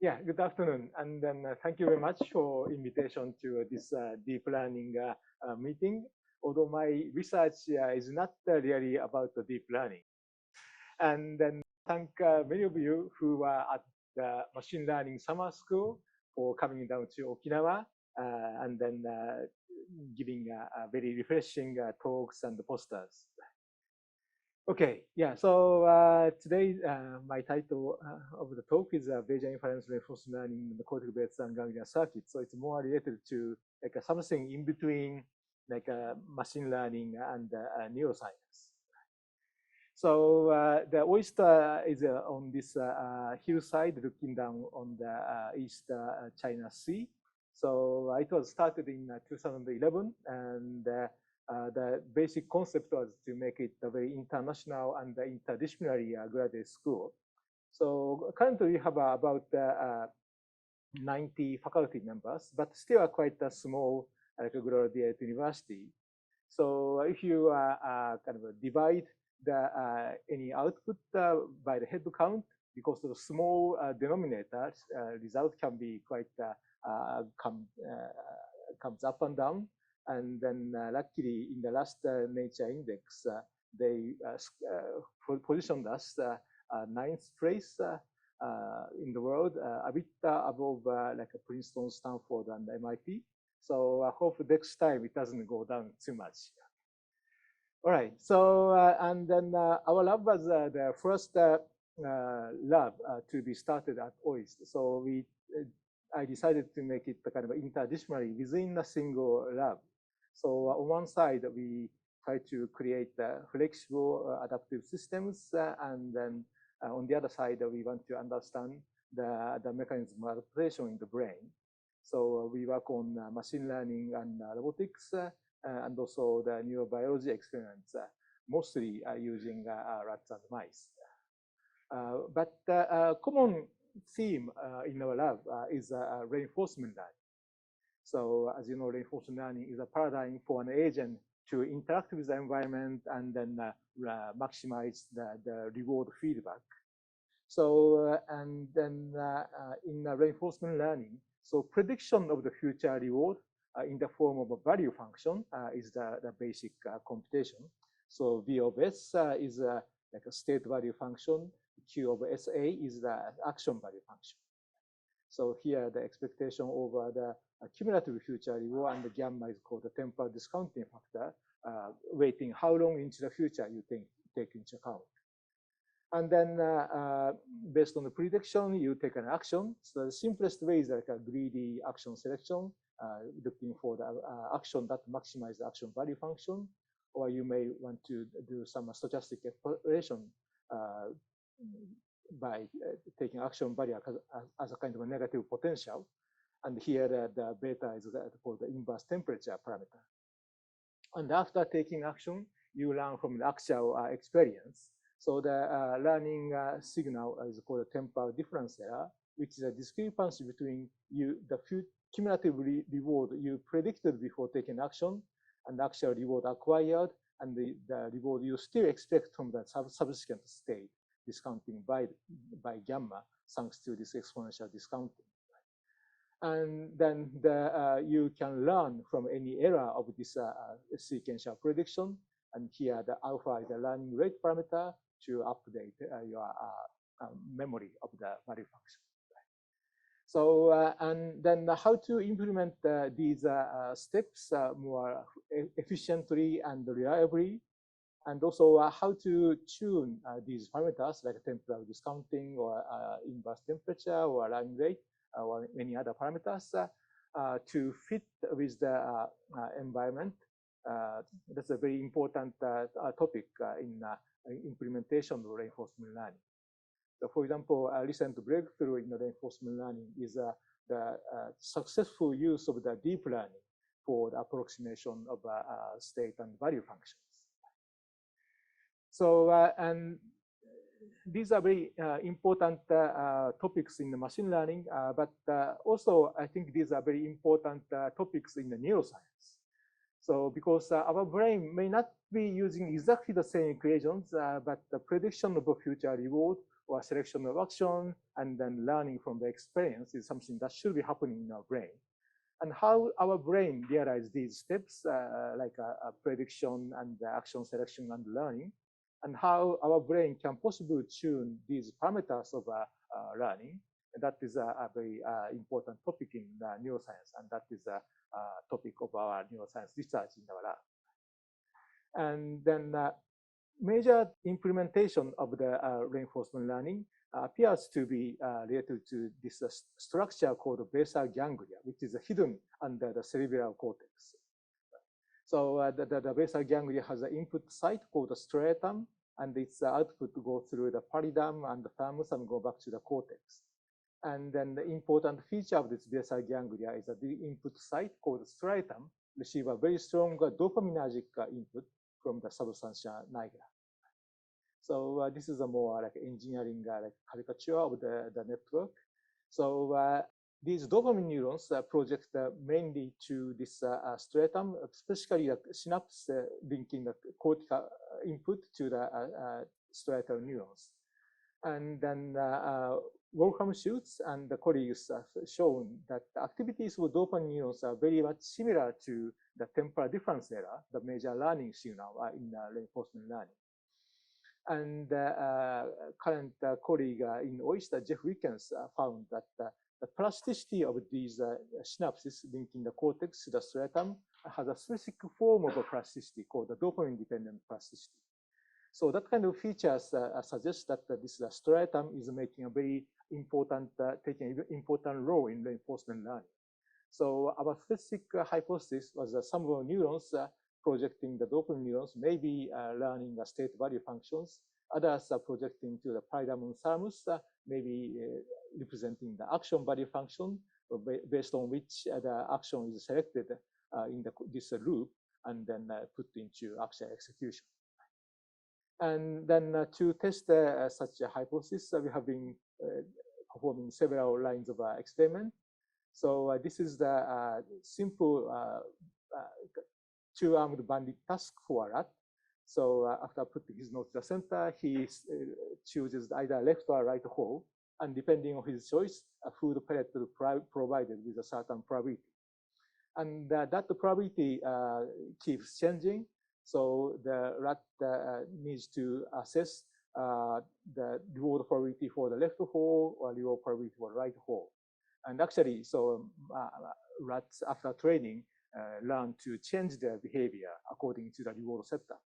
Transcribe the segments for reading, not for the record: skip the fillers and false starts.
Yeah, good afternoon. And then thank you very much for invitation to this deep learning meeting. Although my research is not really about the deep learning. And then thank many of you who are at the machine learning summer school for coming down to Okinawa and then giving very refreshing talks and posters. Okay, yeah, so today my title of the talk is Bayesian inference reinforcement learning in the cortico-basal and ganglia circuit. So it's more related to like something in between like machine learning and neuroscience. So the oyster is on this hillside looking down on the East China Sea. So it was started in 2011 and the basic concept was to make it a very international and interdisciplinary graduate school. So currently we have about 90 faculty members, but still quite a small like a graduate university. So if you kind of divide the any output by the head count, because of the small denominators, result can be quite comes up and down. And then luckily in the last nature index, they positioned us 9th place in the world, a bit above like Princeton, Stanford, and MIT. So I hope next time it doesn't go down too much. All right, so and then our lab was the first lab to be started at OIST. So I decided to make it kind of interdisciplinary within a single lab. So on one side, we try to create flexible adaptive systems, and then on the other side, we want to understand the mechanism of adaptation in the brain. So we work on machine learning and robotics, and also the neurobiology experiments, mostly using rats and mice. But the common theme in our lab is reinforcement learning. So as you know, reinforcement learning is a paradigm for an agent to interact with the environment and then maximize the reward feedback. So and then in reinforcement learning, so prediction of the future reward in the form of a value function is the basic computation. So V of S is like a state value function. Q of SA is the action value function. So here the expectation over the cumulative future reward and the gamma is called the temporal discounting factor, weighting how long into the future you take into account. And then based on the prediction, you take an action. So the simplest way is like a greedy action selection, looking for the action that maximizes the action value function, or you may want to do some stochastic exploration by taking action value as a kind of a negative potential. And here the beta is called the inverse temperature parameter. And after taking action, you learn from the actual experience. So the learning signal is called a temporal difference error, which is a discrepancy between the cumulative reward you predicted before taking action and the actual reward acquired and the reward you still expect from the subsequent state, discounting by gamma thanks to this exponential discounting. And then you can learn from any error of this sequential prediction. And here the alpha is the learning rate parameter to update your memory of the value function. So and then how to implement these steps more efficiently and reliably, and also how to tune these parameters like temporal discounting or inverse temperature or learning rate or any other parameters to fit with the environment. That's a very important topic in implementation of reinforcement learning. So for example, a recent breakthrough in reinforcement learning is the successful use of the deep learning for the approximation of state and value functions. So, and these are very important topics in the machine learning, but also I think these are very important topics in the neuroscience. So because our brain may not be using exactly the same equations, but the prediction of a future reward or selection of action, and then learning from the experience is something that should be happening in our brain. And how our brain realizes these steps, like a prediction and action selection and learning, and how our brain can possibly tune these parameters of learning. That is a very important topic in neuroscience, and that is a topic of our neuroscience research in our lab. And then major implementation of the reinforcement learning appears to be related to this structure called basal ganglia, which is hidden under the cerebral cortex. So the basal ganglia has an input site called the striatum, and its output go through the pallidum and the thalamus and go back to the cortex. And then the important feature of this basal ganglia is that the input site called the striatum receive a very strong dopaminergic input from the substantia nigra. So this is a more like engineering like caricature of the network. So these dopamine neurons project mainly to this striatum, especially the synapse linking the cortical input to the striatal neurons. And then Wolfram Schultz and the colleagues have shown that the activities of dopamine neurons are very much similar to the temporal difference error, the major learning signal in reinforcement learning. And current colleague in Oyster, Jeff Wickens, found that the plasticity of these synapses linking the cortex to the striatum has a specific form of a plasticity called the dopamine-dependent plasticity. So that kind of features suggest that this striatum is making a very important, taking an important role in reinforcement learning. So our specific hypothesis was that some of the neurons projecting the dopamine neurons may be learning state value functions. Others are projecting to the pallidum and thalamus, maybe representing the action value function, based on which the action is selected in this loop and then put into actual execution. And then to test such a hypothesis, we have been performing several lines of experiment. So this is the simple two-armed bandit task for a rat. So after putting his nose to the center, he chooses either left or right hole. And depending on his choice, a food pellet will be provided with a certain probability. And that probability keeps changing. So the rat needs to assess the reward probability for the left hole or reward probability for the right hole. And actually, so rats after training learn to change their behavior according to the reward setup.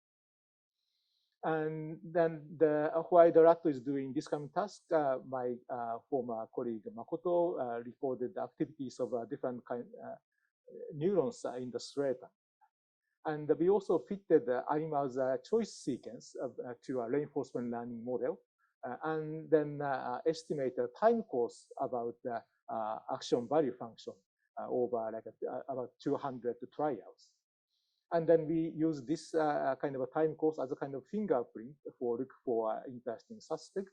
And then while the rat is doing this kind of task, my former colleague Makoto recorded the activities of different neurons in the striatum. And we also fitted the animal's choice sequence to a reinforcement learning model, and then estimate the time course about the action value function over like about 200 trials. And then we use this kind of a time course as a kind of fingerprint for look for interesting suspect.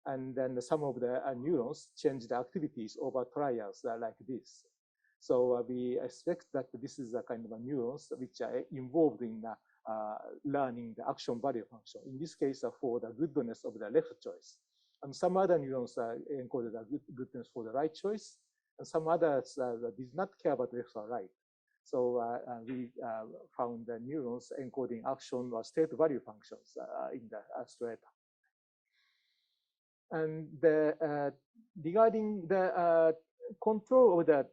And then some of the neurons change the activities over trials like this. So we expect that this is a kind of a neurons which are involved in learning the action value function. In this case, for the goodness of the left choice. And some other neurons encoded the goodness for the right choice. And some others did not care about left or right. So we found the neurons encoding action or state value functions in the striatum. And regarding the control of the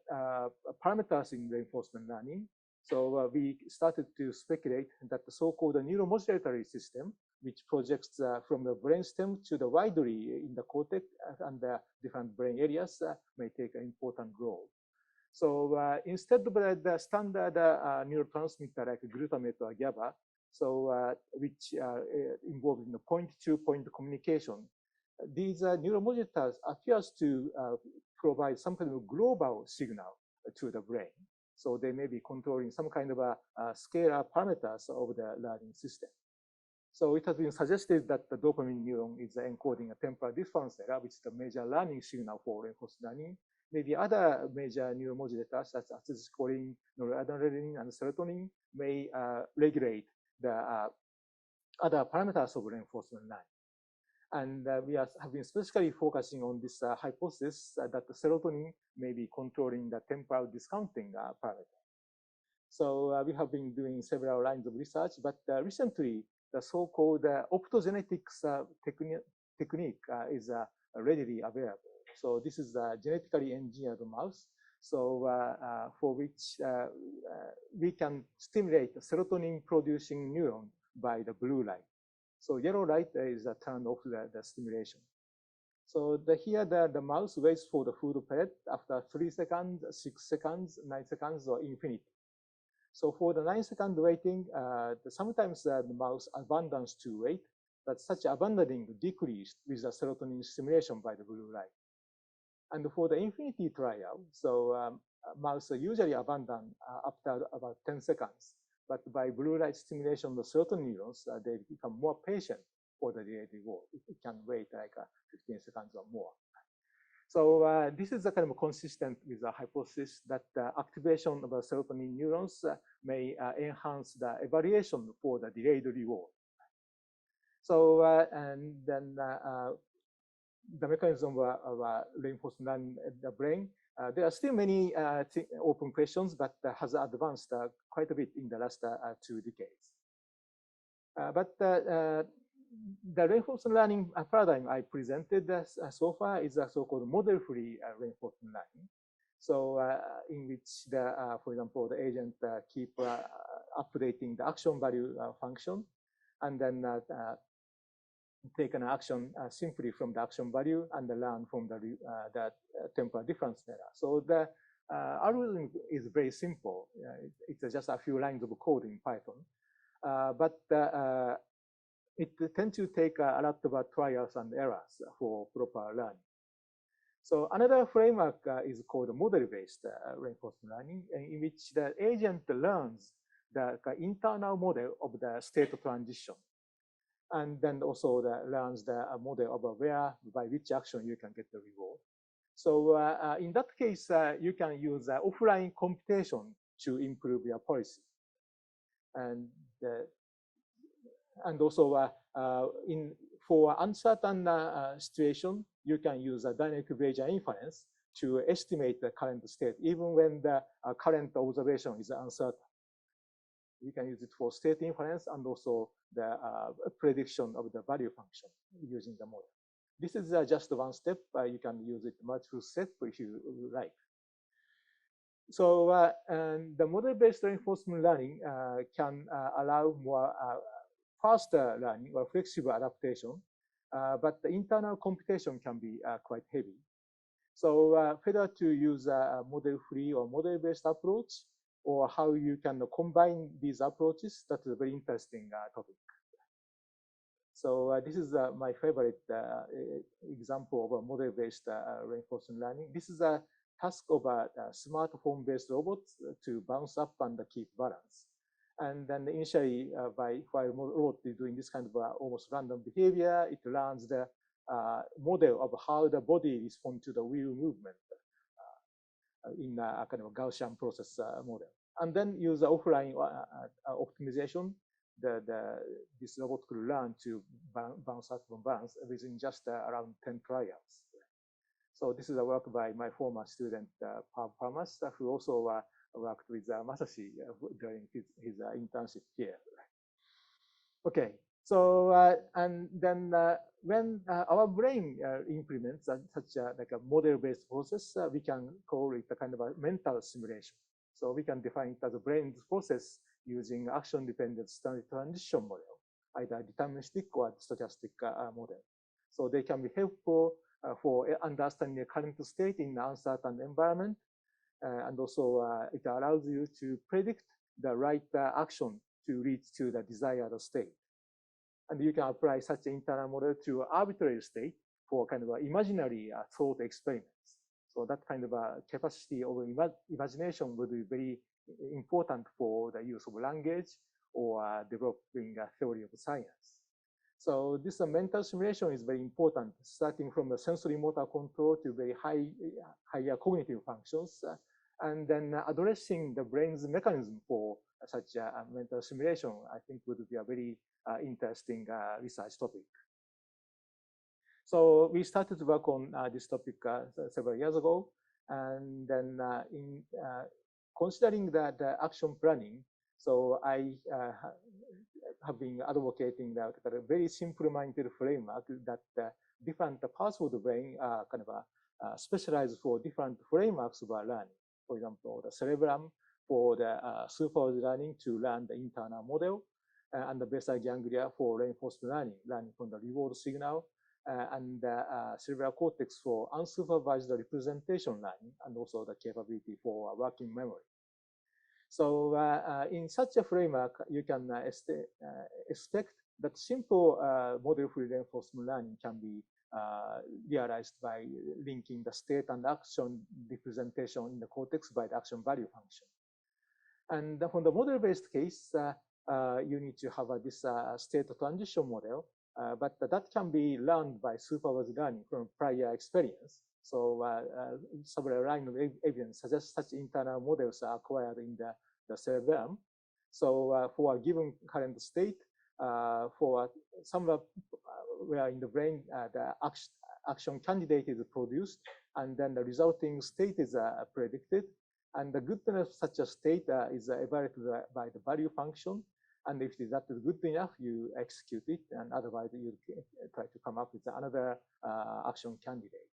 parameters in reinforcement learning, so we started to speculate that the so-called neuromodulatory system, which projects from the brainstem to the widely in the cortex and the different brain areas, may take an important role. So instead of the standard neurotransmitter like glutamate or GABA, so which are involved in the point-to-point communication, these neuromodulators appears to provide some kind of global signal to the brain. So they may be controlling some kind of a scalar parameters of the learning system. So it has been suggested that the dopamine neuron is encoding a temporal difference error, which is the major learning signal for reinforcement learning. Maybe other major neuromodulators such as acetylcholine, noradrenaline, and serotonin may regulate the other parameters of reinforcement learning. And we have been specifically focusing on this hypothesis that the serotonin may be controlling the temporal discounting parameter. So we have been doing several lines of research, but recently the so-called optogenetics technique is readily available. So this is a genetically engineered mouse, so for which we can stimulate serotonin producing neuron by the blue light. So yellow light is turned off the stimulation. So here the mouse waits for the food pellet after 3 seconds, 6 seconds, 9 seconds, or infinity. So for the 9-second waiting, sometimes the mouse abandons to wait, but such abandoning decreased with the serotonin stimulation by the blue light. And for the infinity trial, so mouse usually abandon after about 10 seconds, but by blue light stimulation of the serotonin neurons, they become more patient for the delayed reward. It can wait like 15 seconds or more. So this is a kind of consistent with the hypothesis that activation of the serotonin neurons may enhance the evaluation for the delayed reward. So and then the mechanism of reinforcement learning in the brain. There are still many open questions, but has advanced quite a bit in the last 2 decades. But the reinforcement learning paradigm I presented so far is a so-called model-free reinforcement learning. So in which, for example, the agent keep updating the action value function, and then take an action simply from the action value and learn from the temporal difference data. So the algorithm is very simple. It's just a few lines of code in Python, but it tends to take a lot of trials and errors for proper learning. So another framework is called model-based reinforcement learning, in which the agent learns the internal model of the state transition, and then also learns the model of where, by which action you can get the reward. So in that case, you can use offline computation to improve your policy. And also for uncertain situation, you can use a dynamic Bayesian inference to estimate the current state, even when the current observation is uncertain. You can use it for state inference and also the prediction of the value function using the model. This is just one step. You can use it multiple steps if you like. So and the model-based reinforcement learning can allow more faster learning or flexible adaptation, but the internal computation can be quite heavy. So whether to use a model-free or model-based approach, or how you can combine these approaches, that's a very interesting topic. So this is my favorite example of a model-based reinforcement learning. This is a task of a smartphone-based robot to bounce up and keep balance. And then initially, while robot is doing this kind of almost random behavior, it learns the model of how the body responds to the wheel movement in a kind of Gaussian process model. And then use the offline optimization. This robot could learn to bounce out from balance within just around 10 trials. So this is a work by my former student, Parmas, who also worked with Masashi during his internship here. Okay, so and then when our brain implements such like a model-based process, we can call it a kind of a mental simulation. So we can define it as a brain process using action-dependent standard transition model, either deterministic or stochastic model. So they can be helpful for understanding the current state in an uncertain environment. And also it allows you to predict the right action to reach to the desired state. And you can apply such an internal model to arbitrary state for kind of imaginary thought experiments. So that kind of capacity of imagination will be very important for the use of language or developing a theory of science. So this mental simulation is very important, starting from the sensory motor control to very higher cognitive functions, and then addressing the brain's mechanism for such a mental simulation, I think would be a very interesting research topic. So we started to work on this topic several years ago. And then in considering the action planning, so I have been advocating that a very simple-minded framework that different parts of the brain are kind of specialized for different frameworks of learning. For example, the cerebellum for the supervised learning to learn the internal model, and the basal ganglia for reinforced learning from the reward signal, and the cerebral cortex for unsupervised representation learning, and also the capability for working memory. So in such a framework, you can expect that simple model-free reinforcement learning can be realized by linking the state and action representation in the cortex by the action value function. And from the model-based case, you need to have this state transition model, but that can be learned by supervised learning from prior experience. So several lines of evidence suggest such internal models are acquired in the cerebellum. So for a given current state, for somewhere where in the brain the action candidate is produced, and then the resulting state is predicted, and the goodness of such a state is evaluated by the value function. And if that is good enough, you execute it, and otherwise you try to come up with another action candidate.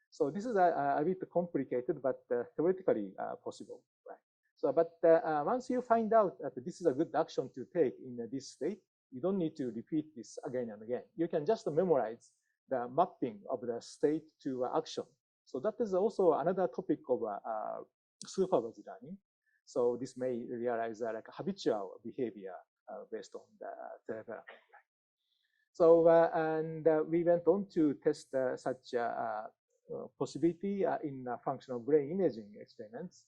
So this is a bit complicated, but theoretically possible, right? So, but once you find out that this is a good action to take in this state, you don't need to repeat this again and again. You can just memorize the mapping of the state to action. So that is also another topic of supervised learning. So this may realize like a habitual behavior based on the cerebellum. So and we went on to test such possibility in functional brain imaging experiments.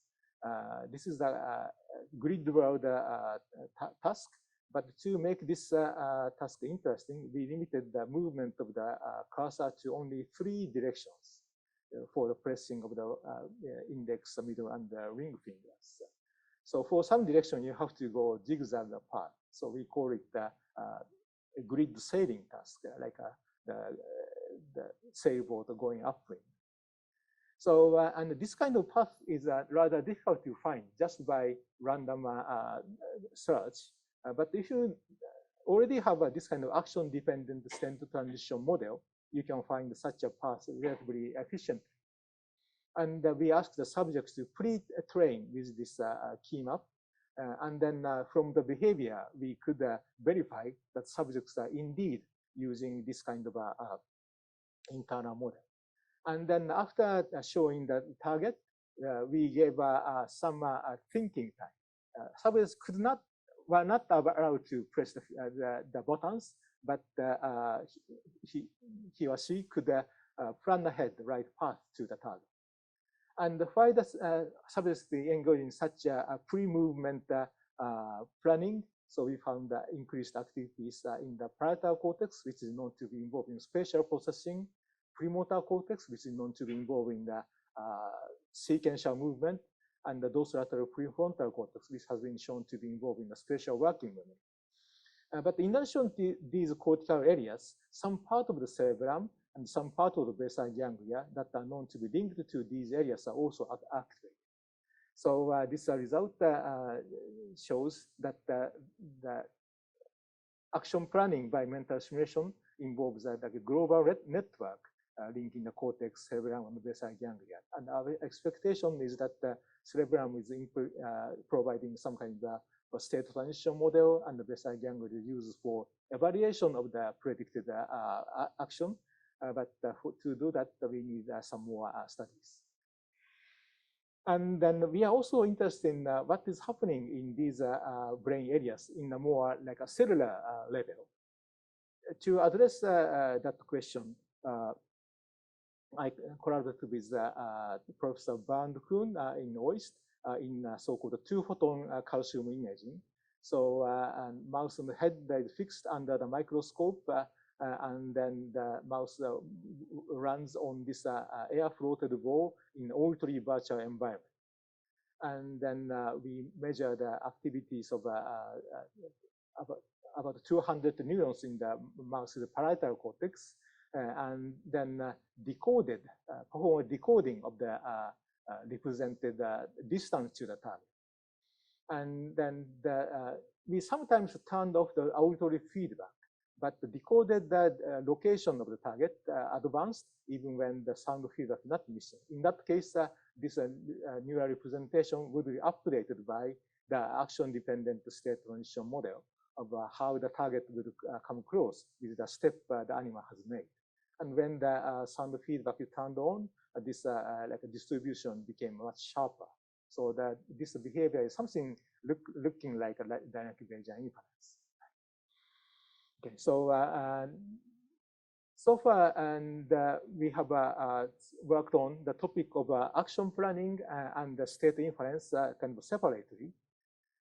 This is the grid world task. But to make this task interesting, we limited the movement of the cursor to only 3 directions for the pressing of the index, middle, and the ring fingers. So for some direction, you have to go zigzag path. So we call it the grid sailing task, like the sailboat going upwind. So and this kind of path is rather difficult to find just by random search. But if you already have this kind of action-dependent state transition model, you can find such a path relatively efficiently. And we asked the subjects to pre-train with this key map. And then from the behavior, we could verify that subjects are indeed using this kind of internal model. And then after showing the target, we gave some thinking time. Subjects were not allowed to press the buttons, but he or she could plan ahead the right path to the target. And why does subjects engage in such a pre-movement planning? So we found increased activities in the parietal cortex, which is known to be involved in spatial processing, premotor cortex, which is known to be involved in the sequential movement, and the dorsolateral prefrontal cortex, which has been shown to be involved in the spatial working memory. But in addition to these cortical areas, some part of the cerebellum and some part of the basal ganglia that are known to be linked to these areas are also activated. So this result shows that the action planning by mental simulation involves like a global network linking the cortex, cerebellum, and the basal ganglia. And our expectation is that the cerebellum is providing some kind of state transition model, and the basal ganglia is used for evaluation of the predicted action. But to do that, we need some more studies. And then we are also interested in what is happening in these brain areas in a more like a cellular level. To address that question, I collaborated with Professor Bernd Kuhn in OIST in so-called 2-photon calcium imaging. So mouse on the head is fixed under the microscope, and then the mouse runs on this air-floated ball in auditory virtual environment. And then we measure the activities of about 200 neurons in the mouse's parietal cortex. and then decoded, perform decoding of the represented distance to the target. And then we sometimes turned off the auditory feedback, but decoded the location of the target advanced even when the sound feedback is not missing. In that case, this neural representation will be updated by the action-dependent state transition model of how the target will come close with the step the animal has made. And when the sound feedback is turned on, this like a distribution became much sharper. So that this behavior is something looking like a dynamic Bayesian inference. Okay, so so far, and we have worked on the topic of action planning and the state inference kind of separately,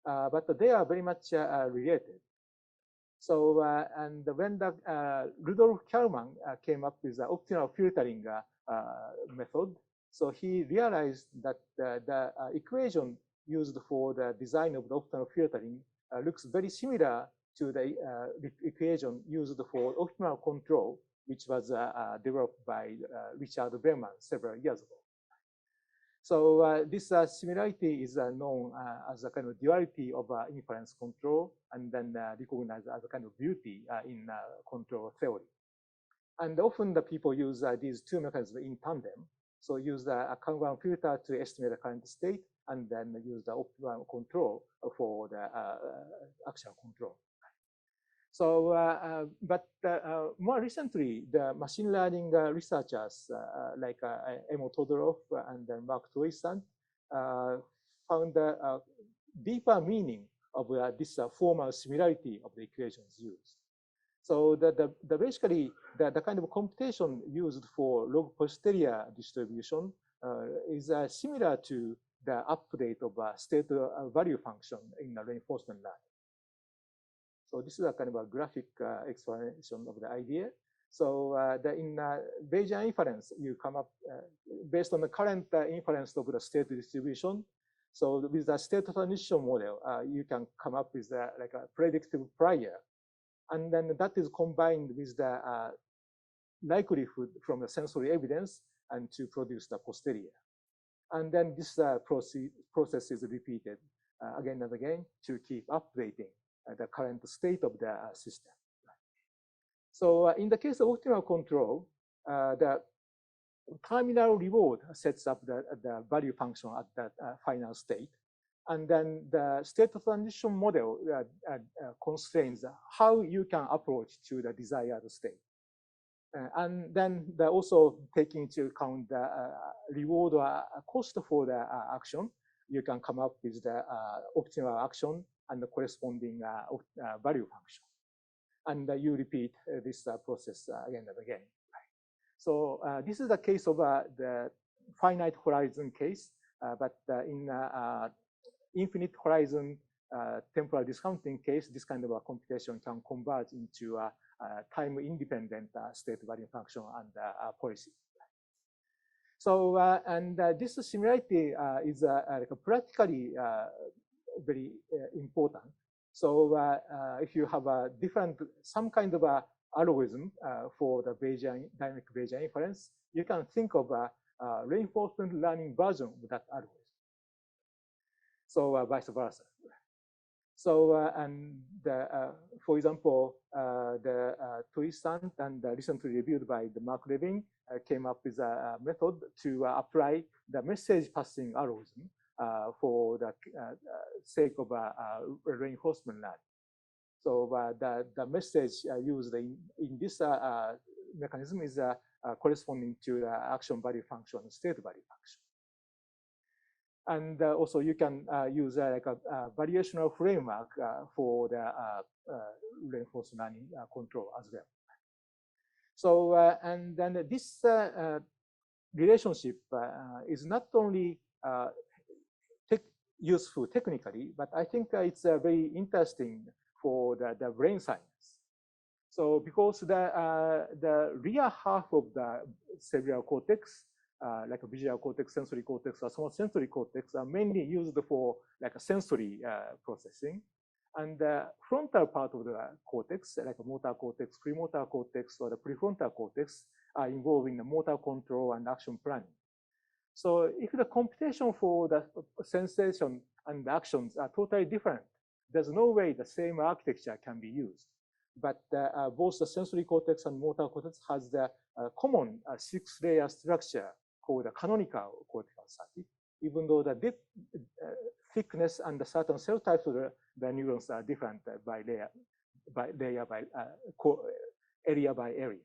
but they are very much related. So, and when the Rudolf Kalman came up with the optimal filtering method, so he realized that the equation used for the design of the optimal filtering looks very similar to the equation used for optimal control, which was developed by Richard Berman several years ago. So this similarity is known as a kind of duality of inference control, and then recognized as a kind of beauty in control theory. And often the people use these two mechanisms in tandem. So use the Kalman filter to estimate the current state, and then use the optimal control for the actual control. So, but more recently, the machine learning researchers like Emo Todorov and then Mark Toysand found a deeper meaning of this formal similarity of the equations used. So basically, the kind of computation used for log posterior distribution is similar to the update of a state value function in a reinforcement learning. So this is a kind of a graphic explanation of the idea. So in Bayesian inference, you come up based on the current inference of the state distribution. So with the state transition model, you can come up with like a predictive prior. And then that is combined with the likelihood from the sensory evidence and to produce the posterior. And then this process is repeated again and again to keep updating the current state of the system. So in the case of optimal control, the terminal reward sets up the value function at that final state. And then the state transition model constrains how you can approach to the desired state. And then also taking into account the reward or cost for the action, you can come up with the optimal action and the corresponding value function. And you repeat this process again and again. So this is the case of the finite horizon case, but in infinite horizon temporal discounting case, this kind of a computation can converge into a time-independent state value function and policy. So, and this similarity is like practically very important. So if you have a different, some kind of a algorithm for the Bayesian, dynamic Bayesian inference, you can think of a reinforcement learning version of that algorithm. So vice versa. So and for example, the Toysand and recently reviewed by the Mark Levin came up with a method to apply the message passing algorithm for the sake of reinforcement learning. So the message used in this mechanism is corresponding to the action value function, state value function. And also you can use like a variational framework for the reinforcement learning control as well. So and then this relationship is not only useful technically, but I think it's very interesting for the brain science. So because the rear half of the cerebral cortex, like a visual cortex, sensory cortex, or small sensory cortex, are mainly used for like a sensory processing, And the frontal part of the cortex, like a motor cortex, premotor cortex, or the prefrontal cortex, are involved in the motor control and action planning. So if the computation for the sensation and the actions are totally different, there's no way the same architecture can be used. But both the sensory cortex and motor cortex has the common 6-layer structure called the canonical cortical circuit, even though the thickness and the certain cell types of the neurons are different by layer, area by area.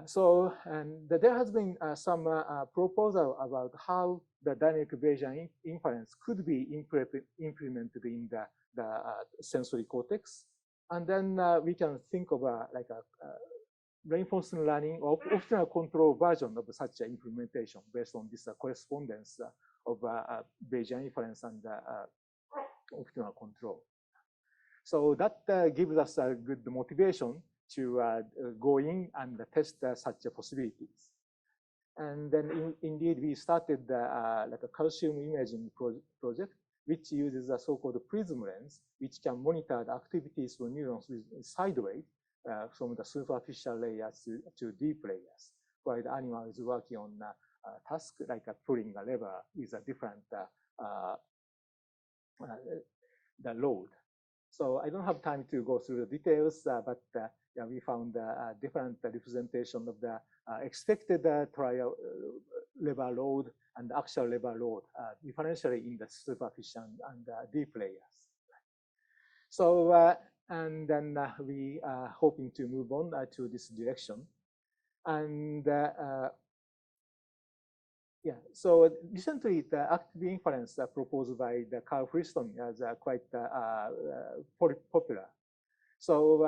So, and there has been some proposal about how the dynamic Bayesian inference could be implemented in the sensory cortex. And then we can think of like a reinforcement learning or optimal control version of such an implementation based on this correspondence of Bayesian inference and optimal control. So that gives us a good motivation to go in and test such possibilities. And then indeed we started like a calcium imaging project, which uses a so-called prism lens, which can monitor the activities of neurons sideways from the superficial layers to deep layers, while the animal is working on a task like pulling a lever with a different the load. So I don't have time to go through the details, but yeah, we found different representation of the expected trial lever load and actual lever load differentially in the superficial and deep layers. So and then we are hoping to move on to this direction. And yeah, so recently the active inference proposed by the Carl Friston is quite popular. So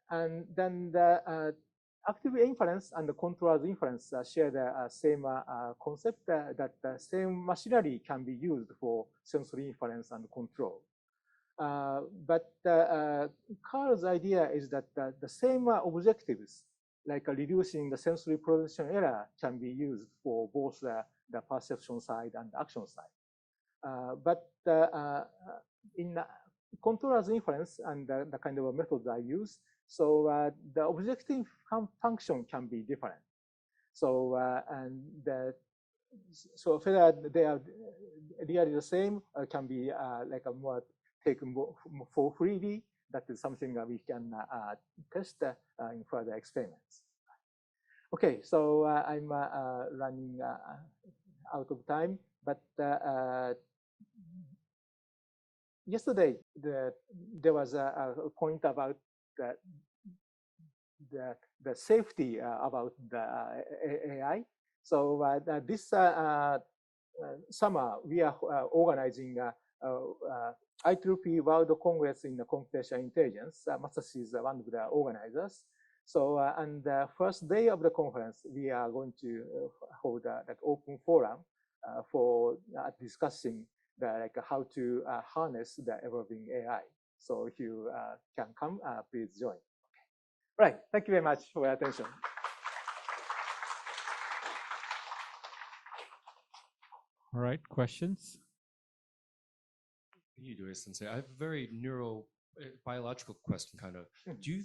and then the active inference and the controlled inference share the same concept that the same machinery can be used for sensory inference and control. But Carl's idea is that the same objectives, like reducing the sensory processing error, can be used for both the perception side and the action side. But in controllers inference and the kind of methods I use, so the objective function can be different. So and so whether they are really the same can be like a more taken for freely. That is something that we can test in further experiments. Okay, so I'm running out of time, but yesterday there was a point about the safety about the AI. So this summer we are organizing IEEE World Congress in the Computational Intelligence. Massashi is one of the organizers. So and the first day of the conference, we are going to hold like open forum for discussing like how to harness the evolving AI. So if you can come, please join. Okay. Right. Thank you very much for your attention. All right. Questions? Thank you, Doya-sensei. I have a very biological question, kind of. Do you?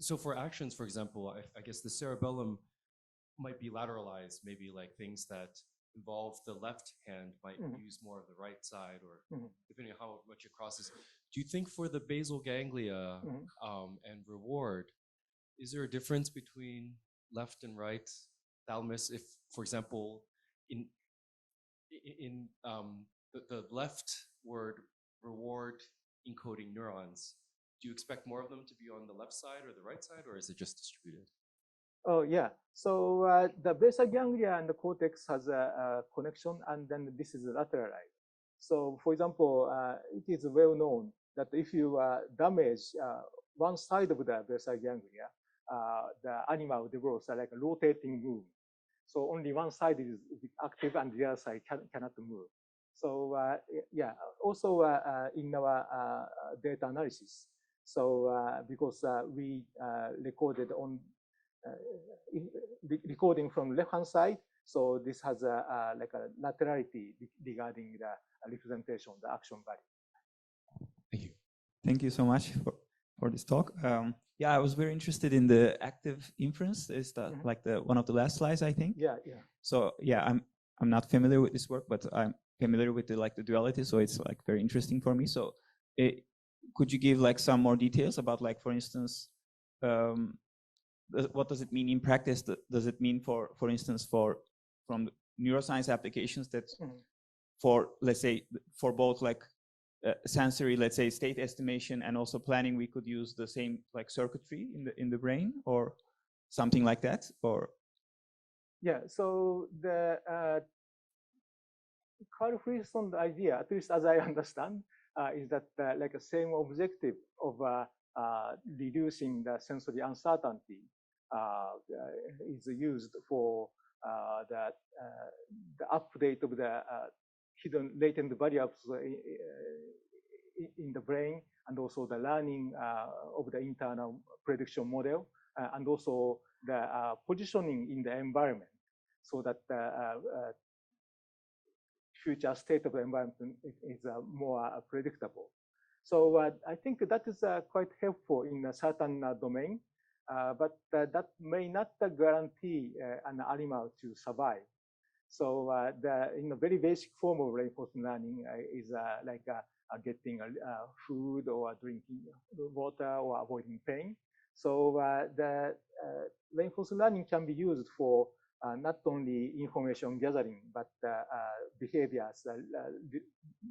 So for actions, for example, I guess the cerebellum might be lateralized, maybe like things that involve the left hand might use more of the right side, or depending on how much it crosses. Do you think for the basal ganglia and reward, is there a difference between left and right thalamus? If, for example, in the leftward reward encoding neurons, do you expect more of them to be on the left side or the right side, or is it just distributed? Oh, yeah. So the basal ganglia and the cortex has a connection, and then this is lateralized. So, for example, it is well known that if you damage one side of the basal ganglia, the animal develops like a rotating movement. So only one side is active and the other side cannot move. So yeah, also in our data analysis, so because we recorded on recording from left-hand side, so this has like a laterality regarding the representation of the action value. Thank you so much for this talk. Yeah, I was very interested in the active inference. Is that like one of the last slides, I think? Yeah, yeah. So yeah, I'm not familiar with this work, but I'm familiar with the duality. So it's like very interesting for me. So could you give like some more details about, like, for instance, what does it mean in practice? Does it mean, for instance, from neuroscience applications that for, let's say, for both like sensory, let's say, state estimation and also planning, we could use the same like circuitry in the brain or something like that? Or yeah, so the Carl Friedrichson's idea, at least as I understand, is that like a same objective of reducing the sensory uncertainty is used for the update of the hidden latent variables in the brain, and also the learning of the internal prediction model, and also the positioning in the environment, so that the future state of the environment is more predictable. So I think that is quite helpful in a certain domain, but that may not guarantee an animal to survive. So in a very basic form of reinforcement learning is like getting food or drinking water or avoiding pain. So the reinforcement learning can be used for not only information gathering, but behaviors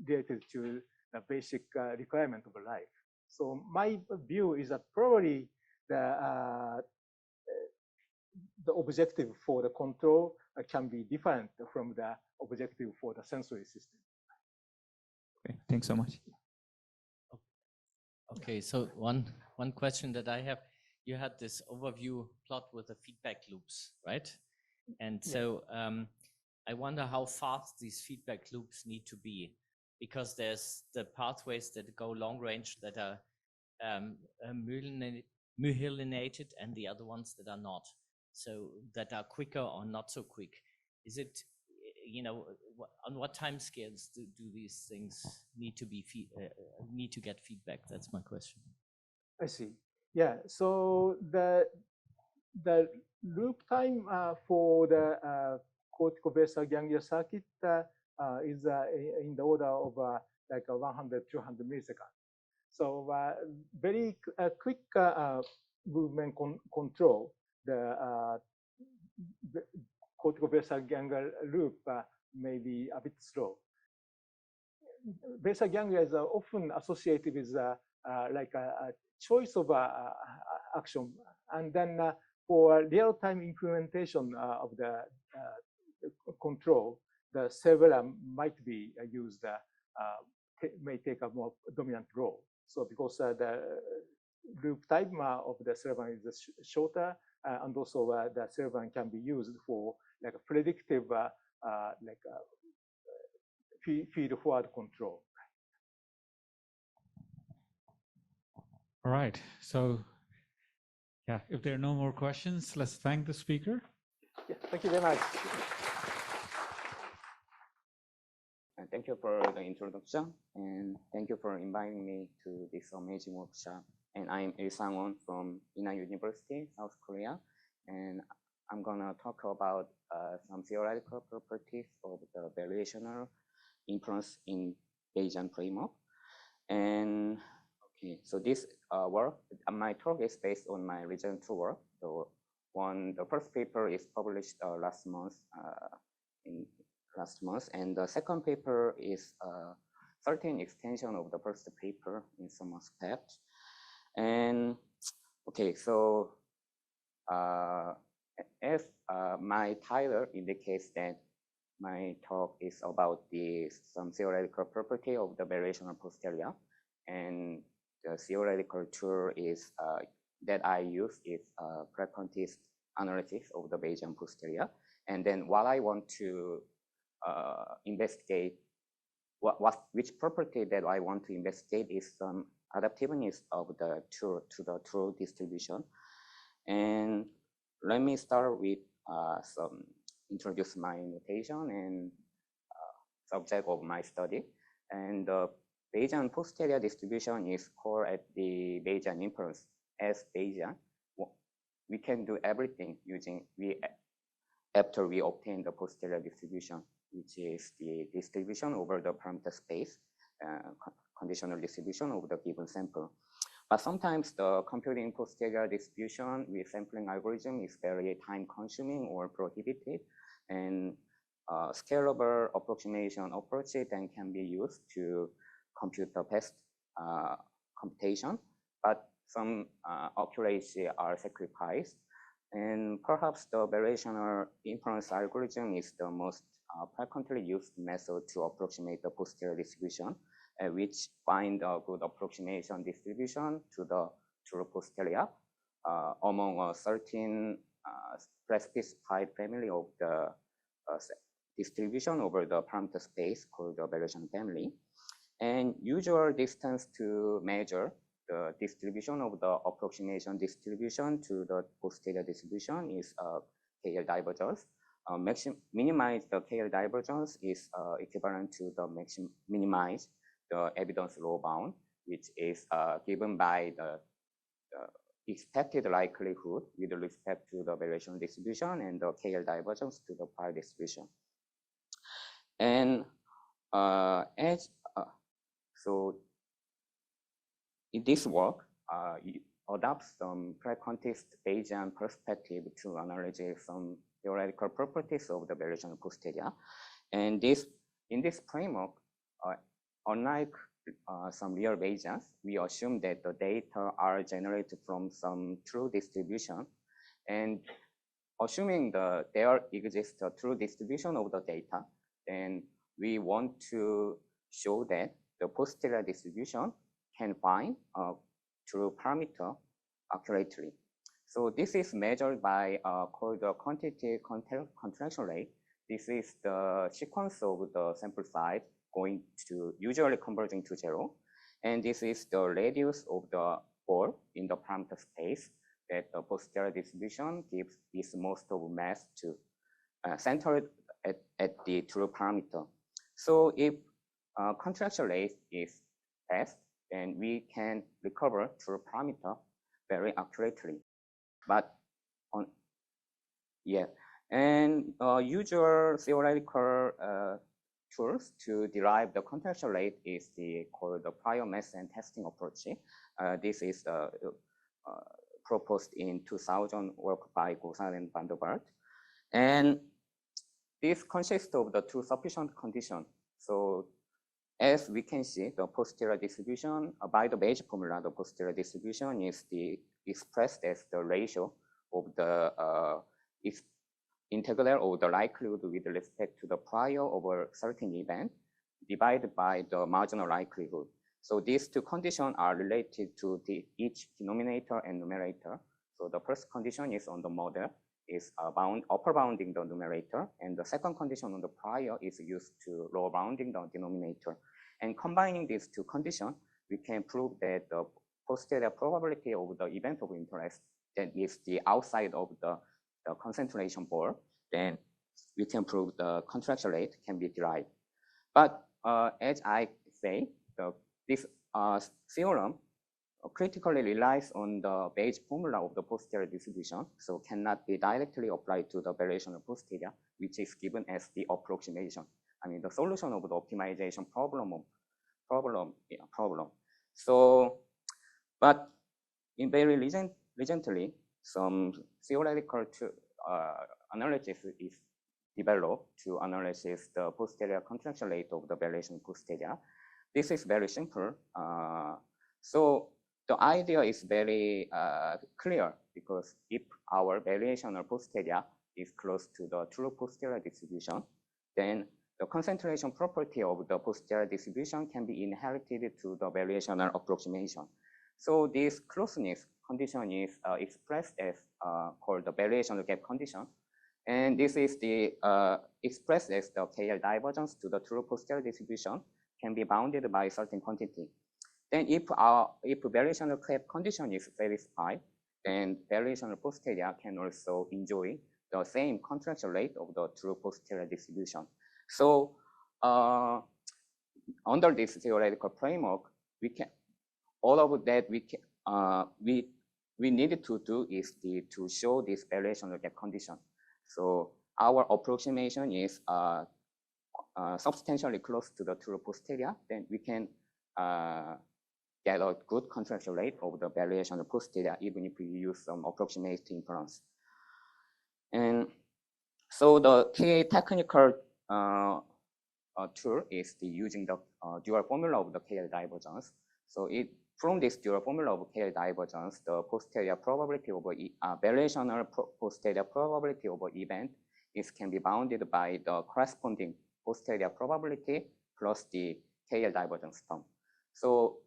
related to the basic requirement of life. So my view is that probably the objective for the control can be different from the objective for the sensory system. Okay, thanks so much. Okay, so one question that I have, you had this overview plot with the feedback loops, right? And so I wonder how fast these feedback loops need to be, because there's the pathways that go long range that are myelinated and the other ones that are not, so that are quicker or not so quick. Is it, you know, on what time scales do these things need to be need to get feedback? That's my question. I see. Yeah, so the loop time for the cortico-basal ganglia circuit is in the order of like 100, 200 milliseconds. So very quick movement control, the cortico-basal ganglia loop may be a bit slow. Basal ganglia is often associated with like a choice of action, and then for real-time implementation of the control, the cerebellum might be used, may take a more dominant role. So because the loop time of the cerebellum is shorter, and also the cerebellum can be used for like a predictive like feed-forward control. All right. So, yeah, if there are no more questions, let's thank the speaker. Yeah, thank you very much. Thank you for the introduction, and thank you for inviting me to this amazing workshop. And I'm Ilsang from Inha University, South Korea, and I'm gonna talk about some theoretical properties of the variational inference in Bayesian framework. And okay, so this work, my talk is based on my Ridgelet work. So the first paper is published last month, and the second paper is certain extension of the first paper in some aspects. And okay, so if my title indicates that my talk is about some theoretical property of the variational posterior, and the theoretical tool is that I use is frequentist analysis of the Bayesian posterior. And then what I want to investigate, which property that I want to investigate is some adaptiveness of the tool to the tool distribution. And let me start with introduce my notation and subject of my study. And the Bayesian posterior distribution is called at the Bayesian inference as Bayesian. We can do everything using after we obtain the posterior distribution, which is the distribution over the parameter space, conditional distribution over the given sample. But sometimes the computing posterior distribution with sampling algorithm is very time consuming or prohibited, and scalable approximation approach then can be used to compute the best computation, but some accuracy are sacrificed. And perhaps the variational inference algorithm is the most frequently used method to approximate the posterior distribution, which find a good approximation distribution to the true posterior among a certain pre-specified family of the distribution over the parameter space called the variation family. And usual distance to measure the distribution of the approximation distribution to the posterior distribution is KL divergence. Minimize the KL divergence is equivalent to the minimize the evidence low bound, which is given by the expected likelihood with respect to the variation distribution and the KL divergence to the prior distribution. And so in this work, it adopts some pre-context Bayesian perspective to analyze some theoretical properties of the variational posterior. And in this framework, unlike some real Bayesians, we assume that the data are generated from some true distribution. And assuming there exists a true distribution of the data, then we want to show that the posterior distribution can find a true parameter accurately. So this is measured by called the quantity contraction rate. This is the sequence of the sample size going to usually converging to 0. And this is the radius of the ball in the parameter space that the posterior distribution gives its most of mass to centered at the true parameter. So if contraction rate is fast, then we can recover true parameter very accurately. But and usual theoretical tools to derive the contraction rate is called the prior mass and testing approach. This is proposed in 2000 work by Gosal and Van der Waart. And this consists of the two sufficient conditions. So as we can see, the posterior distribution, by the Bayes formula, the posterior distribution is expressed as the ratio of the integral of the likelihood with respect to the prior over certain event divided by the marginal likelihood. So these two conditions are related to each denominator and numerator. So the first condition is on the model is upper bounding the numerator, and the second condition on the prior is used to lower bounding the denominator. And combining these two conditions, we can prove that the posterior probability of the event of interest that is the outside of the concentration ball, then we can prove the contraction rate can be derived. But as I say, this theorem critically relies on the Bayes formula of the posterior distribution, so cannot be directly applied to the variational posterior, which is given as the approximation. I mean, the solution of the optimization problem. So, but in very recently, some theoretical analysis is developed to analyze the posterior contraction rate of the variation posterior. This is very simple. So the idea is very clear, because if our variational posterior is close to the true posterior distribution, then the concentration property of the posterior distribution can be inherited to the variational approximation. So this closeness condition is expressed as called the variational gap condition. And this is expressed as the KL divergence to the true posterior distribution can be bounded by a certain quantity. Then if variational gap condition is satisfied, then variational posterior can also enjoy the same contraction rate of the true posterior distribution. So under this theoretical framework, we can, all of that we needed to do is to show this variational gap condition. So our approximation is substantially close to the true posterior, then we can get a good contraction rate of the variational posterior, even if we use some approximate inference. And so the key technical tool is using the dual formula of the KL divergence. So from this dual formula of KL divergence, the posterior probability of variational posterior probability of an event can be bounded by the corresponding posterior probability plus the KL divergence term. So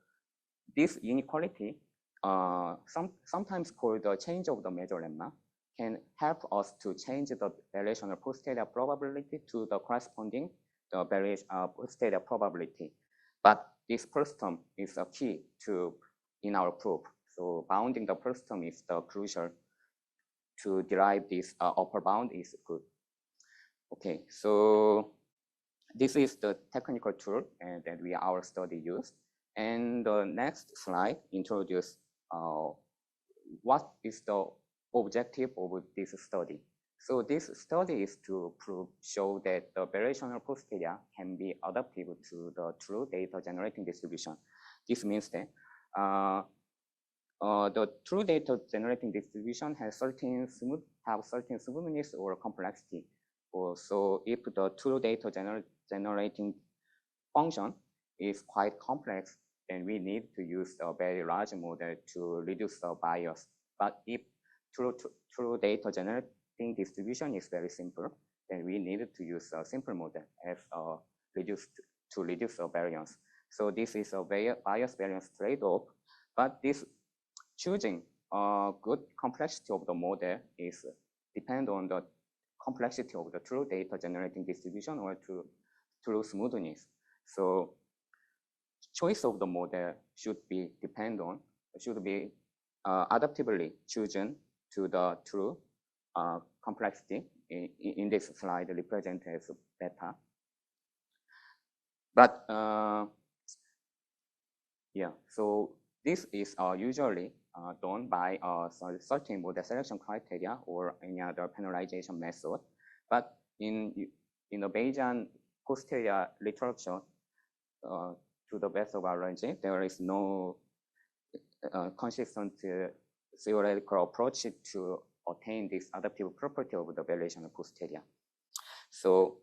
this inequality, sometimes called the change of the measure lemma, can help us to change the variational posterior probability to the corresponding posterior probability. But this first term is a key in our proof. So bounding the first term is the crucial to derive this upper bound is good. Okay, so this is the technical tool and that our study used. And the next slide introduces what is the objective of this study. So this study is to show that the variational posterior can be adaptive to the true data generating distribution. This means that the true data generating distribution has certain smoothness or complexity. So if the true data generating function is quite complex, then we need to use a very large model to reduce the bias. But if true data generating distribution is very simple, then we need to use a simple model as to reduce the variance. So this is a bias variance trade-off, but this choosing a good complexity of the model is depend on the complexity of the true data generating distribution or true smoothness. So choice of the model should be adaptively chosen to the true complexity in this slide represented as beta. But yeah, so this is usually done by certain model selection criteria or any other penalization method. But in the Bayesian posterior literature, to the best of our knowledge, there is no consistent theoretical approach to attain this adaptive property of the variational posterior. So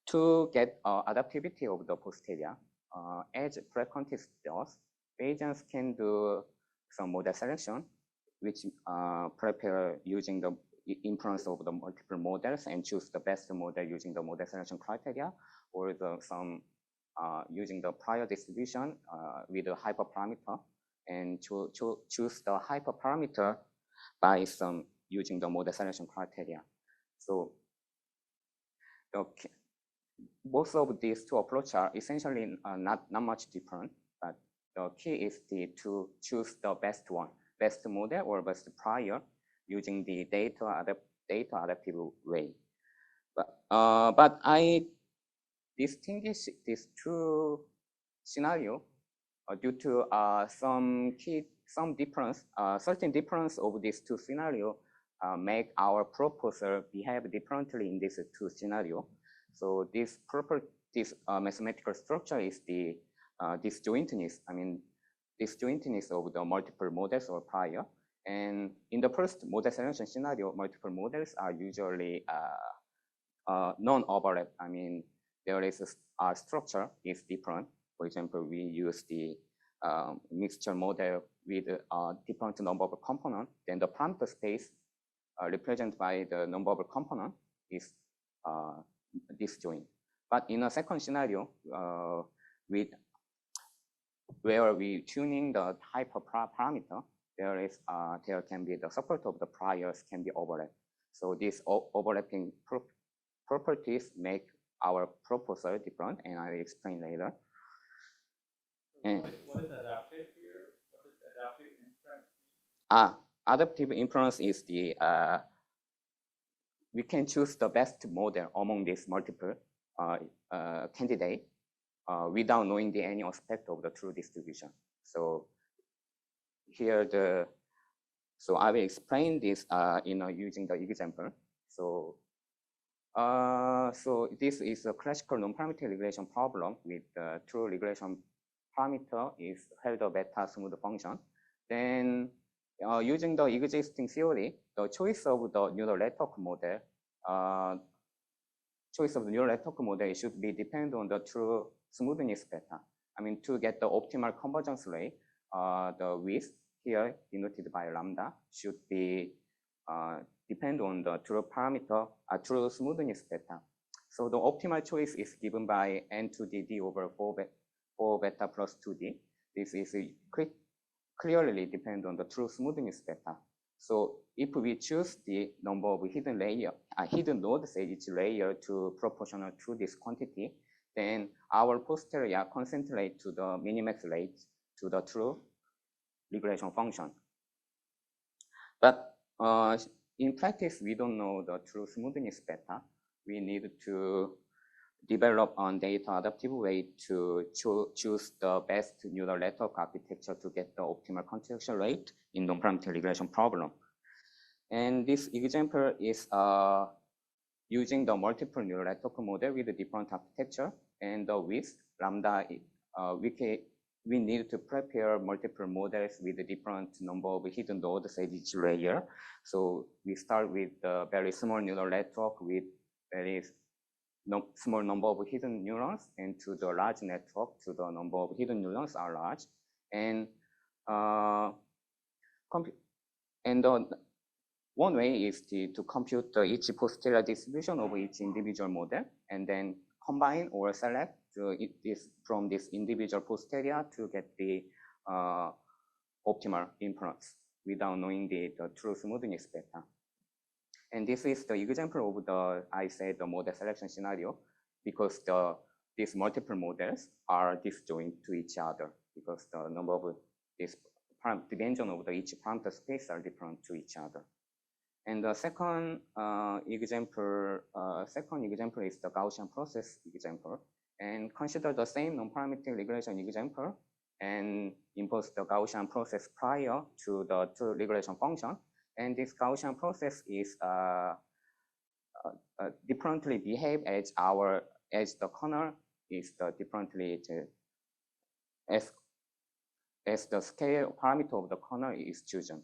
to get adaptivity of the posterior, as frequentist does, Bayesians can do some model selection, which prepare using the inference of the multiple models and choose the best model using the model selection criteria, or using the prior distribution with a hyperparameter, and choose the hyperparameter by using the model selection criteria. So both of these two approaches are essentially not much different, but the key is to choose the best one, best model or best prior, using the data adaptive way. But I distinguish these two scenarios due to certain difference of these two scenarios make our proposal behave differently in these two scenarios. So this mathematical structure is the disjointness. I mean, disjointness of the multiple models or prior. And in the first model selection scenario, multiple models are usually non-overlap. I mean, there is our structure is different. For example, we use the mixture model with a different number of components. Then the parameter space represented by the number of components is disjoint. But in a second scenario, where we tuning the hyperparameter, there can be the support of the priors can be overlap. So these overlapping properties make our proposal different, and I will explain later. And what is adaptive here? What is adaptive inference? Adaptive inference is we can choose the best model among these multiple candidates without knowing any aspect of the true distribution. So here so I will explain this using the example. So so this is a classical non-parametric regression problem with the true regression parameter is held a beta smooth function. Then using the existing theory, the choice of the neural network model, should be dependent on the true smoothness beta. I mean, to get the optimal convergence rate, the width here denoted by lambda should be depend on the true parameter, true smoothness beta. So the optimal choice is given by n to the d over 4 beta plus 2d. This is clearly depend on the true smoothness beta. So if we choose the number of hidden nodes at each layer to proportional to this quantity, then our posterior concentrate to the minimax rate to the true regression function. But in practice, we don't know the true smoothness beta. We need to develop on data adaptive way to choose the best neural network architecture to get the optimal contraction rate in non-parametric regression problem. And this example is using the multiple neural network model with a different architecture and the width lambda. We need to prepare multiple models with a different number of hidden nodes at each layer. So we start with a very small neural network with very small number of hidden neurons, and to the large network, to the number of hidden neurons are large. And one way is to compute each posterior distribution of each individual model, and then combine or select from this individual posterior to get the optimal inference without knowing the true smoothness beta. And this is the example of I said the model selection scenario, because these multiple models are disjoint to each other because the number of this dimension of each parameter space are different to each other. And the second example is the Gaussian process example. And consider the same non-parametric regression example and impose the Gaussian process prior to the true regression function. And this Gaussian process is differently behave as the kernel is differently as the scale parameter of the kernel is chosen.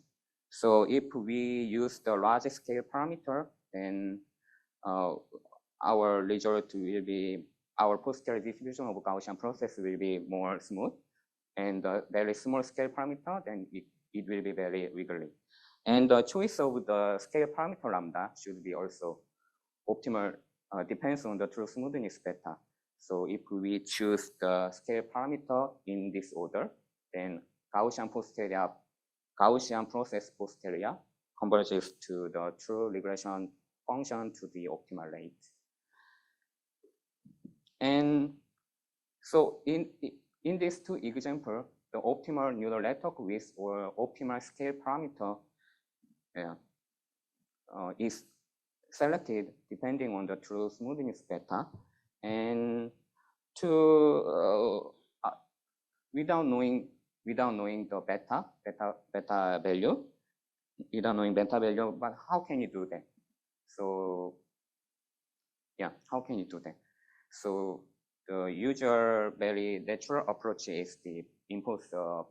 So if we use the large scale parameter, then our result will be, our posterior distribution of Gaussian process will be more smooth, and the very small scale parameter, then it will be very wiggly. And the choice of the scale parameter lambda should be also optimal, depends on the true smoothness beta. So if we choose the scale parameter in this order, then Gaussian process posterior converges to the true regression function to the optimal rate. And so in these two examples, the optimal neural network width or optimal scale parameter is selected depending on the true smoothness beta, and without knowing the beta value, but how can you do that? So yeah, how can you do that? So the usual very natural approach is the impose the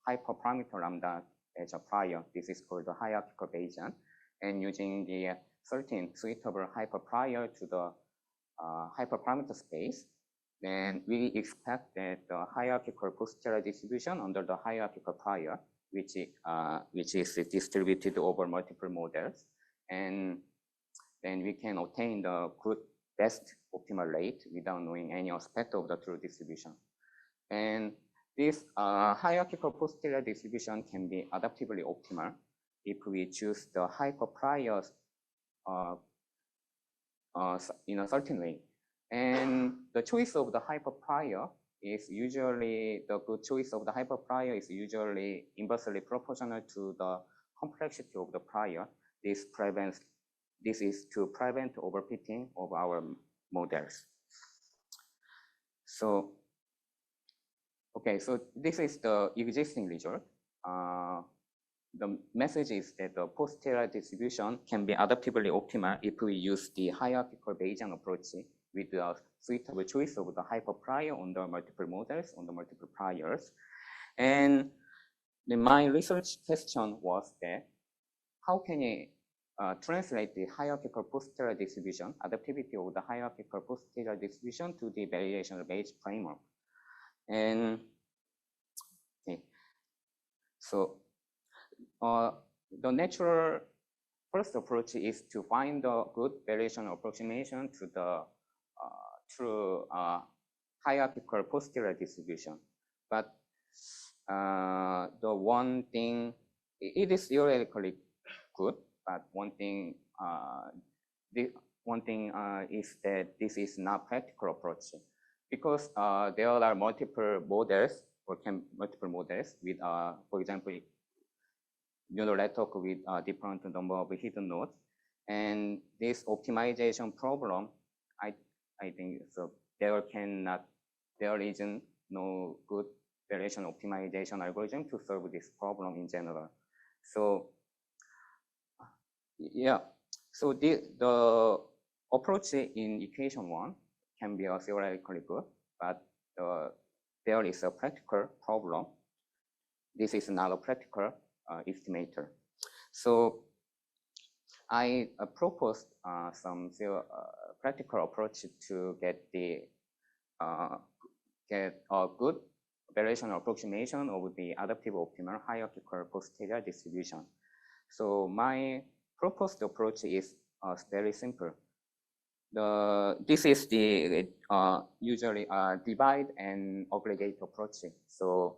hyperparameter lambda as a prior. This is called the hierarchical Bayesian, and using the certain suitable hyperprior to the hyperparameter space, then we expect that the hierarchical posterior distribution under the hierarchical prior, which is distributed over multiple models, and then we can obtain the best optimal rate without knowing any aspect of the true distribution. And this hierarchical posterior distribution can be adaptively optimal if we choose the hyperpriors in a certain way. And the choice of the hyperprior is usually, the good choice of the hyperprior is usually inversely proportional to the complexity of the prior. This prevents this is to prevent overfitting of our models. So, okay, so this is the existing result. The message is that the posterior distribution can be adaptively optimal if we use the hierarchical Bayesian approach with a suitable choice of the hyperprior on the multiple models on the multiple priors. And my research question was that how can you translate the hierarchical posterior distribution, adaptivity of the hierarchical posterior distribution to the variational Bayes framework? And okay, so the natural first approach is to find a good variational approximation to the true hierarchical posterior distribution. But the one thing, it is theoretically good, but one thing is that this is not practical approach because there are multiple models or multiple models with, for example, neural network with different number of hidden nodes, and this optimization problem, I think so. There isn't no good variation optimization algorithm to solve this problem in general. So yeah, so the approach in equation 1 can be theoretically good, but there is a practical problem. This is not a practical estimator. So I proposed some practical approach to get a good variational approximation of the adaptive optimal hierarchical posterior distribution. So my proposed approach is very simple. This is the usually divide and aggregate approach. So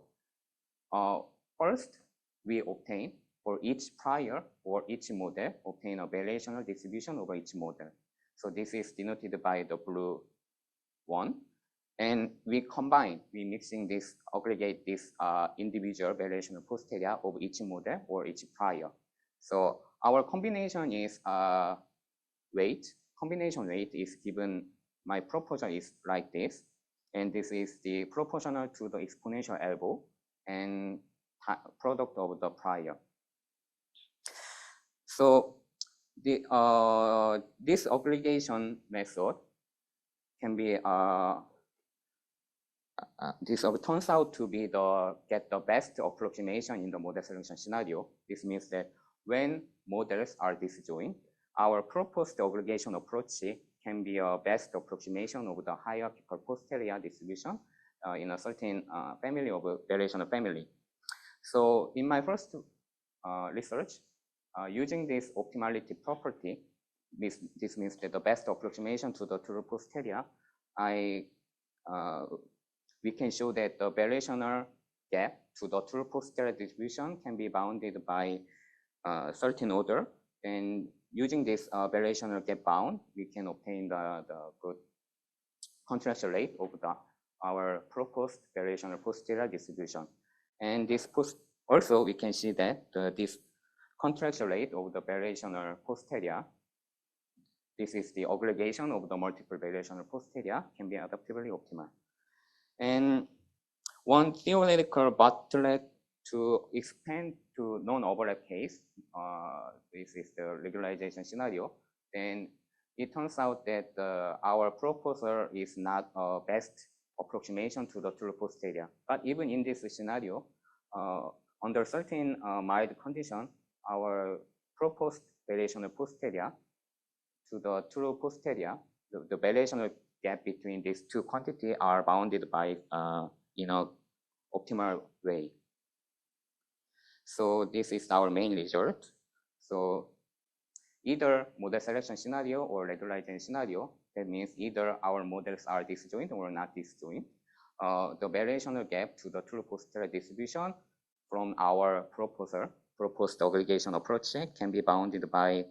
first, we obtain for each prior or each model, obtain a variational distribution over each model. So this is denoted by the blue one. And we combine, we mixing this, aggregate this individual variational posterior of each model or each prior. So our combination is weight. Combination weight is given, my proposal is like this. And this is the proportional to the exponential elbow and product of the prior. So this aggregation method can be this turns out to be get the best approximation in the model selection scenario. This means that when models are disjoint, our proposed aggregation approach can be a best approximation of the hierarchical posterior distribution in a certain family of a variational family. So in my first research, using this optimality property, this means that the best approximation to the true posterior, we can show that the variational gap to the true posterior distribution can be bounded by a certain order. And using this variational gap bound, we can obtain the good contraction rate of our proposed variational posterior distribution. And this also we can see that this contraction rate of the variational posterior, this is the aggregation of the multiple variational posterior, can be adaptively optimal. And one theoretical bottleneck to expand to non-overlap case, this is the regularization scenario, then it turns out that our proposal is not a best approximation to the true posterior. But even in this scenario, under certain mild condition, our proposed variational posterior to the true posterior, the variational gap between these two quantities are bounded by optimal way. So this is our main result. So either model selection scenario or regularization scenario, that means either our models are disjoint or not disjoint. The variational gap to the true posterior distribution from our proposed aggregation approach can be bounded by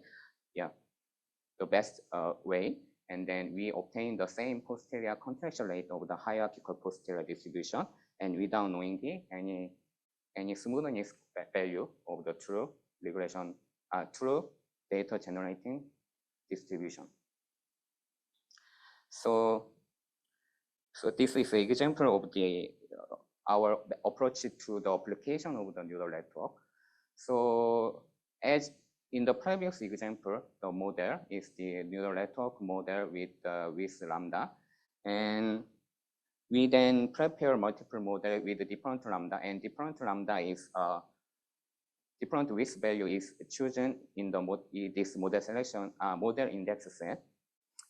the best way. And then we obtain the same posterior contraction rate of the hierarchical posterior distribution, and without knowing any smoothness value of the true regression, true data generating distribution. So this is an example of the our approach to the application of the neural network. So as in the previous example, the model is the neural network model with lambda, and we then prepare multiple model with different lambda, and different lambda is different width value is chosen in this model selection model index set.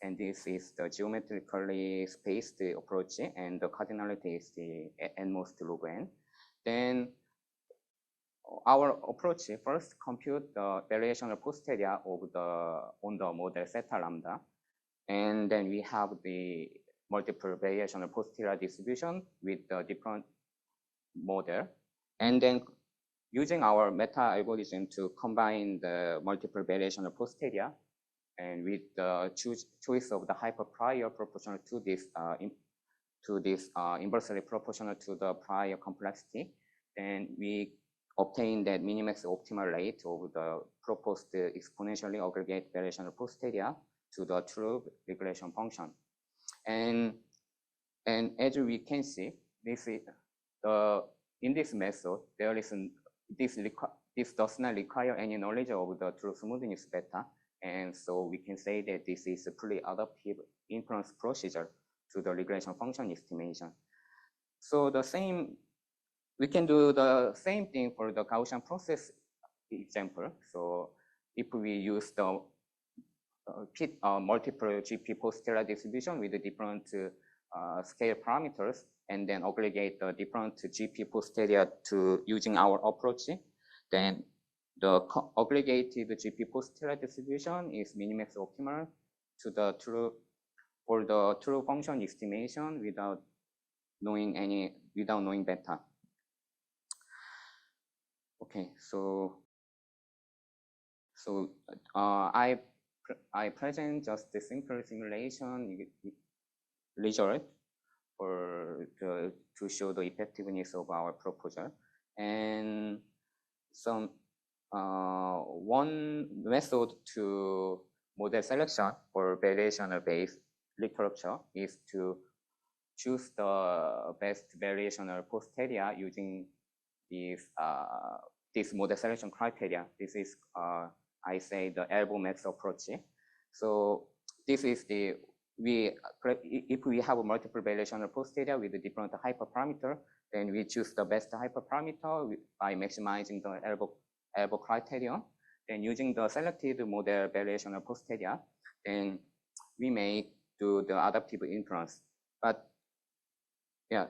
And this is the geometrically spaced approach, and the cardinality is the n most log n. Then our approach first compute the variational posterior of on the model theta lambda, and then we have the multiple variational posterior distribution with the different model, and then using our meta algorithm to combine the multiple variational posterior and with the choice of the hyper-prior proportional to this inversely proportional to the prior complexity, then we obtain that minimax optimal rate of the proposed exponentially aggregate variational posterior to the true regression function. And as we can see, this is in this method there is this does not require any knowledge of the true smoothness beta. And so we can say that this is a pretty adaptive inference procedure to the regression function estimation. So we can do the same thing for the Gaussian process example. So if we use the multiple GP posterior distribution with the different scale parameters, and then aggregate the different GP posterior to using our approach, then the aggregated GP posterior distribution is minimax optimal to the for the true function estimation without knowing beta. Okay, so I present just the simple simulation result to show the effectiveness of our proposal, and some one method to model selection for variational based recapture is to choose the best variational posterior using this model selection criteria. This is I say the elbow method approach. So this is if we have a multiple variational posterior with a different hyperparameter, then we choose the best hyperparameter by maximizing the elbow criterion. Then using the selected model variational posterior, then we may do the adaptive inference. But yeah,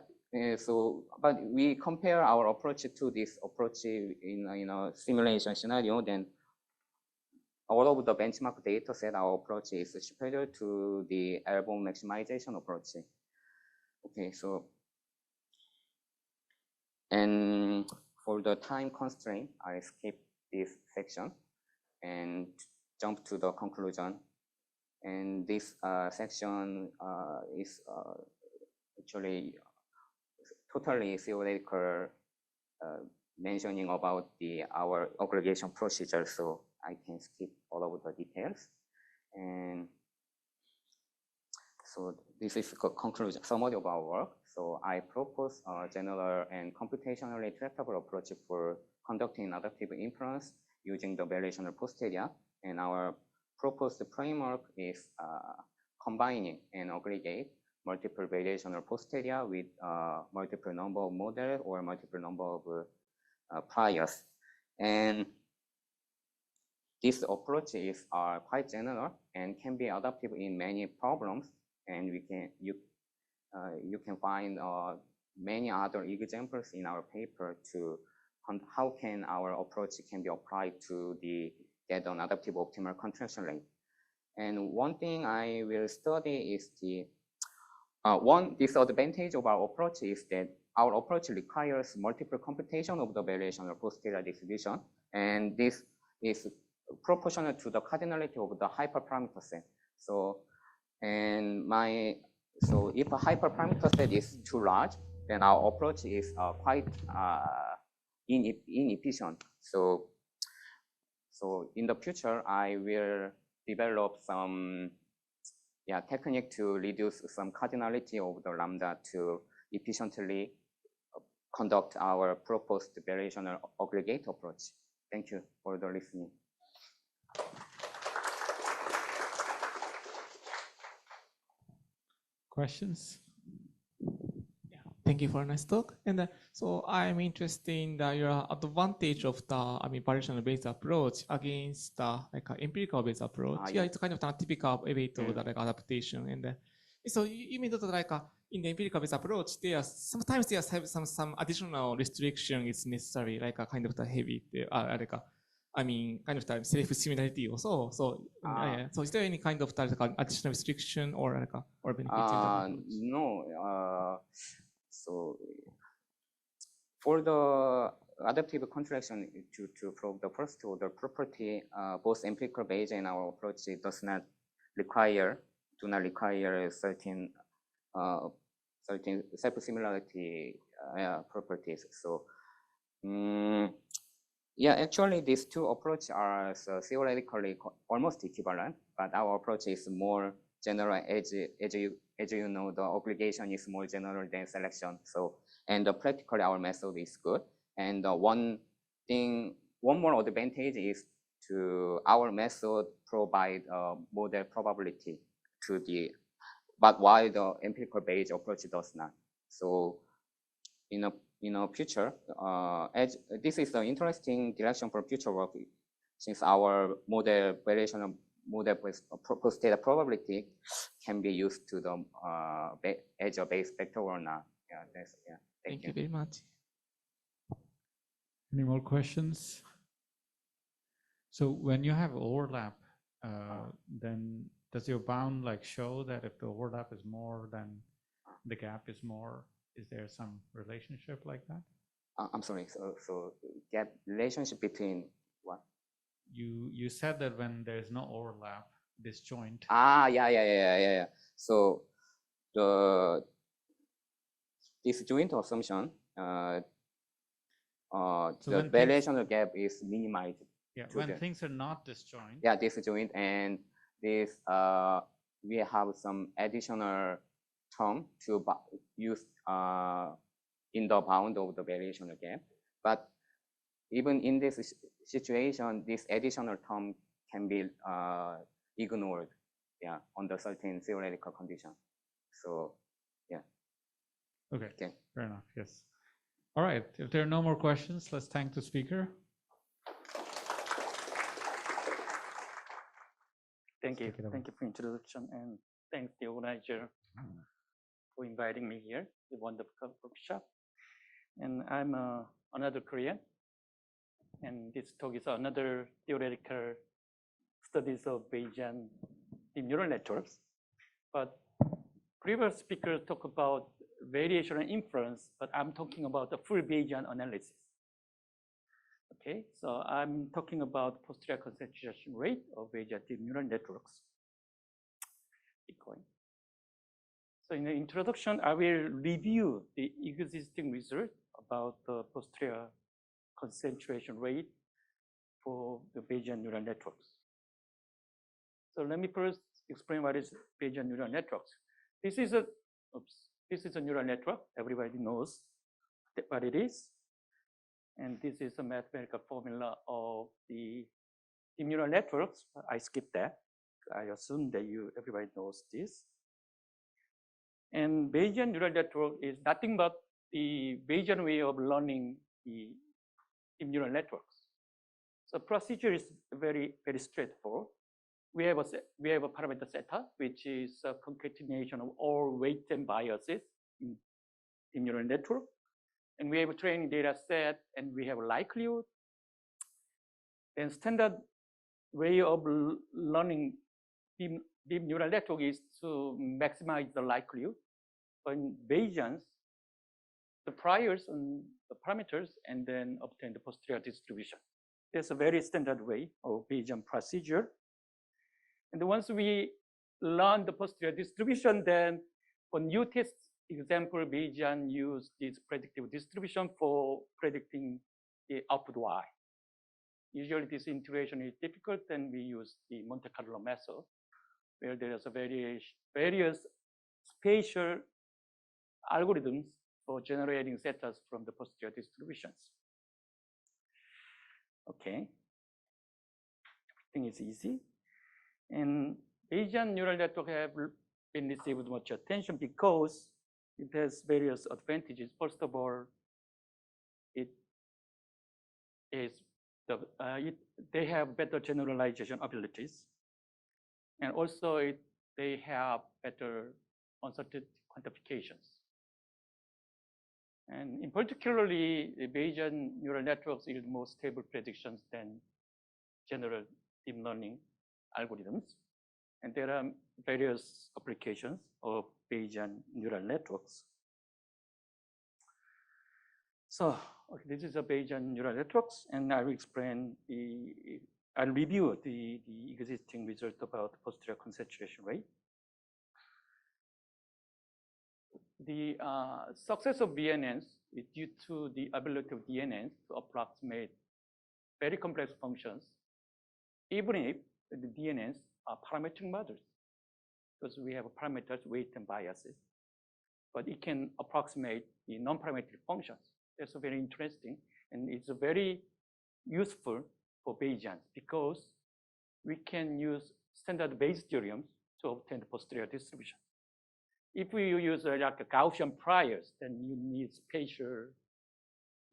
but we compare our approach to this approach in a simulation scenario, then all of the benchmark data set, our approach is superior to the elbow maximization approach. Okay, so, and for the time constraint, I skip this section and jump to the conclusion. And this section is actually totally theoretical mentioning about our aggregation procedure, so I can skip all of the details. And so this is a conclusion, summary of our work. So I propose a general and computationally tractable approach for conducting adaptive inference using the variational posterior. And our proposed framework is combining and aggregate multiple variational posterior with multiple number of models or multiple number of priors. And this approach is quite general and can be adaptive in many problems. And you can find many other examples in our paper to how can our approach can be applied to get an adaptive optimal contraction rate. And one thing I will study is one disadvantage of our approach is that our approach requires multiple computation of the variational posterior distribution, and this is proportional to the cardinality of the hyperparameter set. So if a hyperparameter set is too large, then our approach is quite inefficient. So in the future, I will develop some technique to reduce some cardinality of the lambda to efficiently conduct our proposed variational aggregate approach. Thank you for the listening. Questions? Thank you for a nice talk. And so I'm interested in your advantage of the variational based approach against the empirical based approach. Yeah, it's kind of a typical way to the adaptation. And so you mean that in the empirical based approach, sometimes there are some additional restriction is necessary, like a kind of the heavy, kind of the self-similarity also. So is there any kind of additional restriction or benefit? No. So for the adaptive contraction to prove the first order property, both empirical Bayesian and our approach do not require certain self-similarity properties. So actually these two approaches are theoretically almost equivalent, but our approach is more general, as you know, the obligation is more general than selection. So, and practically our method is good. And one more advantage is to our method provide model probability to but while the empirical Bayes approach does not. So, in a future, this is an interesting direction for future work, since our variational model post-data probability can be used to the edge of Bayes vector or not. Thank you very much. Any more questions? So when you have overlap, then does your bound show that if the overlap is more than the gap is more, is there some relationship like that? I'm sorry. So gap relationship between what? You said that when there's no overlap, disjoint. Yeah. So the disjoint assumption, the variational gap is minimized. Yeah, when things are not disjoint. Yeah, disjoint, and this we have some additional term to use in the bound of the variational gap, but even in this situation, this additional term can be ignored, under certain theoretical condition. So, Okay, fair enough, yes. All right, if there are no more questions, let's thank the speaker. Thank you for introduction, and thanks the organizer for inviting me here, the wonderful workshop. And I'm another Korean. And this talk is another theoretical studies of Bayesian neural networks. But previous speakers talk about variational inference, but I'm talking about the full Bayesian analysis. Okay, so I'm talking about posterior concentration rate of Bayesian deep neural networks. Keep going. So in the introduction, I will review the existing result about the posterior concentration rate for the Bayesian neural networks. So let me first explain what is Bayesian neural networks. This is a neural network. Everybody knows what it is. And this is a mathematical formula of the neural networks. I skipped that. I assume that everybody knows this. And Bayesian neural network is nothing but the Bayesian way of learning the neural networks. So procedure is very, very straightforward. We have a parameter theta, which is a concatenation of all weights and biases in neural network. And we have a training data set, and we have a likelihood. Then standard way of learning deep neural network is to maximize the likelihood. But in Bayesians, the priors and the parameters, and then obtain the posterior distribution. There's a very standard way of Bayesian procedure. And once we learn the posterior distribution, then for new test example, Bayesian use this predictive distribution for predicting the output Y usually this integration is difficult, then we use the Monte Carlo method, where there is a various spatial algorithms for generating zetas from the posterior distributions. Okay, everything is easy. And Bayesian neural network have been received much attention because it has various advantages. First of all, they have better generalization abilities, and also they have better uncertainty quantifications. And in particularly, the Bayesian neural networks yield more stable predictions than general deep learning algorithms. And there are various applications of Bayesian neural networks. So this is a Bayesian neural networks, and I will explain I'll review the existing result about posterior concentration rate. The success of BNNs is due to the ability of DNNs to approximate very complex functions, even if the DNNs are parametric models, because we have parameters, weight, and biases. But it can approximate the non-parametric functions. That's very interesting, and it's very useful for Bayesian because we can use standard Bayes theorems to obtain the posterior distribution. If we use like a Gaussian priors, then you need spatial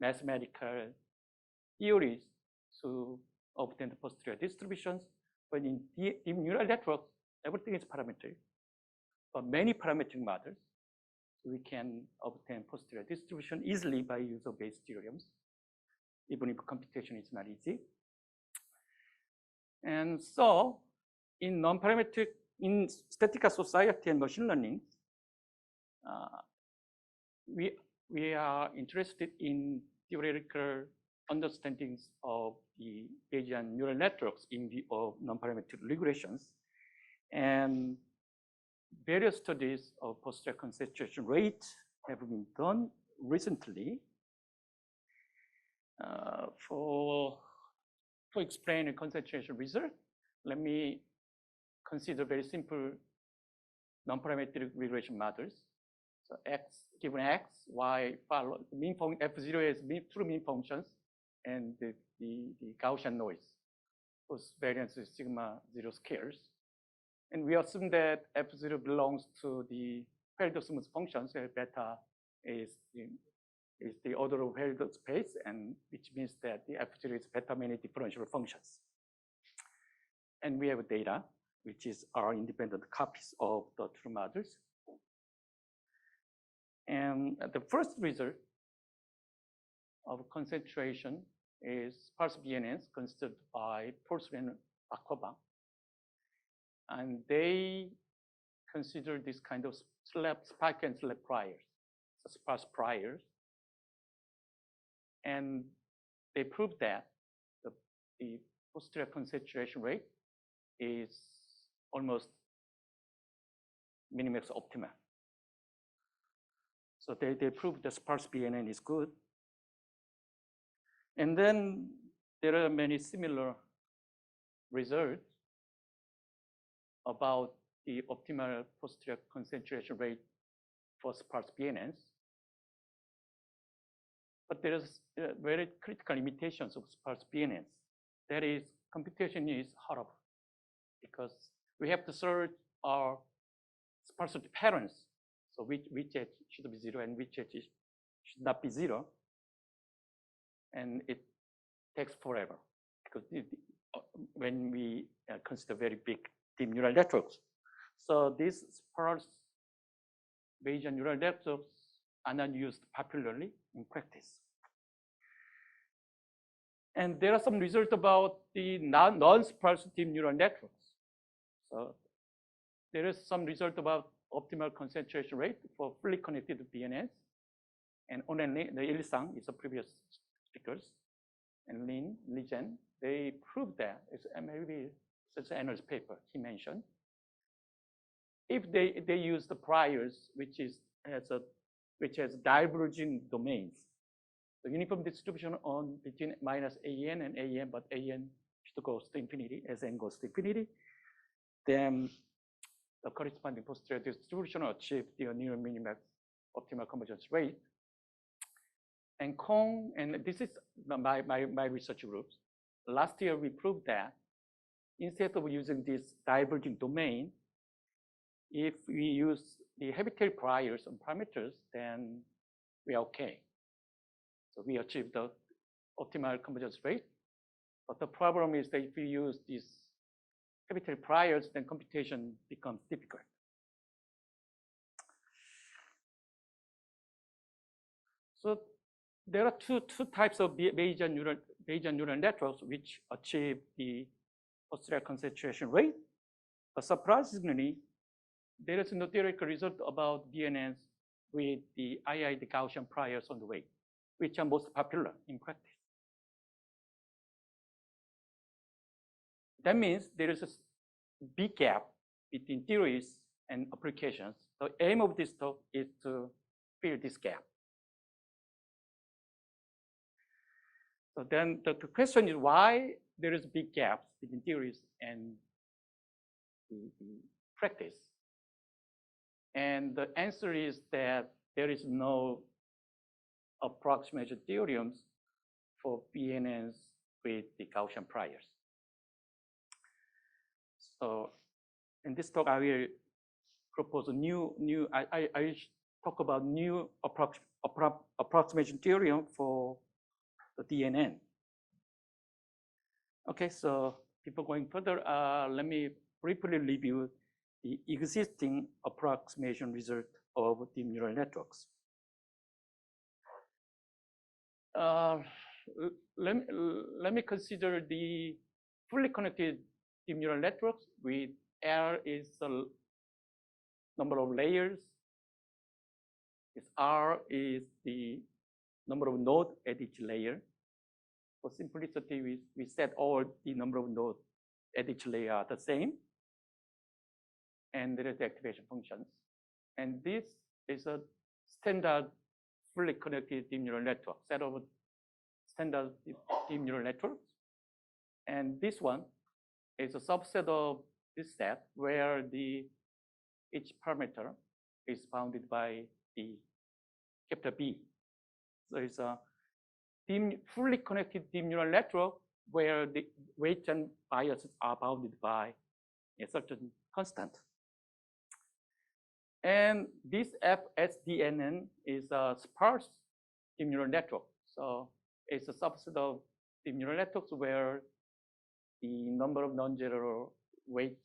mathematical theories to obtain the posterior distributions. But in neural networks, everything is parametric. But many parametric models, we can obtain posterior distribution easily by use of Bayes theorems, even if computation is not easy. And so in non-parametric, in statistical society and machine learning, we are interested in theoretical understandings of the Bayesian neural networks in view of non-parametric regressions. And various studies of posterior concentration rate have been done recently. For explain a concentration result, let me consider very simple non-parametric regression models. So x, given x, y follow the mean function, f0 is true mean functions, and the Gaussian noise, whose variance is sigma 0 squares. And we assume that f0 belongs to the Helmholtz functions, where beta is the order of Helmholtz space, and which means that the f0 is beta many differential functions. And we have data, which is our independent copies of the true models. And the first result of concentration is sparse BNNs considered by Posterior and Akova. And they consider this kind of spike and slab priors, so sparse priors. And they proved that the posterior concentration rate is almost minimax optimal. So they proved the sparse BNN is good. And then there are many similar results about the optimal posterior concentration rate for sparse BNNs. But there is very critical limitations of sparse BNNs. That is, computation is horrible because we have to search our sparsity patterns. So which edge should be 0 and which edge should not be 0. And it takes forever because when we consider very big deep neural networks. So these sparse Bayesian neural networks are not used popularly in practice. And there are some results about the non-sparse deep neural networks. So there is some result about optimal concentration rate for fully connected BNNs. And only the Ilsang is the previous speakers, and Lijen, they proved that. It's maybe such an analyst paper he mentioned. If they use the priors, which has diverging domains, the uniform distribution on between minus AN and AN, but AN should go to infinity as n goes to infinity. Then the corresponding posterior distribution achieve the near minimax optimal convergence rate. And Kong, and this is my research groups. Last year we proved that instead of using this diverging domain, if we use the habitary priors and parameters, then we are okay. So we achieve the optimal convergence rate. But the problem is that if we use these habitary priors, then computation becomes difficult. So there are two types of Bayesian neural networks which achieve the posterior concentration rate. But surprisingly, there is no theoretical result about DNNs with the II Gaussian priors on the weight, which are most popular in practice. That means there is a big gap between theories and applications. The aim of this talk is to fill this gap. So then the question is why there is big gaps between theories and the practice. And the answer is that there is no approximation theorems for BNNs with the Gaussian priors. So in this talk, I will propose a I talk about new approximation theorem for the DNN. Okay, so before going further, let me briefly review the existing approximation result of deep neural networks. Let me consider the fully connected deep neural networks with L is the number of layers. R is the number of nodes at each layer. For simplicity, we set all the number of nodes at each layer are the same. And there is the activation functions. And this is a standard fully connected deep neural network, set of standard deep neural networks. And this one is a subset of this set where each parameter is bounded by the capital B. So it's a fully connected deep neural network where the weight and biases are bounded by a certain constant. And this FSDNN is a sparse deep neural network. So it's a subset of deep neural networks where the number of non-zero weight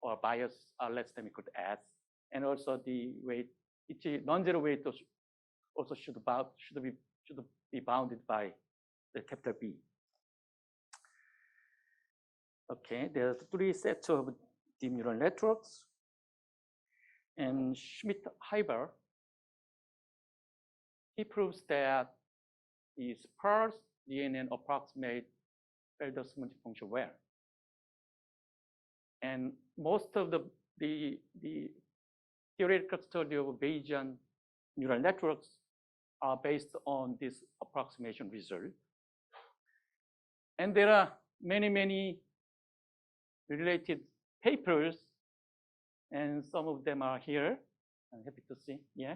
or bias are less than equal to S. And also the weight, each non-zero weight also should be bounded by the capital B. Okay, there are three sets of deep neural networks. And Schmidt-Heiber, he proves that the sparse DNN approximate Felder's multifunction well. And most of the theoretical study of Bayesian neural networks are based on this approximation result. And there are many related papers, and some of them are here. I'm happy to see. Yeah,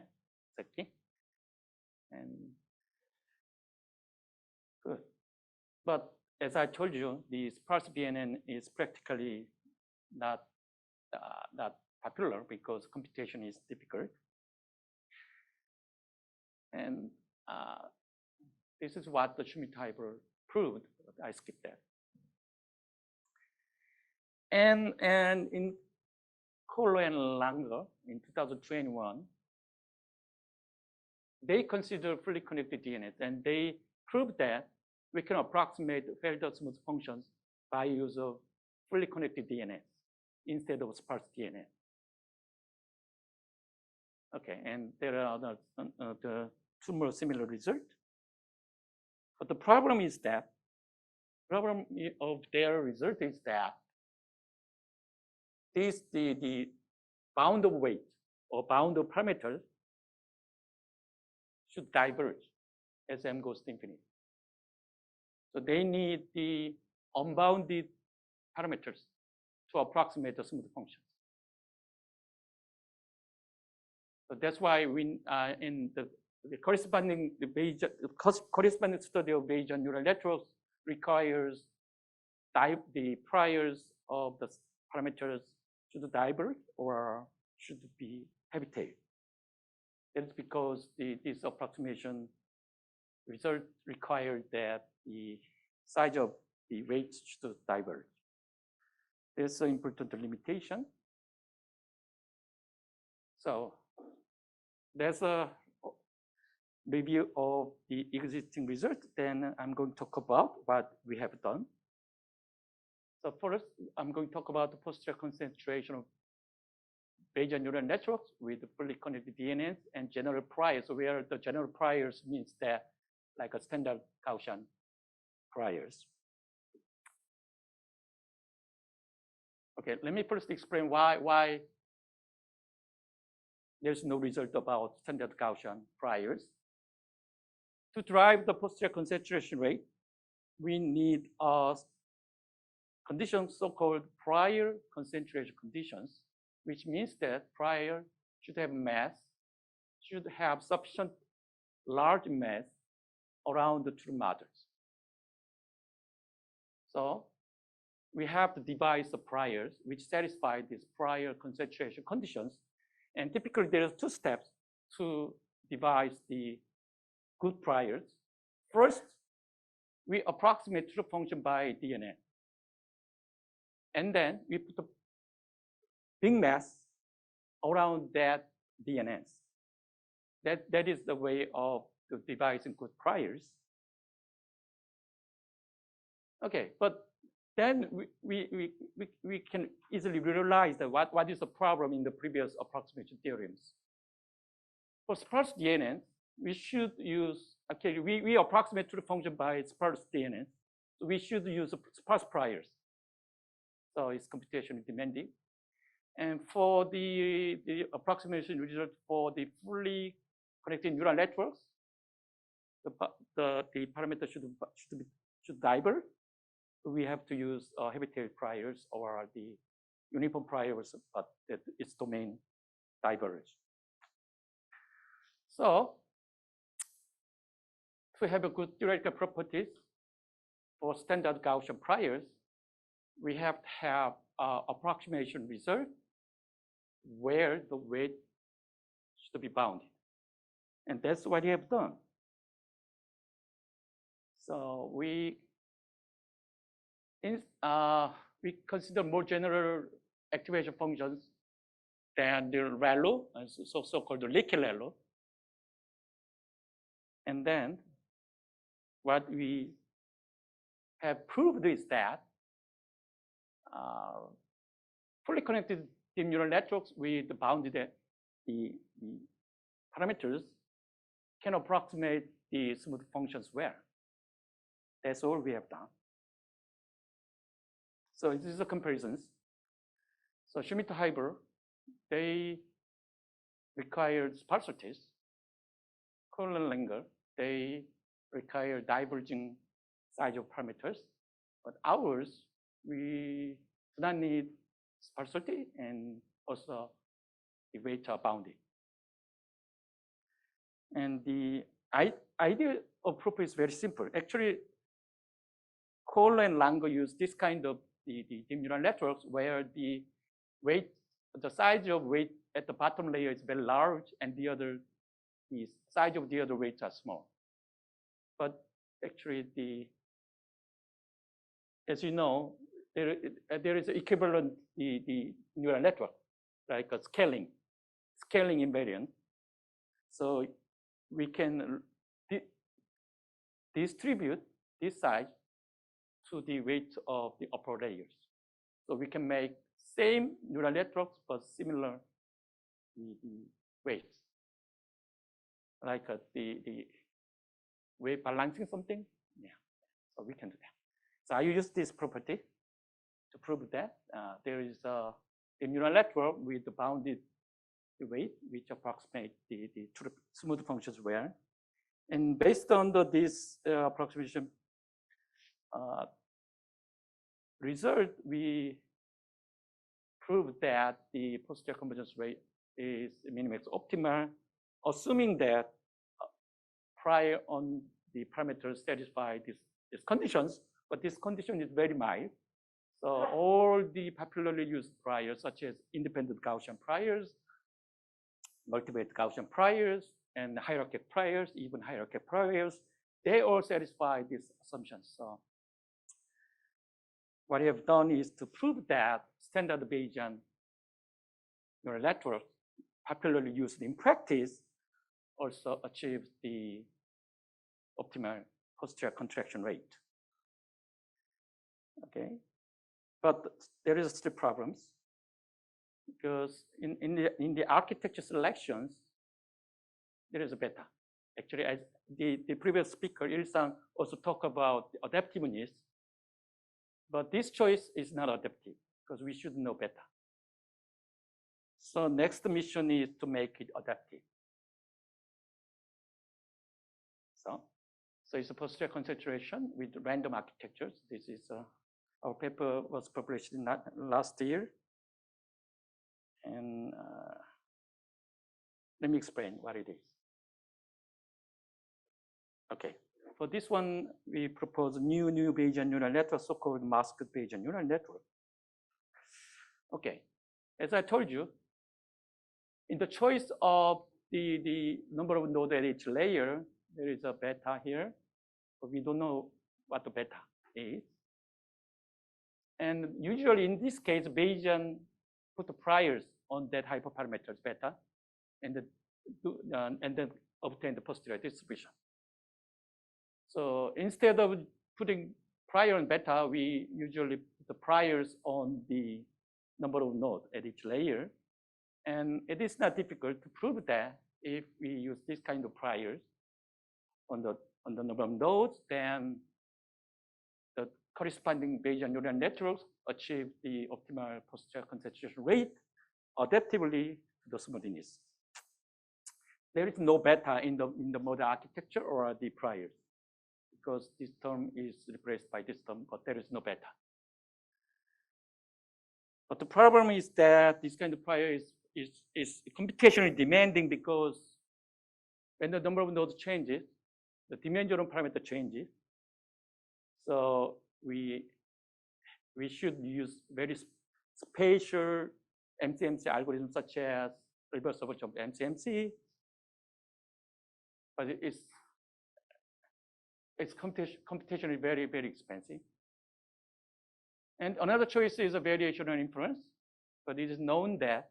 it's okay. And good. But as I told you, the sparse BNN is practically not popular because computation is difficult. And this is what the Schmidt-Heiber proved, but I skipped that. And in Kohler and Langer in 2021, they consider fully connected DNNs, and they proved that we can approximate Felder smooth functions by use of fully connected DNNs instead of sparse DNN. Okay, and there are the two more similar results. But the problem is that, problem of their result is that the bound of weight or bound of parameters should diverge. as m goes to infinity. So they need the unbounded parameters to approximate the smooth functions. So that's why we in the corresponding study of Bayesian neural networks requires the priors of the parameters should diverge or should be heavy-tailed. That's because this approximation result required that the size of the weights should diverge. There's an important limitation. So there's a review of the existing result. Then I'm going to talk about what we have done. So first, I'm going to talk about the posterior concentration of Bayesian neural networks with fully connected DNNs and general priors, where the general priors means that like a standard Gaussian priors. Okay, let me first explain why there's no result about standard Gaussian priors. To drive the posterior concentration rate, we need conditions so-called prior concentration conditions, which means that prior should have mass, should have sufficient large mass around the true models. So we have to devise the priors which satisfy these prior concentration conditions. And typically there are two steps to devise the good priors. First, we approximate true function by DNN. And then we put a big mass around that DNNs. That is the way of devising good priors. Okay, but then we can easily realize that what is the problem in the previous approximation theorems. For sparse DNNs, we should use, okay, we approximate true function by sparse DNNs. So we should use sparse priors. So it's computationally demanding. And for the approximation result for the fully connected neural networks, the parameter should diverge. We have to use heavy-tailed priors or the uniform priors, but its domain diverge. So to have a good theoretical properties for standard Gaussian priors, we have to have approximation result where the weight should be bounded. And that's what we have done. So we consider more general activation functions than the ReLU, so-called the RIKEN. And then what we have proved is that fully connected deep neural networks with bounded the parameters can approximate the smooth functions well. That's all we have done. So this is the comparisons. So Schmidt-Heiber, they required sparsities. Kohl and Langer, they require diverging size of parameters. But ours, we do not need sparsity and also the weights are bounded. And the idea of proof is very simple. Actually, Kohl and Langer use this kind of the deep neural networks where the size of weight at the bottom layer is very large and the size of the other weights are small. But actually, as you know, there is an equivalent the neural network, like a scaling invariant. So we can distribute this size to the weight of the upper layers. So we can make same neural networks but similar weights. Like the weight balancing something. Yeah, so we can do that. So I use this property to prove that there is a neural network with the bounded weight which approximate the smooth functions well. And based on this approximation result, we proved that the posterior convergence rate is minimax optimal, assuming that prior on the parameters satisfy these conditions, but this condition is very mild. So all the popularly used priors, such as independent Gaussian priors, multivariate Gaussian priors, and hierarchical priors, even hierarchical priors, they all satisfy these assumptions. So what I have done is to prove that standard Bayesian neural network, popularly used in practice, also achieves the optimal posterior contraction rate. Okay, but there is still problems because in the architecture selections, there is a beta. Actually, as the previous speaker, Ilsang, also talked about adaptiveness, but this choice is not adaptive because we should know better. So next mission is to make it adaptive. So it's a posterior concentration with random architectures. This is our paper was published in last year. And let me explain what it is. Okay, for this one, we propose new Bayesian neural network, so-called masked Bayesian neural network. Okay, as I told you, in the choice of the number of nodes at each layer, there is a beta here, but we don't know what the beta is. And usually in this case, Bayesian put the priors on that hyperparameters beta, and then obtain the posterior distribution. So instead of putting prior on beta, we usually put the priors on the number of nodes at each layer. And it is not difficult to prove that if we use this kind of priors on the number of nodes, then the corresponding Bayesian neural networks achieve the optimal posterior concentration rate adaptively to the smoothness. There is no beta in the model architecture or the priors, because this term is replaced by this term, but there is no beta. But the problem is that this kind of prior is computationally demanding, because when the number of nodes changes, the dimensional parameter changes. So we should use very spatial MCMC algorithms such as reversible jump MCMC, but it's computationally very, very expensive. And another choice is a variational inference, but it is known that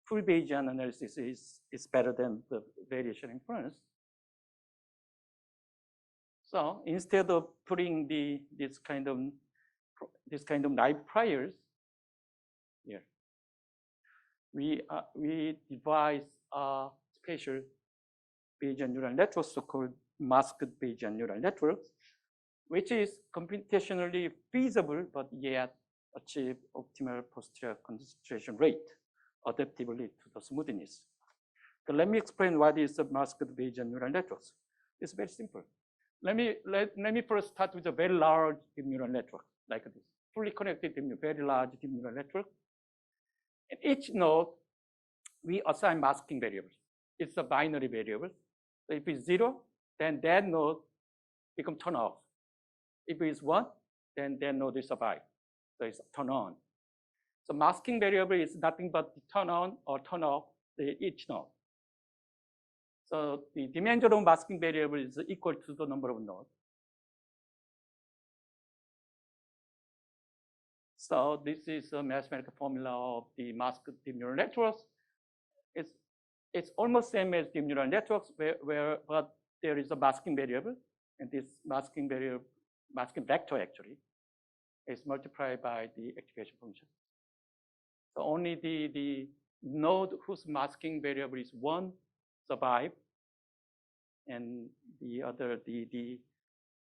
full Bayesian analysis is better than the variation inference. So instead of putting this kind of naive priors here, we devise a special Bayesian neural network, so-called masked Bayesian neural networks, which is computationally feasible, but yet achieve optimal posterior concentration rate adaptively to the smoothness. So let me explain what is a masked Bayesian neural networks. It's very simple. Let me first start with a very large deep neural network, like this, fully connected very large deep neural network. In each node, we assign masking variables. It's a binary variable. So if it's 0, then that node becomes turned off. If it's 1, then that node is survive. So it's turn on. So masking variable is nothing but turn on or turn off each node. So the dimension of masking variable is equal to the number of nodes. So this is a mathematical formula of the masked deep neural networks. It's almost same as deep neural networks, but there is a masking variable, and this masking variable, masking vector actually, is multiplied by the activation function. So only the node whose masking variable is 1 survive, and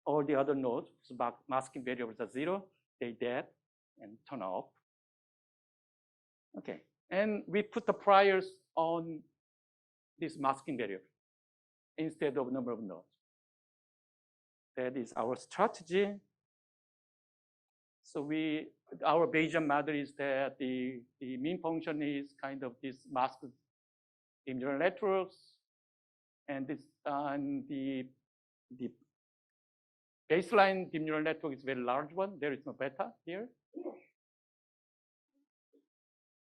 all the other nodes whose masking variables are 0, they dead and turn off. Okay, and we put the priors on this masking variable instead of number of nodes. that is our strategy. So our Bayesian model is that the mean function is kind of this masked deep neural networks, and the baseline deep neural network is a very large one. There is no beta here.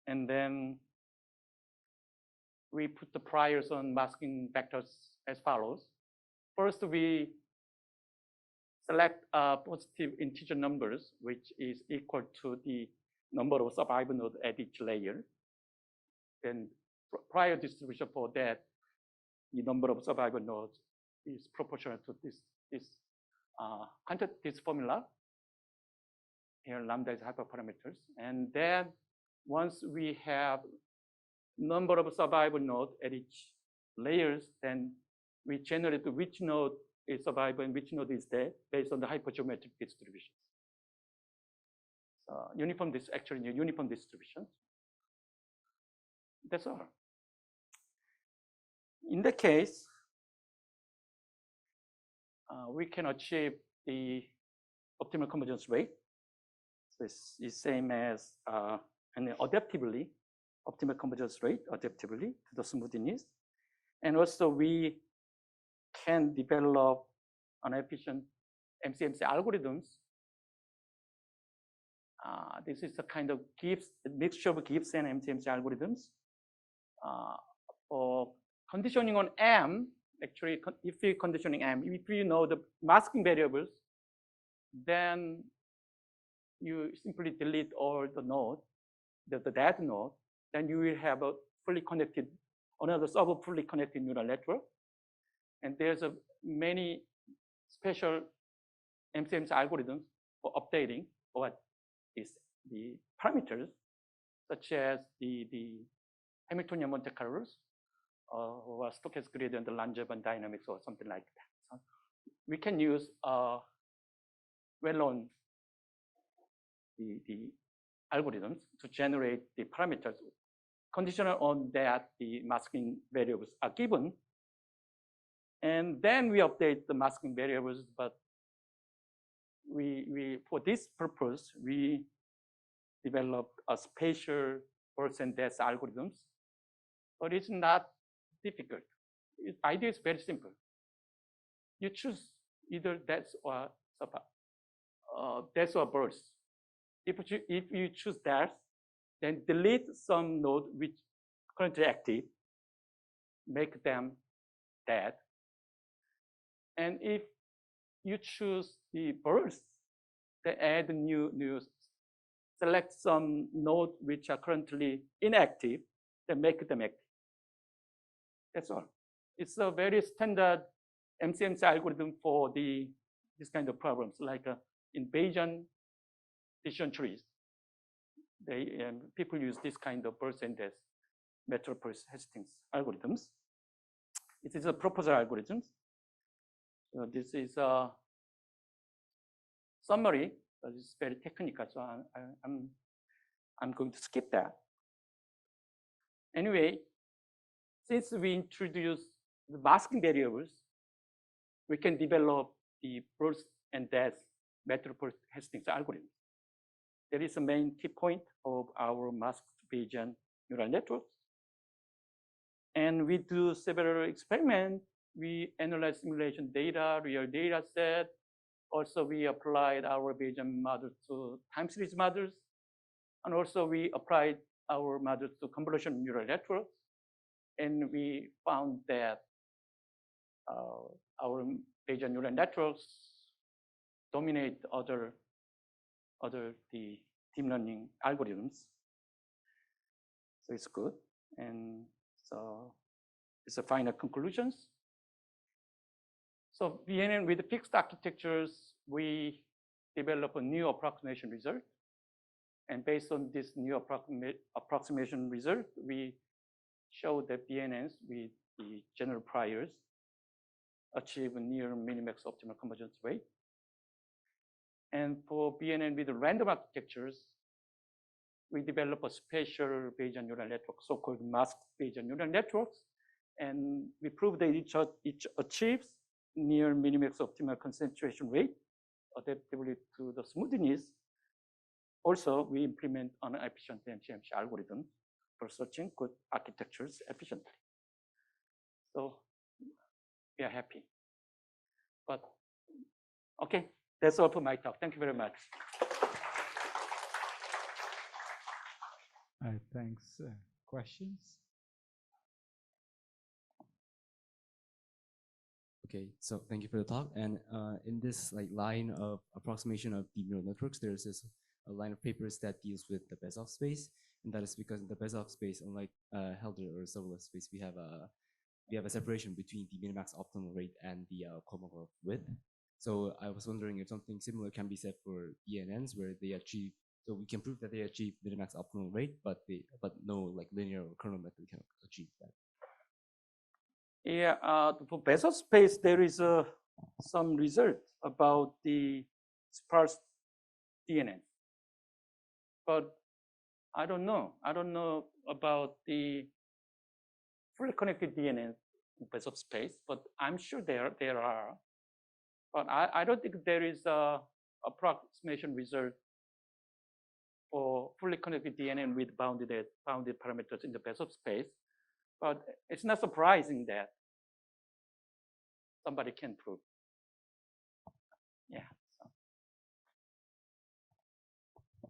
And then we put the priors on masking vectors as follows. First, we select positive integer numbers, which is equal to the number of survivor nodes at each layer. Then prior distribution for that, the number of survivor nodes is proportional to this formula. Here, lambda is hyperparameters. And then once we have number of survivor nodes at each layers, then we generate which node is survivor and which node is dead based on the hypergeometric distributions. So uniform distributions. That's all. In the case, we can achieve the optimal convergence rate. So it's the same as and adaptively, optimal convergence rate adaptively to the smoothness. And also we can develop an efficient MCMC algorithms. This is a kind of mixture of Gibbs and MCMC algorithms. For conditioning on M, actually, if you're conditioning M, if you know the masking variables, then you simply delete all the node, the dead node, then you will have a fully connected, another fully connected neural network. And there's many special MCMC algorithms for updating what is the parameters, such as the Hamiltonian Monte Carlos, or stochastic gradient Langevin dynamics, or something like that. So we can use well-known the algorithms to generate the parameters conditional on that the masking variables are given. And then we update the masking variables, but we for this purpose, we develop a spatial birth and death algorithms, but it's not difficult. The idea is very simple. You choose either death or birth. If you choose death, then delete some node which currently active, make them dead. And if you choose the birth, then add new select some nodes which are currently inactive, then make them active. That's all. It's a very standard MCMC algorithm for this kind of problems, like in Bayesian decision trees. People use this kind of birth and death Metropole-Hastings algorithms. It is a proposal algorithms. So this is a summary, but it's very technical, so I'm going to skip that. Anyway, since we introduced the masking variables, we can develop the birth and death Metropole-Hastings algorithm. That is the main key point of our masked Bayesian neural networks. And we do several experiments. We analyze simulation data, real data set. Also, we applied our Bayesian models to time series models. And also, we applied our models to convolutional neural networks. And we found that our Bayesian neural networks dominate other the deep learning algorithms. So it's good. And so it's the final conclusions. So beginning with the fixed architectures, we develop a new approximation result. And based on this new approximation result, we show that BNNs with the general priors achieve a near minimax optimal convergence rate. And for BNN with the random architectures, we develop a spatial Bayesian neural network, so-called masked Bayesian neural networks. And we prove that each achieves near minimax optimal concentration rate, adaptability to the smoothness. Also, we implement an efficient MCMC algorithm for searching good architectures efficiently. So we are happy. But okay, that's all for my talk. Thank you very much. Thanks. Questions? Okay, so thank you for the talk. And in this line of approximation of deep neural networks, there's this a line of papers that deals with the Bezoff space, and that is because in the Bezoff space, unlike Helder or Sobolev space, we have a separation between the minimax optimal rate and the Kolmogorov width. So I was wondering if something similar can be said for DNNs, where they achieve. So we can prove that they achieve minimax optimal rate, but no linear or kernel method can achieve that. Yeah, for Bezoff space, there is some result about the sparse DNN. But I don't know. I don't know about the fully connected DNN in Bezoff space, but I'm sure there are. But I don't think there is a approximation result for fully connected DNN with bounded parameters in the Bezoff space. But it's not surprising that somebody can prove. Yeah. So.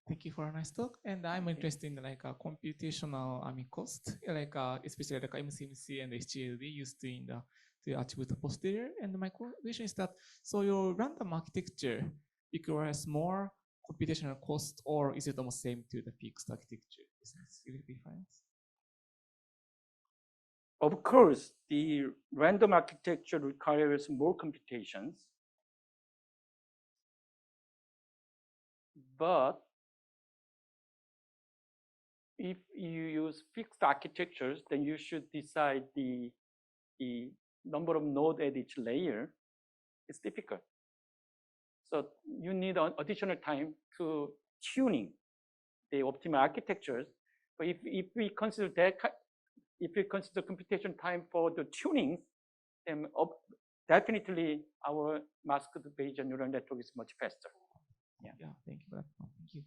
Thank you for a nice talk. And I'm interested in computational cost, especially MCMC and HGLD used to achieve the posterior. And my question is that, so your random architecture requires more computational cost, or is it almost same to the fixed architecture? Is there a difference? Of course, the random architecture requires more computations, but if you use fixed architectures, then you should decide the number of nodes at each layer. It's difficult. So you need additional time to tuning the optimal architectures. But if we consider that, if we consider computation time for the tuning, then definitely our masked Bayesian neural network is much faster. Yeah, thank you for that. Thank you.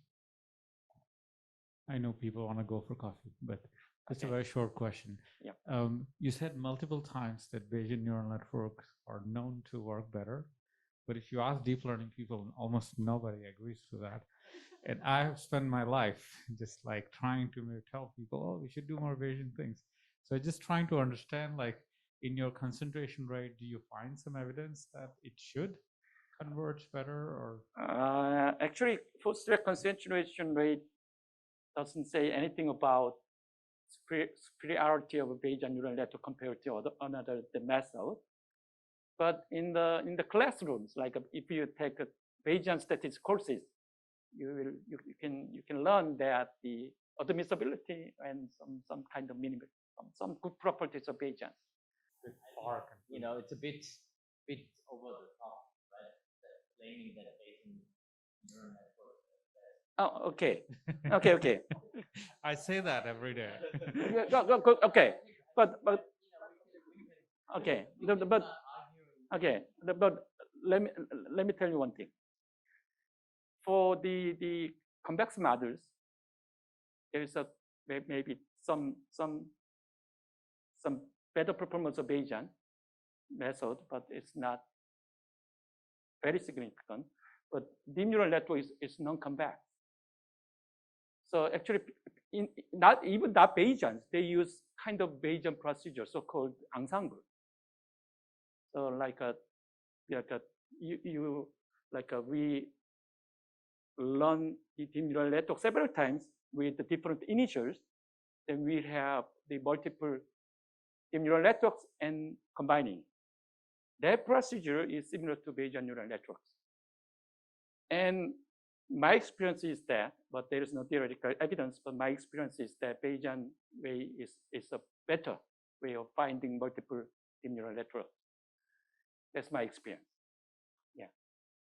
I know people want to go for coffee, but just a very short question. Yeah. You said multiple times that Bayesian neural networks are known to work better, but if you ask deep learning people, almost nobody agrees to that. And I have spent my life just trying to tell people, oh, we should do more Bayesian things. So just trying to understand, in your concentration rate, do you find some evidence that it should converge better, or? Actually, Posterior concentration rate doesn't say anything about superiority of a Bayesian neural network compared to another method. But in the classrooms, if you take a Bayesian statistics courses, you can learn that the admissibility and some kind of minimum, some good properties of Bayesian. It's a bit over the top, right? Claiming that Bayesian neural network. Oh, okay. Okay. I say that every day. Go, okay, but okay, but let me tell you one thing. For the convex models, there is maybe some better performance of Bayesian method, but it's not very significant. But deep neural network is non-convex. So actually, not Bayesians, they use kind of Bayesian procedure, so-called ensemble. So we learn the deep neural network several times with the different initials. Then we have the multiple deep neural networks and combining. That procedure is similar to Bayesian neural networks. And my experience is that, but there is no theoretical evidence, but my experience is that Bayesian way is a better way of finding multiple deep neural networks. That's my experience. Yeah,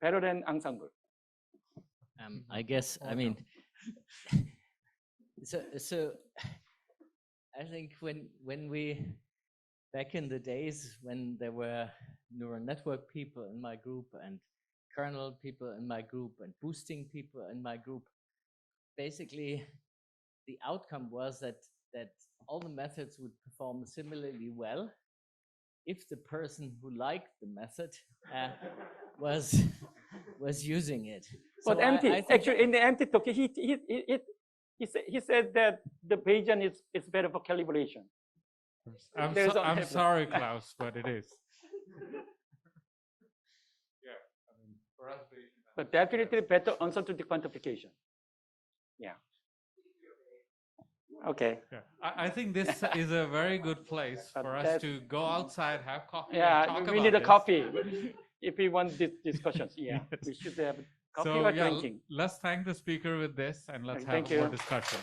better than ensemble. I guess, so I think when we back in the days when there were neural network people in my group and kernel people in my group and boosting people in my group, basically the outcome was that all the methods would perform similarly well if the person who liked the method was using it. But So actually, in the empty talk, he said that the Bayesian is better for calibration. I'm sorry, Klaus, but it is. Yeah, I mean, for us, but definitely better answer to the quantification. Yeah. Okay. Yeah, I think this is a very good place for us to go outside, have coffee. Yeah, and talk we about need a this. coffee if we want these discussions. Yeah, Yes. we should have coffee So or yeah, drinking. let's thank the speaker with this, and let's Thank have more you. discussion.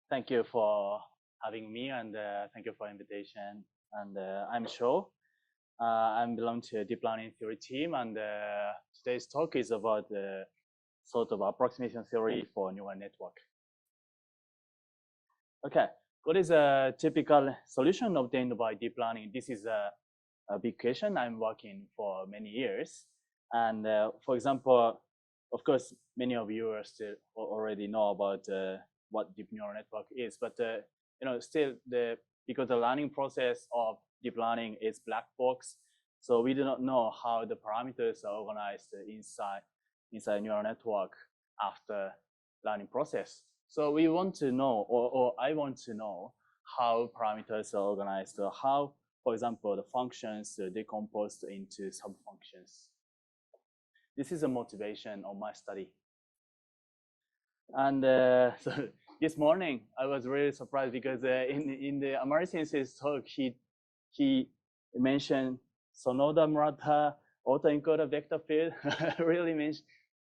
Thank you for having me, and thank you for invitation. And I'm Sho. I belong to deep learning theory team, and today's talk is about the sort of approximation theory for neural network. Okay, what is a typical solution obtained by deep learning? This is a big question I'm working for many years. And for example, of course, many of you are still already know about what deep neural network is, but you know, still because the learning process of deep learning is black box, so we do not know how the parameters are organized inside neural network after learning process. So we want to know, or I want to know, how parameters are organized, or how, for example, the functions are decomposed into subfunctions. This is a motivation of my study. And so this morning, I was really surprised because in the Amartyan's talk, he mentioned Sonoda Murata autoencoder vector field. Really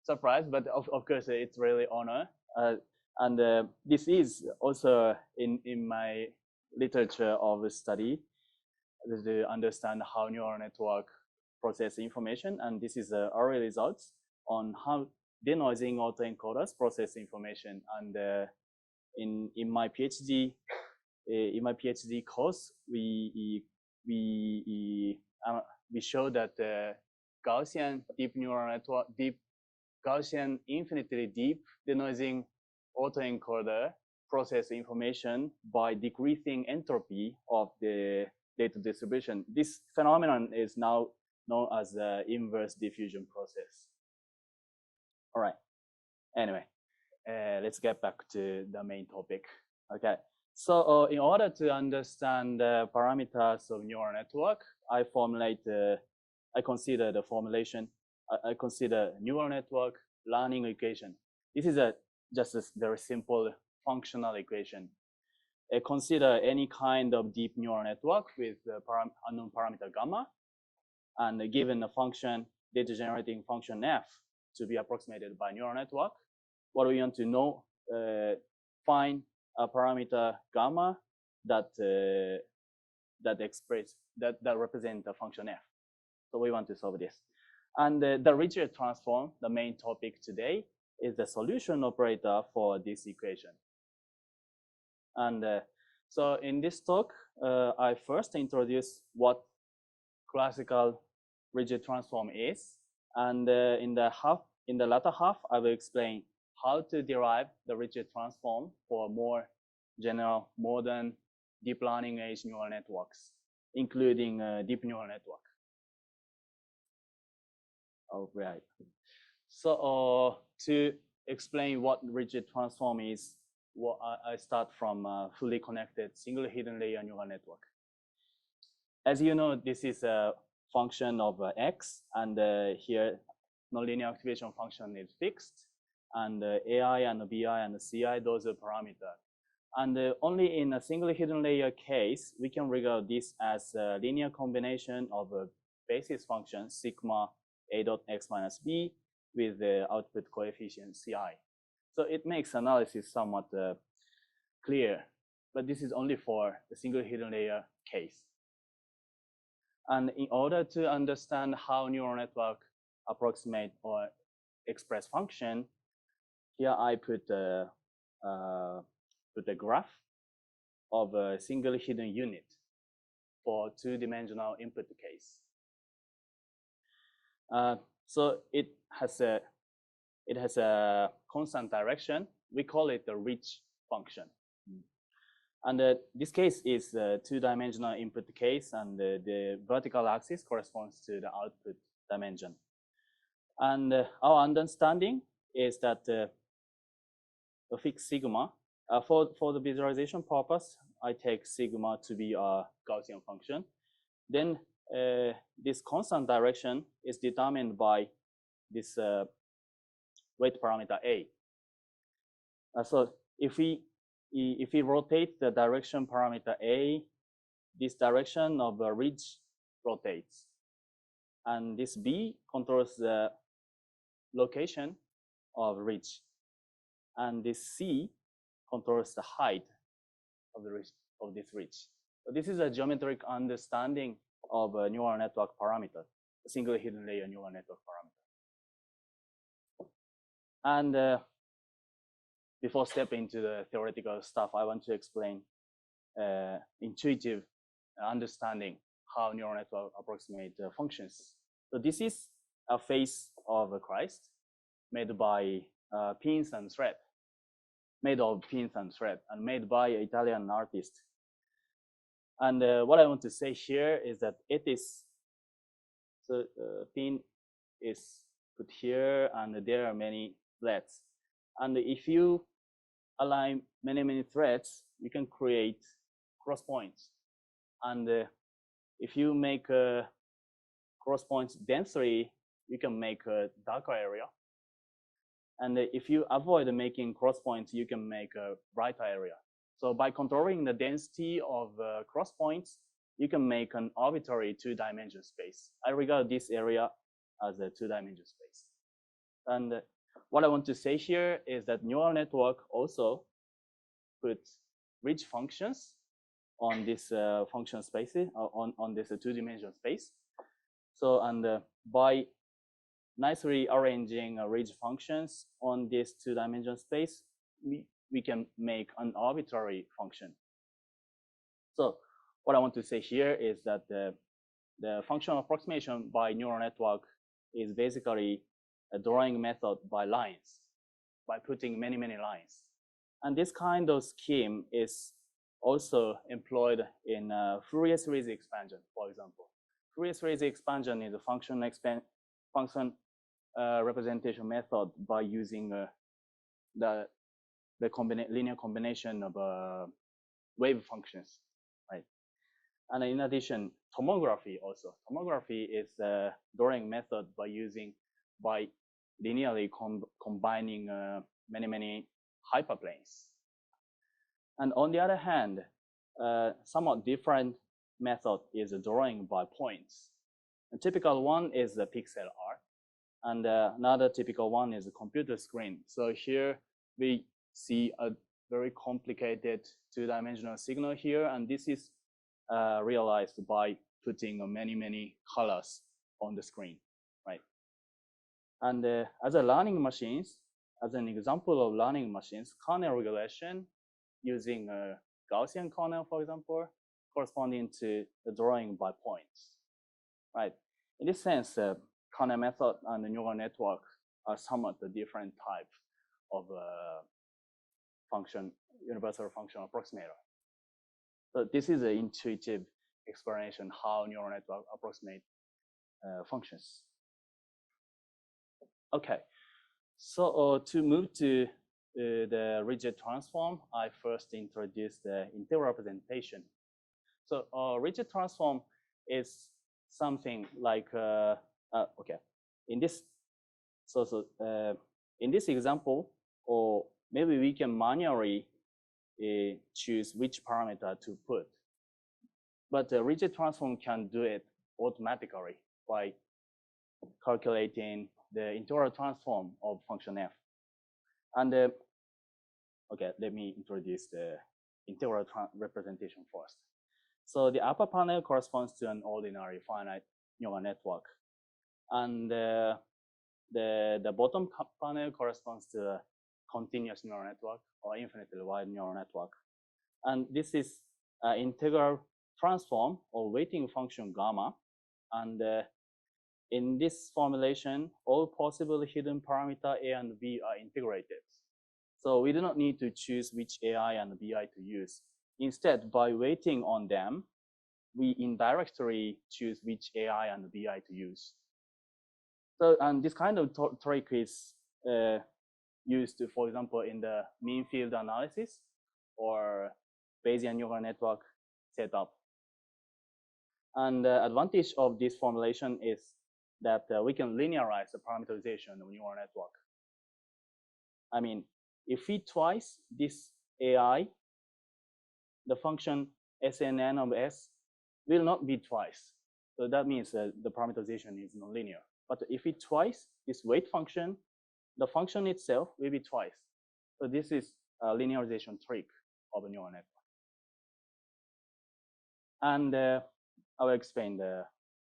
surprised, but of course, it's really honor. And this is also in my literature of study to understand how neural network process information. And this is early results on how denoising autoencoders process information. And in my PhD course, we show that Gaussian deep neural network, Gaussian infinitely deep denoising autoencoder process information by decreasing entropy of the data distribution. This phenomenon is now known as the inverse diffusion process. All right. Anyway, let's get back to the main topic. Okay. So in order to understand the parameters of neural network, I consider the formulation. I consider neural network learning equation. This is just a very simple functional equation. Consider any kind of deep neural network with unknown parameter gamma, and given a function, data generating function f, to be approximated by neural network. What we want to know, find a parameter gamma that represents the function f. So we want to solve this. And the Ridgelet transform, the main topic today, is the solution operator for this equation. And so in this talk, I first introduce what classical Ridgelet transform is, and in the latter half, I will explain how to derive the Ridgelet transform for more general modern deep learning age neural networks, including deep neural network. All right. So to explain what Ridgelet transform is, I start from fully connected single hidden layer neural network. As you know, this is a function of x, and here nonlinear activation function is fixed, and AI and BI and CI, those are parameters. And only in a single hidden layer case, we can regard this as a linear combination of a basis function sigma a dot x minus b with the output coefficient ci. So it makes analysis somewhat clear, but this is only for the single hidden layer case. And in order to understand how neural network approximate or express function, here I put a graph. of a single hidden unit for two-dimensional input case. So it has a constant direction. We call it the ridge function. And this case is the two-dimensional input case, and the vertical axis corresponds to the output dimension. And our understanding is that a fixed sigma, for the visualization purpose, I take sigma to be a Gaussian function. Then this constant direction is determined by this weight parameter A. So if we rotate the direction parameter A, this direction of the ridge rotates. And this B controls the location of ridge. And this C controls the height of the ridge, of this ridge. So this is a geometric understanding of a neural network parameter, a single hidden layer neural network parameter. And before stepping into the theoretical stuff, I want to explain intuitive understanding how neural network approximate functions. So this is a face of Christ made by pins and thread, made of pins and thread, and made by an Italian artist. And what I want to say here is that it is, so pin is put here, and there are many threads. And if you align many threads, you can create cross points. And if you make cross points densely, you can make a darker area. And if you avoid making cross points, you can make a brighter area. So by controlling the density of cross points, you can make an arbitrary two-dimensional space. I regard this area as a two-dimensional space. And what I want to say here is that neural network also puts ridge functions on this function spaces, on this two-dimensional space. So, and by nicely arranging ridge functions on this two-dimensional space, we can make an arbitrary function. So what I want to say here is that the functional approximation by neural network is basically a drawing method by lines, by putting many lines. And this kind of scheme is also employed in Fourier series expansion, for example. Fourier series expansion is a function representation method by using the linear combination of wave functions, right? And in addition, tomography also. Tomography is a drawing method by linearly combining many hyperplanes. And on the other hand, somewhat different method is drawing by points. A typical one is the pixel art, and another typical one is a computer screen. So here we see a very complicated two-dimensional signal here, and this is realized by putting many colors on the screen, right? And as a learning machines, as an example of learning machines, kernel regression using a Gaussian kernel, for example, corresponding to the drawing by points, right? In this sense, kernel method and the neural network are somewhat a different type of universal function approximator. So this is an intuitive explanation how neural network approximate functions. Okay, so to move to the Ridgelet transform, I first introduce the integral representation. So Ridgelet transform is something like okay. In this, in this example, or maybe we can manually choose which parameter to put. But the Ridgelet transform can do it automatically by calculating the integral transform of function f. And okay, let me introduce the integral representation first. So the upper panel corresponds to an ordinary finite neural network, and the bottom panel corresponds to a continuous neural network or infinitely wide neural network. And this is integral transform of weighting function gamma. And in this formulation, all possible hidden parameter A and B are integrated. So we do not need to choose which AI and BI to use. Instead, by weighting on them, we indirectly choose which AI and BI to use. So, and this kind of trick is used, for example, in the mean field analysis or Bayesian neural network setup. And the advantage of this formulation is that we can linearize the parameterization of neural network. I mean, if we twice this AI, the function SNN of S will not be twice. So that means that the parameterization is nonlinear. But if we twice this weight function, the function itself will be twice. So this is a linearization trick of a neural network. And I will explain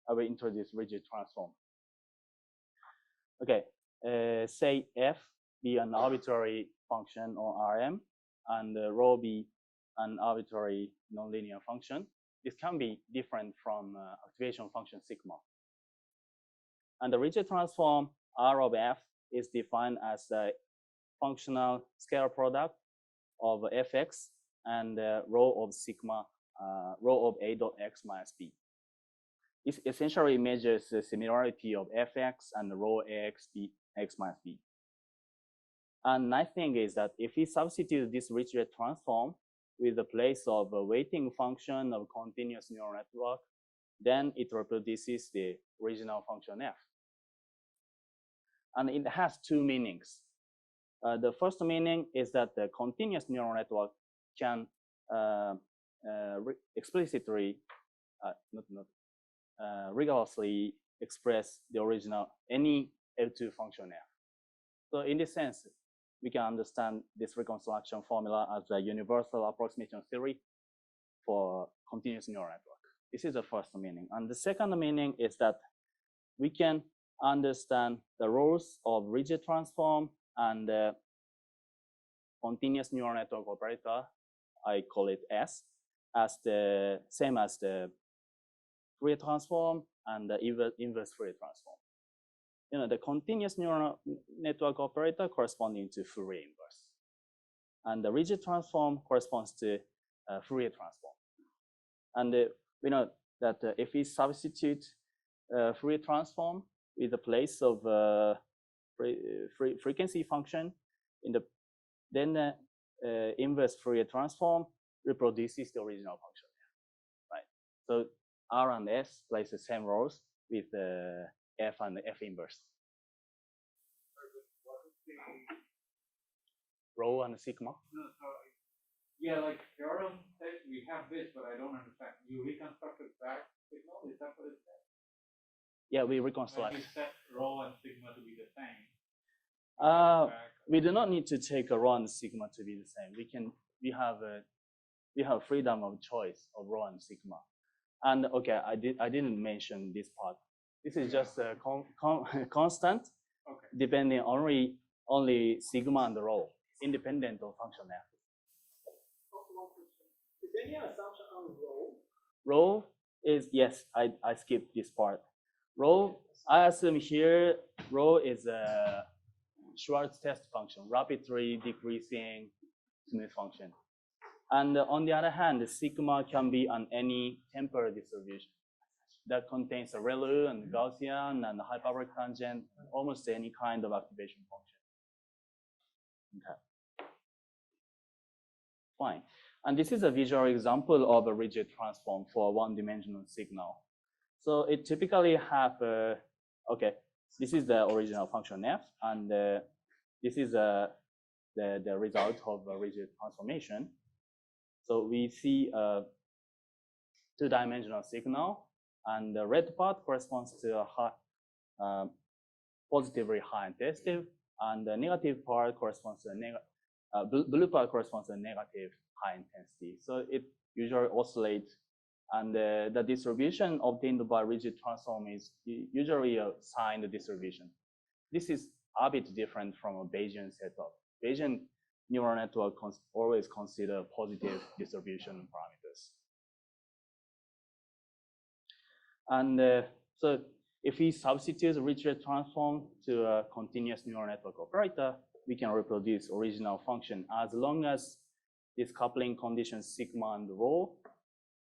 I will introduce rigid transform. Okay, say F be an arbitrary function on Rm, and rho be an arbitrary nonlinear function. This can be different from activation function sigma. And the rigid transform R of F is defined as a functional scalar product of Fx and rho of sigma, rho of A dot x minus B. It essentially measures the similarity of Fx and rho Ax B x minus B. And nice thing is that if we substitute this Ridgelet transform with the place of a weighting function of continuous neural network, then it reproduces the original function F. And it has two meanings. The first meaning is that the continuous neural network can explicitly, rigorously express the original any L2 function F. So in this sense, we can understand this reconstruction formula as a universal approximation theory for continuous neural network. This is the first meaning. And the second meaning is that we can understand the roles of rigid transform and the continuous neural network operator, I call it S, as the same as the Fourier transform and the inverse Fourier transform. You know, the continuous neural network operator corresponding to Fourier inverse. And the rigid transform corresponds to Fourier transform. And we know that if we substitute Fourier transform with the place of frequency function, then inverse Fourier transform reproduces the original function, right? So R and S plays the same roles with F and F inverse. Rho and sigma? No, yeah, like theorem says we have this, but I don't understand. You reconstructed back signal, is that what it says? Yeah, we reconstruct. When you set rho and sigma to be the same. We do not need to take a rho and sigma to be the same. We have freedom of choice of rho and sigma. And okay, I didn't mention this part. This is just a constant, okay, depending only sigma and rho, independent of function F. Is there any assumption on rho? Rho is, yes, I skipped this part. Rho, I assume here, rho is a Schwartz test function, rapidly decreasing smooth function. And on the other hand, the sigma can be on any temporal distribution that contains a ReLU and Gaussian and hyperbolic tangent, almost any kind of activation function. Okay. Fine. And this is a visual example of a rigid transform for a one-dimensional signal. So it typically have okay, this is the original function F, and this is the result of a rigid transformation. So we see a two-dimensional signal, and the red part corresponds to a high, positively high intensity, and the negative part corresponds to a blue part corresponds to a negative high intensity. So it usually oscillates, and the distribution obtained by rigid transform is usually a signed distribution. This is a bit different from a Bayesian setup. Bayesian neural network always consider positive distribution parameters. And so if we substitute the Ridgelet transform to a continuous neural network operator, we can reproduce original function as long as this coupling condition sigma and rho.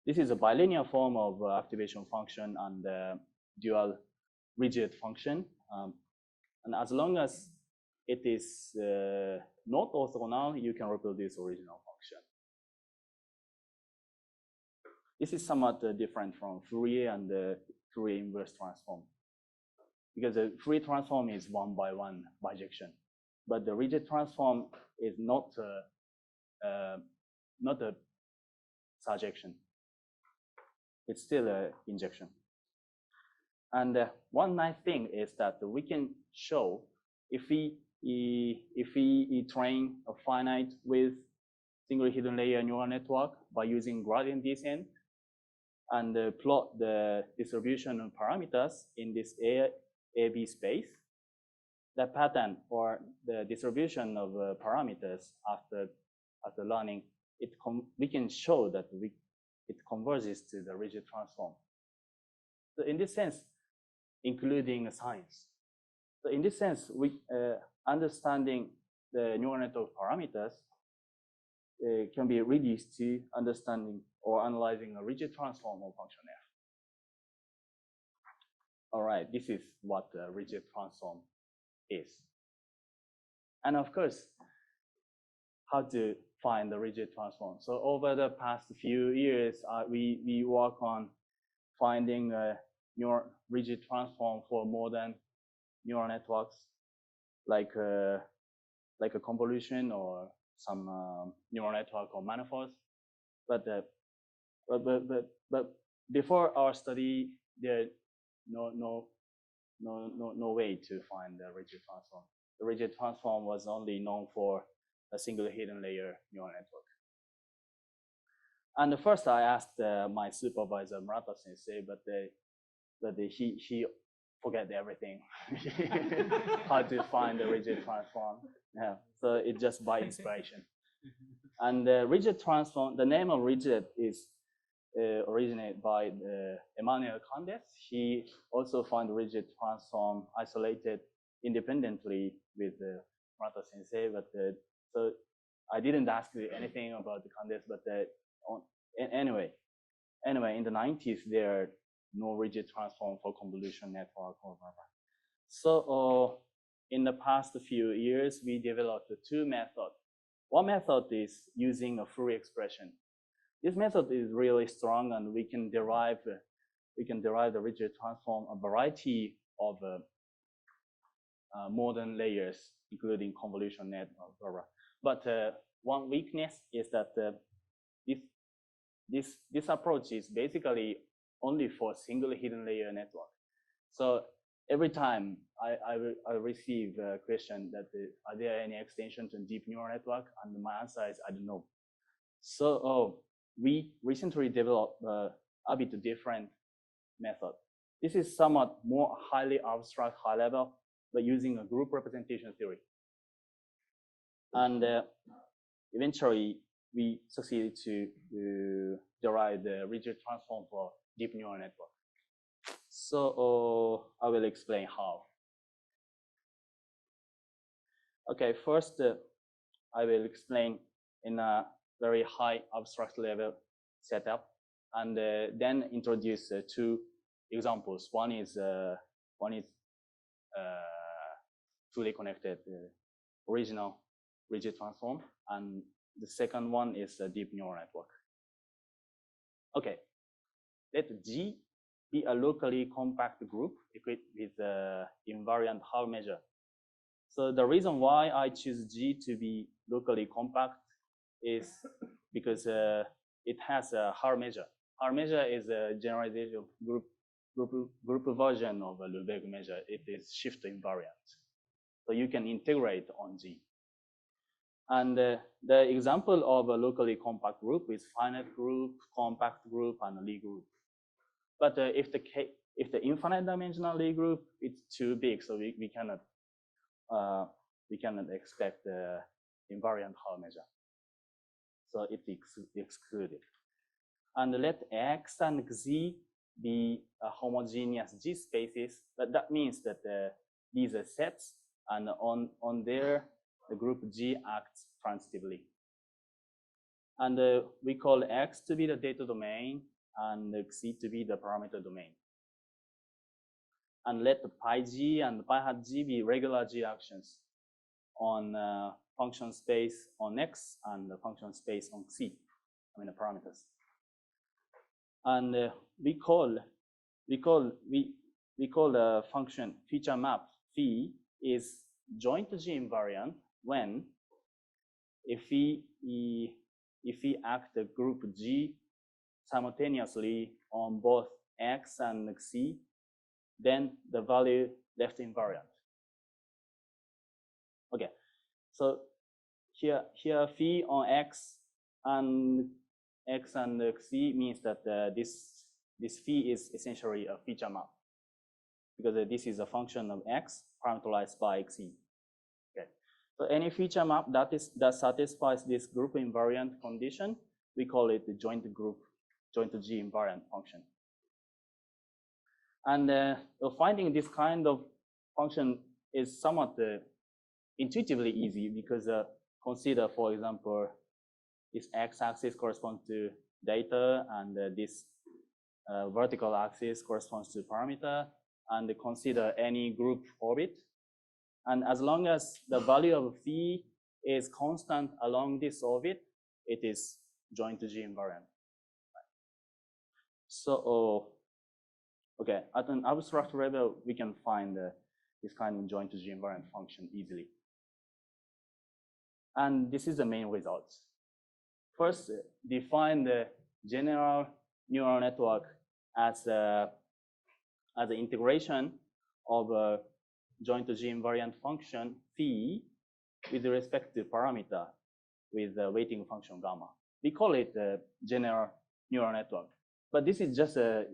This is a bilinear form of activation function and dual Ridgelet function. And as long as it is not orthogonal, you can reproduce original function. This is somewhat different from Fourier and the Fourier inverse transform, because the Fourier transform is one-by-one bijection, but the Ridgelet transform is not a surjection. It's still an injection. And one nice thing is that we can show if we train a finite width single hidden layer neural network by using gradient descent and plot the distribution of parameters in this A-B space, the pattern or the distribution of parameters after learning, we can show that it converges to the Ridgelet transform. So in this sense, including science. So in this sense, we understanding the neural network parameters can be reduced to understanding or analyzing a Ridgelet transform of function f. All right, this is what the Ridgelet transform is. And of course, how to find the Ridgelet transform. So over the past few years, we work on finding a Ridgelet transform for modern neural networks, like a convolution or some neural network or manifolds. But before our study, there no way to find the Ridgelet transform. The Ridgelet transform was only known for a single hidden layer neural network. And first, I asked my supervisor Murata Sensei, but he forget everything. How to find the Ridgelet transform? Yeah, so it's just by inspiration. And the Ridgelet transform, the name of Ridgelet is originated by Emmanuel Candes. He also found the Ridgelet transform isolated independently with Murata Sensei, but so I didn't ask you anything about the Candes, but anyway, in the 90s, there are no Ridgelet transform for convolution network or whatever. So in the past few years, we developed two methods. One method is using a Fourier expression. This method is really strong, and we can derive the Ridgelet transform a variety of modern layers, including convolution net or whatever. But one weakness is that this approach is basically only for single hidden layer network. So every time I receive a question that are there any extension to deep neural network, and my answer is I don't know. So we recently developed a bit different method. This is somewhat more highly abstract, high level, but using a group representation theory. And eventually, we succeeded to derive the Ridgelet transform for deep neural network. So I will explain how. Okay, first I will explain in a very high abstract level setup, and then introduce two examples. One is fully connected original Ridgelet transform, and the second one is a deep neural network. Okay, let G be a locally compact group equipped with invariant Haar measure. So the reason why I choose G to be locally compact is because it has a Haar measure. Haar measure is a generalization of group version of a Lebesgue measure. It is shift invariant. So you can integrate on G. And the example of a locally compact group is finite group, compact group, and a Lie group. But if the infinite dimensional Lie group, it's too big, so we cannot expect invariant Hall measure. So it's excluded. And let X and Z be homogeneous G spaces, but that means that these are sets, and on there, the group G acts transitively. And we call X to be the data domain and Z to be the parameter domain. And let the pi G and pi hat G be regular G actions on function space on X and the function space on C, I mean the parameters. And we call the function feature map phi is joint G invariant when if we act the group G simultaneously on both X and C, then the value left invariant. Okay, so here phi on X and C means that this phi is essentially a feature map, because this is a function of X parameterized by Xc. Okay, so any feature map that satisfies this group invariant condition, we call it the joint G invariant function. And finding this kind of function is somewhat intuitively easy, because consider, for example, this x-axis corresponds to data, and this vertical axis corresponds to parameter, and consider any group orbit. And as long as the value of phi is constant along this orbit, it is joint G invariant. So, okay, at an abstract level, we can find this kind of joint G invariant function easily. And this is the main results. First, define the general neural network as the integration of a joint G invariant function phi with respect to parameter with the weighting function gamma. We call it the general neural network, but this is just a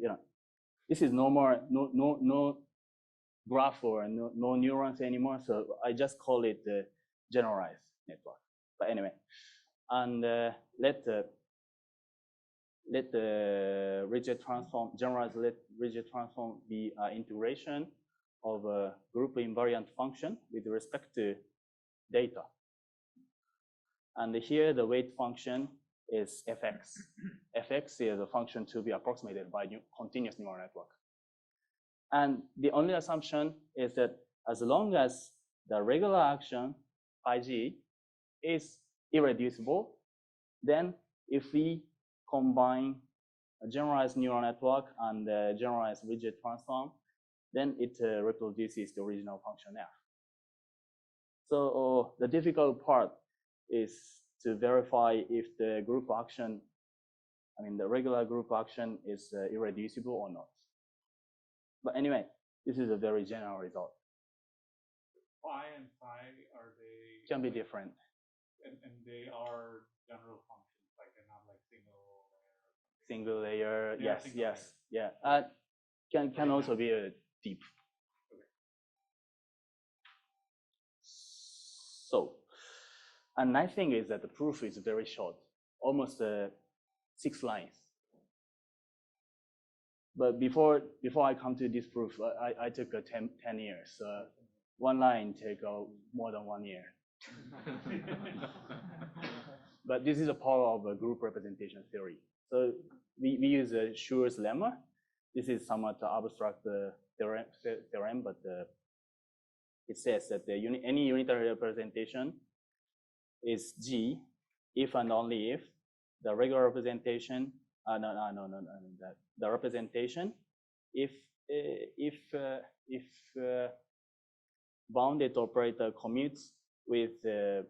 this is no graph or no neurons anymore. So I just call it the generalized network. But anyway, and let the Ridgelet transform, generalized Ridgelet transform be integration of a group invariant function with respect to data. And here the weight function is fx. Fx is a function to be approximated by continuous neural network. And the only assumption is that as long as the regular action phi g is irreducible, then if we combine a generalized neural network and the generalized Ridgelet transform, then it reproduces the original function f. So the difficult part is to verify if the group action, I mean the regular group action, is irreducible or not. But anyway, this is a very general result. Phi and phi, are they? Can be different. And they are general functions, like they're not like single layer. Yeah, Yes, single yes, layer. yeah. Can also be a deep. Okay. So, and nice thing is that the proof is very short, almost 6 lines. But before I come to this proof, I took 10 years. One line take more than 1 year. But this is a power of a group representation theory. So we use Schur's lemma. This is somewhat abstract theorem, but it says that any unitary representation is G if and only if the regular representation, the representation if bounded operator commutes with the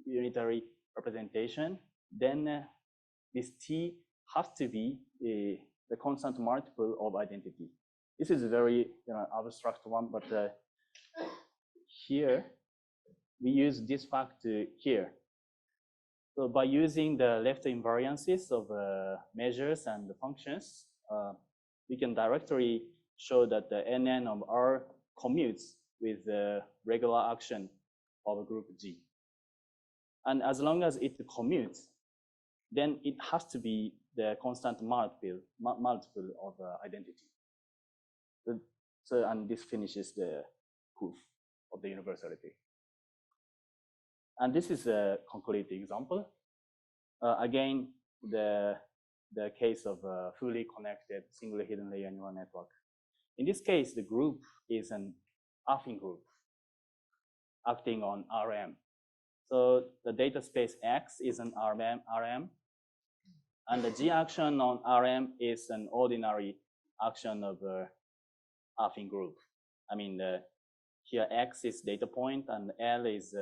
unitary representation, then this T has to be the constant multiple of identity. This is a very abstract one, but here we use this fact here. So by using the left invariances of measures and the functions, we can directly show that the NN of R commutes with the regular action of a group G. And as long as it commutes, then it has to be the constant multiple of identity. So, and this finishes the proof of the universality. And this is a concrete example. Again, the case of a fully connected single hidden layer neural network. In this case, the group is an affine group acting on RM. So the data space X is an RM, and the G action on RM is an ordinary action of a affine group. I mean, here X is data point, and L is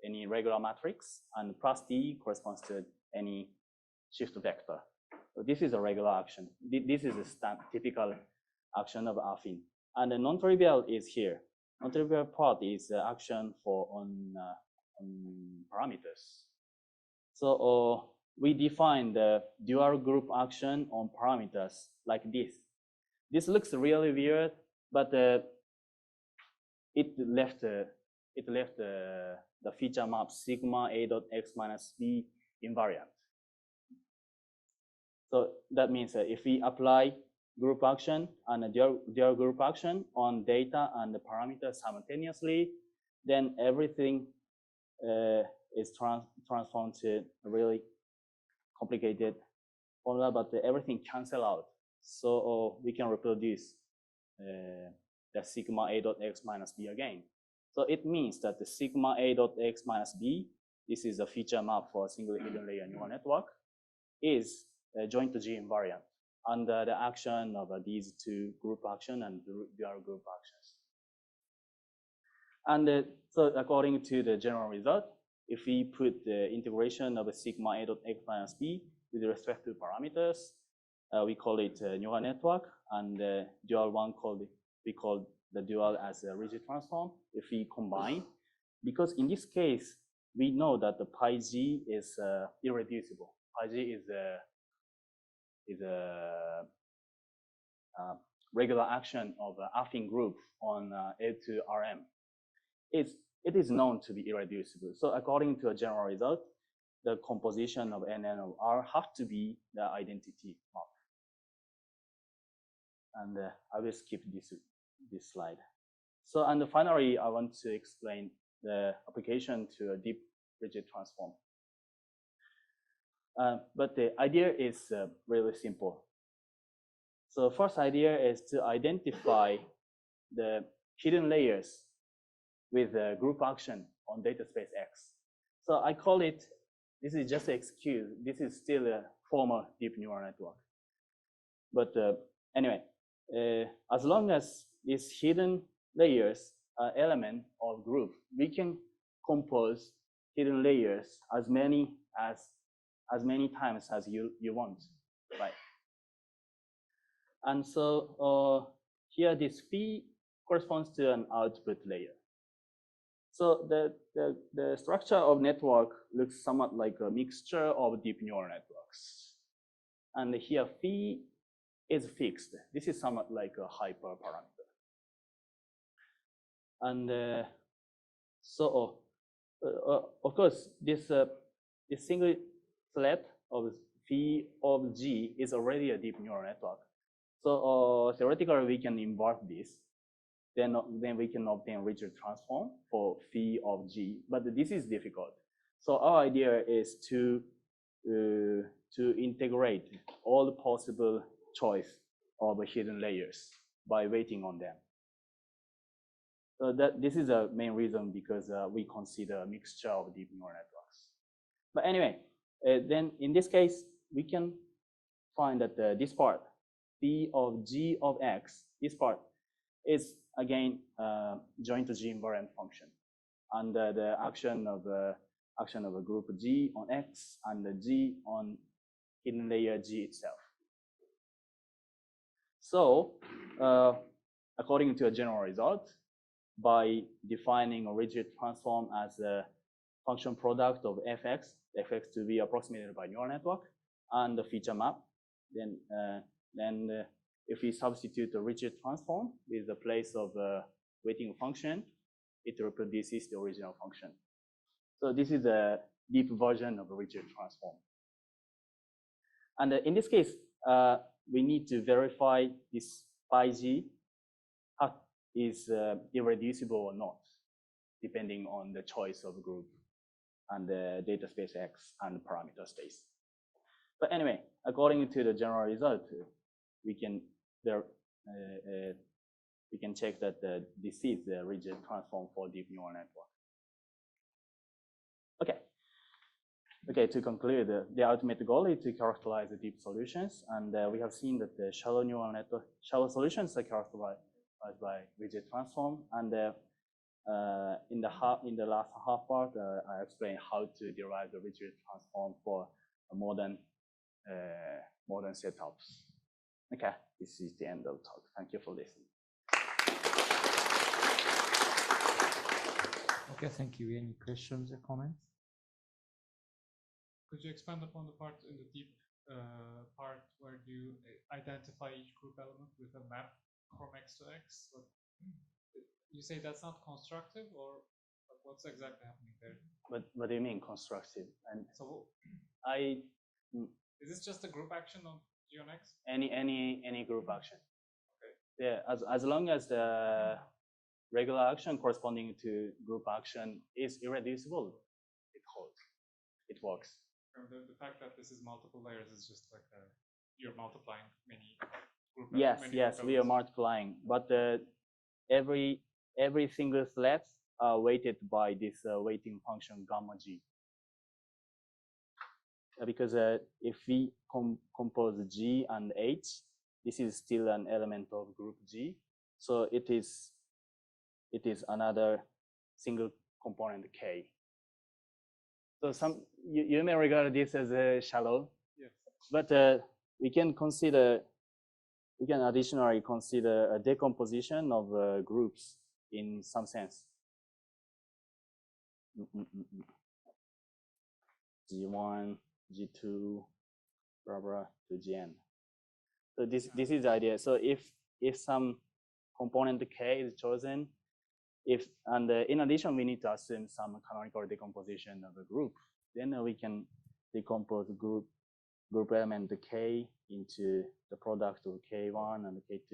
any regular matrix, and plus D corresponds to any shift vector. So this is a regular action. This is a typical action of affine. And the non-trivial is here. Non-trivial part is the action on parameters. So we define the dual group action on parameters like this. This looks really weird, but it left the feature map sigma a dot x minus b invariant. So that means that if we apply group action and a dual group action on data and the parameters simultaneously, then everything is transformed to a really complicated formula, but everything cancel out. So we can reproduce the sigma a dot x minus b again. So it means that the sigma a dot x minus b, this is a feature map for a single hidden layer neural network, is joint to G invariant under the action of these two group action and dual group actions. And so according to the general result, if we put the integration of a sigma a dot x minus b with respect to parameters, we call it a neural network, and the dual one we call the dual as a rigid transform. If we combine, because in this case we know that the pi g is irreducible. Pi g is a regular action of an affine group on L2 RM. It is known to be irreducible. So according to a general result, the composition of NN of R have to be the identity map. And I will skip this slide. So, and finally, I want to explain the application to a deep rigid transform. But the idea is really simple. So first idea is to identify the hidden layers with a group action on data space X. So I call it, this is just an excuse. This is still a formal deep neural network. But anyway, as long as these hidden layers are element of group, we can compose hidden layers as many times as you want, right? And so here this phi corresponds to an output layer. So the structure of network looks somewhat like a mixture of deep neural networks. And here phi is fixed. This is somewhat like a hyperparameter. And so of course this single flat of phi of g is already a deep neural network. So theoretically we can invert this. Then we can obtain rigid transform for phi of g, but this is difficult. So our idea is to integrate all the possible choice of hidden layers by waiting on them. So this is the main reason, because we consider a mixture of deep neural networks. But anyway, then in this case, we can find that this part, phi of g of x, this part is again joint to G invariant function under the action of a group G on X and the G on hidden layer G itself. So according to a general result, by defining a rigid transform as a function product of fx to be approximated by neural network and the feature map, then if we substitute a rigid transform with the place of a weighting function, it reproduces the original function. So this is a deep version of a rigid transform. And in this case, we need to verify this phi g is irreducible or not, depending on the choice of group and the data space X and parameter space. But anyway, according to the general result, we can check that this is the rigid transform for deep neural network. Okay, to conclude, the ultimate goal is to characterize the deep solutions, and we have seen that the shallow neural network, shallow solutions are characterized by rigid transform, and in the last half part, I explained how to derive the rigid transform for modern setups. Okay, this is the end of the talk. Thank you for listening. Okay, thank you. Any questions or comments? Could you expand upon the part in the deep part where you identify each group element with a map from X to X? You say that's not constructive, or what's exactly happening there? What do you mean constructive? And so is this just a group action on G on X? Any group action. Okay. Yeah, as long as the regular action corresponding to group action is irreducible, it holds. It works. The fact that this is multiple layers is just like you're multiplying many group. Yes, we are multiplying, but every single threads are weighted by this weighting function gamma g. Because if we compose G and H, this is still an element of group G, so it is another single component K. So you may regard this as a shallow, yes. But we can additionally consider a decomposition of groups in some sense. G1, G2, blah blah to Gn. So this is the idea. So if some component K is chosen, and in addition we need to assume some canonical decomposition of a group, then we can decompose group element K into the product of K1 and K2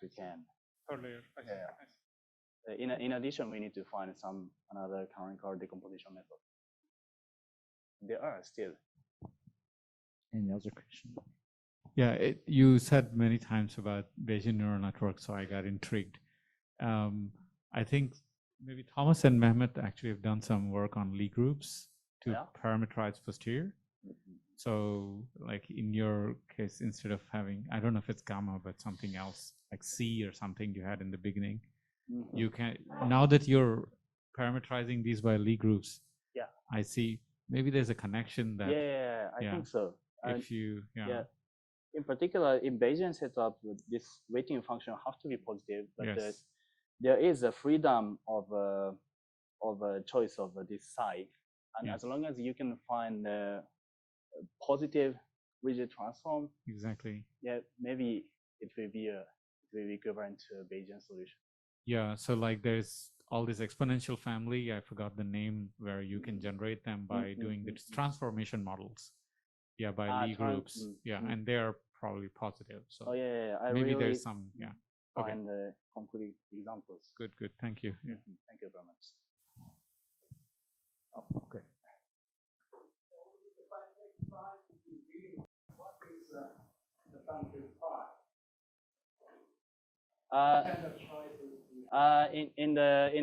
to Kn. Totally. Yeah. In addition, we need to find another canonical decomposition method. There are still. Any other question? Yeah, you said many times about Bayesian neural networks, so I got intrigued. I think maybe Thomas and Mehmet actually have done some work on Lie groups to parameterize posterior. So like in your case, instead of having, I don't know if it's gamma, but something else like C or something you had in the beginning, you can, now that you're parameterizing these by Lie groups, I see maybe there's a connection that. Yeah, I think so. If you, in particular, in Bayesian setup, this weighting function has to be positive, but there is a freedom of a choice of this psi, and as long as you can find a positive rigid transform, exactly. Yeah, maybe it will be equivalent to a Bayesian solution. Yeah, so like there's all this exponential family, I forgot the name, where you can generate them by doing the transformation models. Yeah, by Lie groups. And they're probably positive. So maybe really there's some, find the concrete examples. Good, thank you. Thank you very much. Oh, okay. What is the function phi? In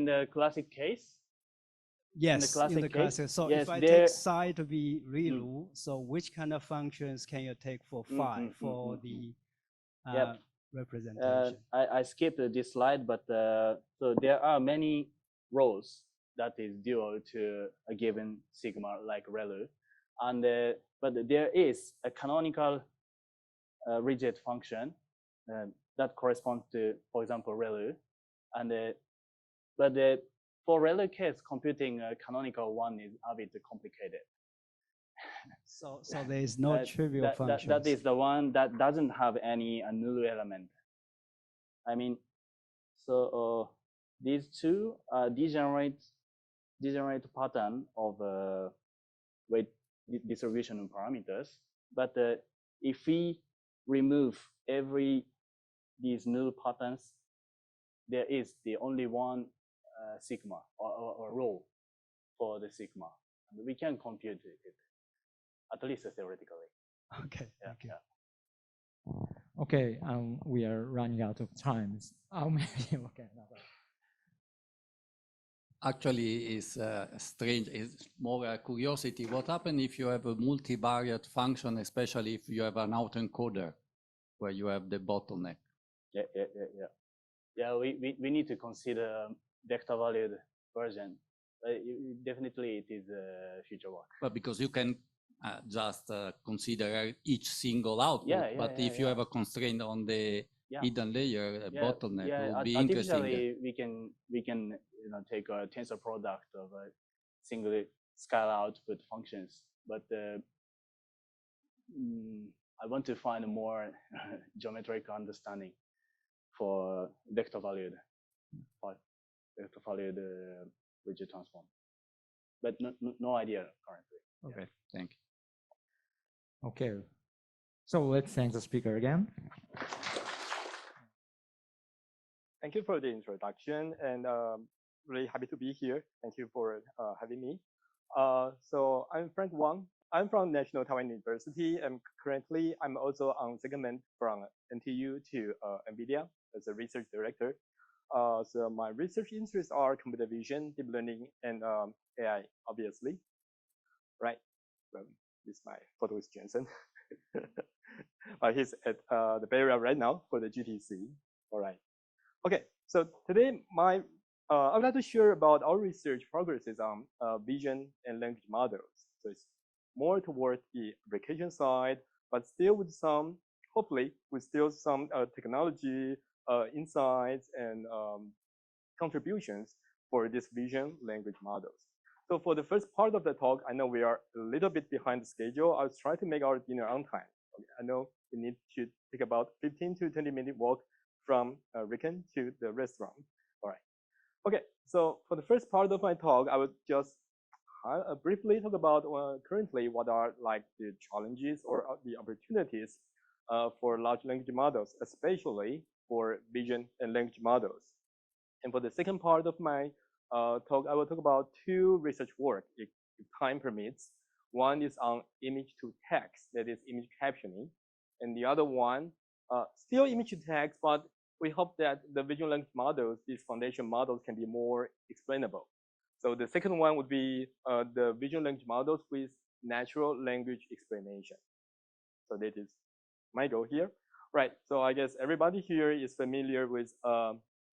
the classic case. Yes, in the classic. So if I take psi to be real, so which kind of functions can you take for phi for the representation? I skipped this slide, but so there are many rows that is dual to a given sigma like ReLU, and but there is a canonical rigid function that corresponds to, for example, ReLU, and for ReLU case, computing a canonical one is a bit complicated. So there is no trivial function. That is the one that doesn't have any null element. I mean, so these two degenerate degenerate pattern of weight distribution parameters. But if we remove these null patterns, there is the only one sigma or rho for the sigma. And we can compute it, at least theoretically. Okay, yeah, thank you. Yeah. Okay, we are running out of time. Maybe okay. Actually, it's strange. It's more a curiosity. What happens if you have a multivariate function, especially if you have an autoencoder where you have the bottleneck? Yeah, we need to consider vector valued version. Definitely, it is future work. But because you can just consider each single output, but if you have a constraint on the hidden layer, a bottleneck would be interesting. Artificially, we can take a tensor product of a single scale output functions, but I want to find a more geometric understanding for vector valued rigid transform, but no idea currently. Okay, thank you. Okay, so let's thank the speaker again. Thank you for the introduction, and really happy to be here. Thank you for having me. So I'm Frank Wang. I'm from National Taiwan University, and currently I'm also on secondment from NTU to NVIDIA as a research director. So my research interests are computer vision, deep learning, and AI, obviously. Right. This is my photo with Jensen. He's at the Bay Area right now for the GTC. All right. Okay. So today, I would like to share about our research progresses on vision and language models. So it's more towards the application side, but still with some, hopefully, with still some technology insights and contributions for this vision language models. So for the first part of the talk, I know we are a little bit behind the schedule. I'll try to make our dinner on time. Okay, I know we need to take about 15 to 20-minute walk from RIKEN to the restaurant. All right. Okay, so for the first part of my talk, I would just briefly talk about currently what are like the challenges or the opportunities for large language models, especially for vision and language models. And for the second part of my talk, I will talk about two research work, if time permits. One is on image to text, that is image captioning. And the other one, still image to text, but we hope that the vision language models, these foundation models, can be more explainable. So the second one would be the vision language models with natural language explanation. So that is my goal here. Right, so I guess everybody here is familiar with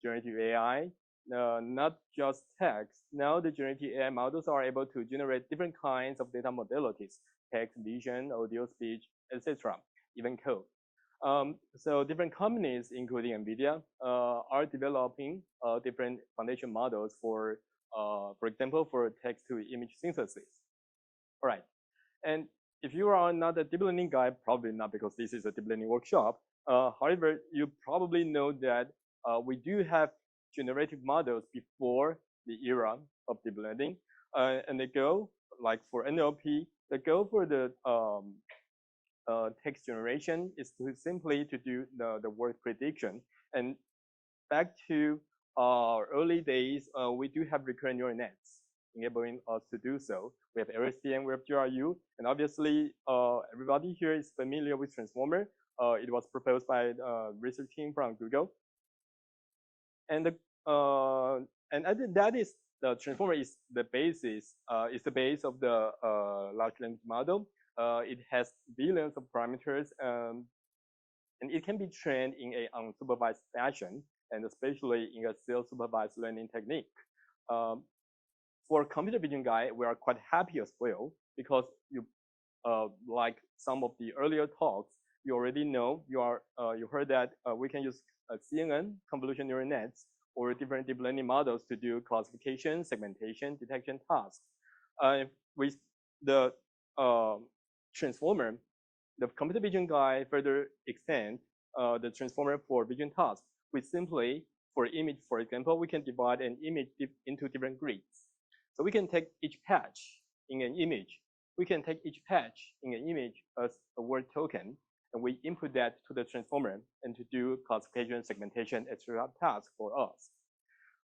generative AI, not just text. Now the generative AI models are able to generate different kinds of data modalities, text, vision, audio, speech, etc., even code. So different companies, including NVIDIA, are developing different foundation models for example, for text-to-image synthesis. All right, and if you are not a deep learning guy, probably not because this is a deep learning workshop. However, you probably know that we do have generative models before the era of deep learning, and they go like for NLP. The goal for the text generation is to simply to do the word prediction. And back to our early days, we do have recurrent neural nets enabling us to do so. We have LSTM, we have GRU, and obviously everybody here is familiar with transformer. It was proposed by a research team from Google. And I think that is the transformer is the basis, is the base of the large language model. It has billions of parameters, and it can be trained in an unsupervised fashion, and especially in a self-supervised learning technique. For computer vision guy, we are quite happy as well, because you, like some of the earlier talks, you already know, you heard that we can use CNN, convolutional neural nets, or different deep learning models to do classification, segmentation, detection tasks. With the transformer, the computer vision guy further extend the transformer for vision tasks. We simply, for image, for example, we can divide an image into different grids. So we can take each patch in an image. We can take each patch in an image as a word token, and we input that to the transformer and to do classification, segmentation, etc. tasks for us.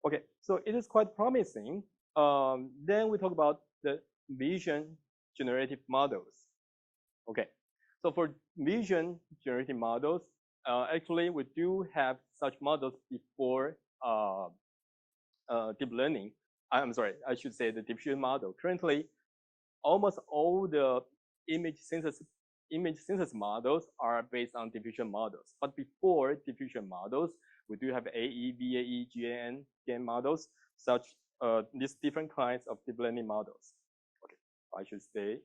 Okay, so it is quite promising. Then we talk about the vision generative models. Okay, so for vision generative models, actually we do have such models before deep learning. I'm sorry, I should say the diffusion model. Currently, almost all the image synthesis models are based on diffusion models. But before diffusion models, we do have AE, VAE, GAN models, such these different kinds of deep learning models. Okay, I should stay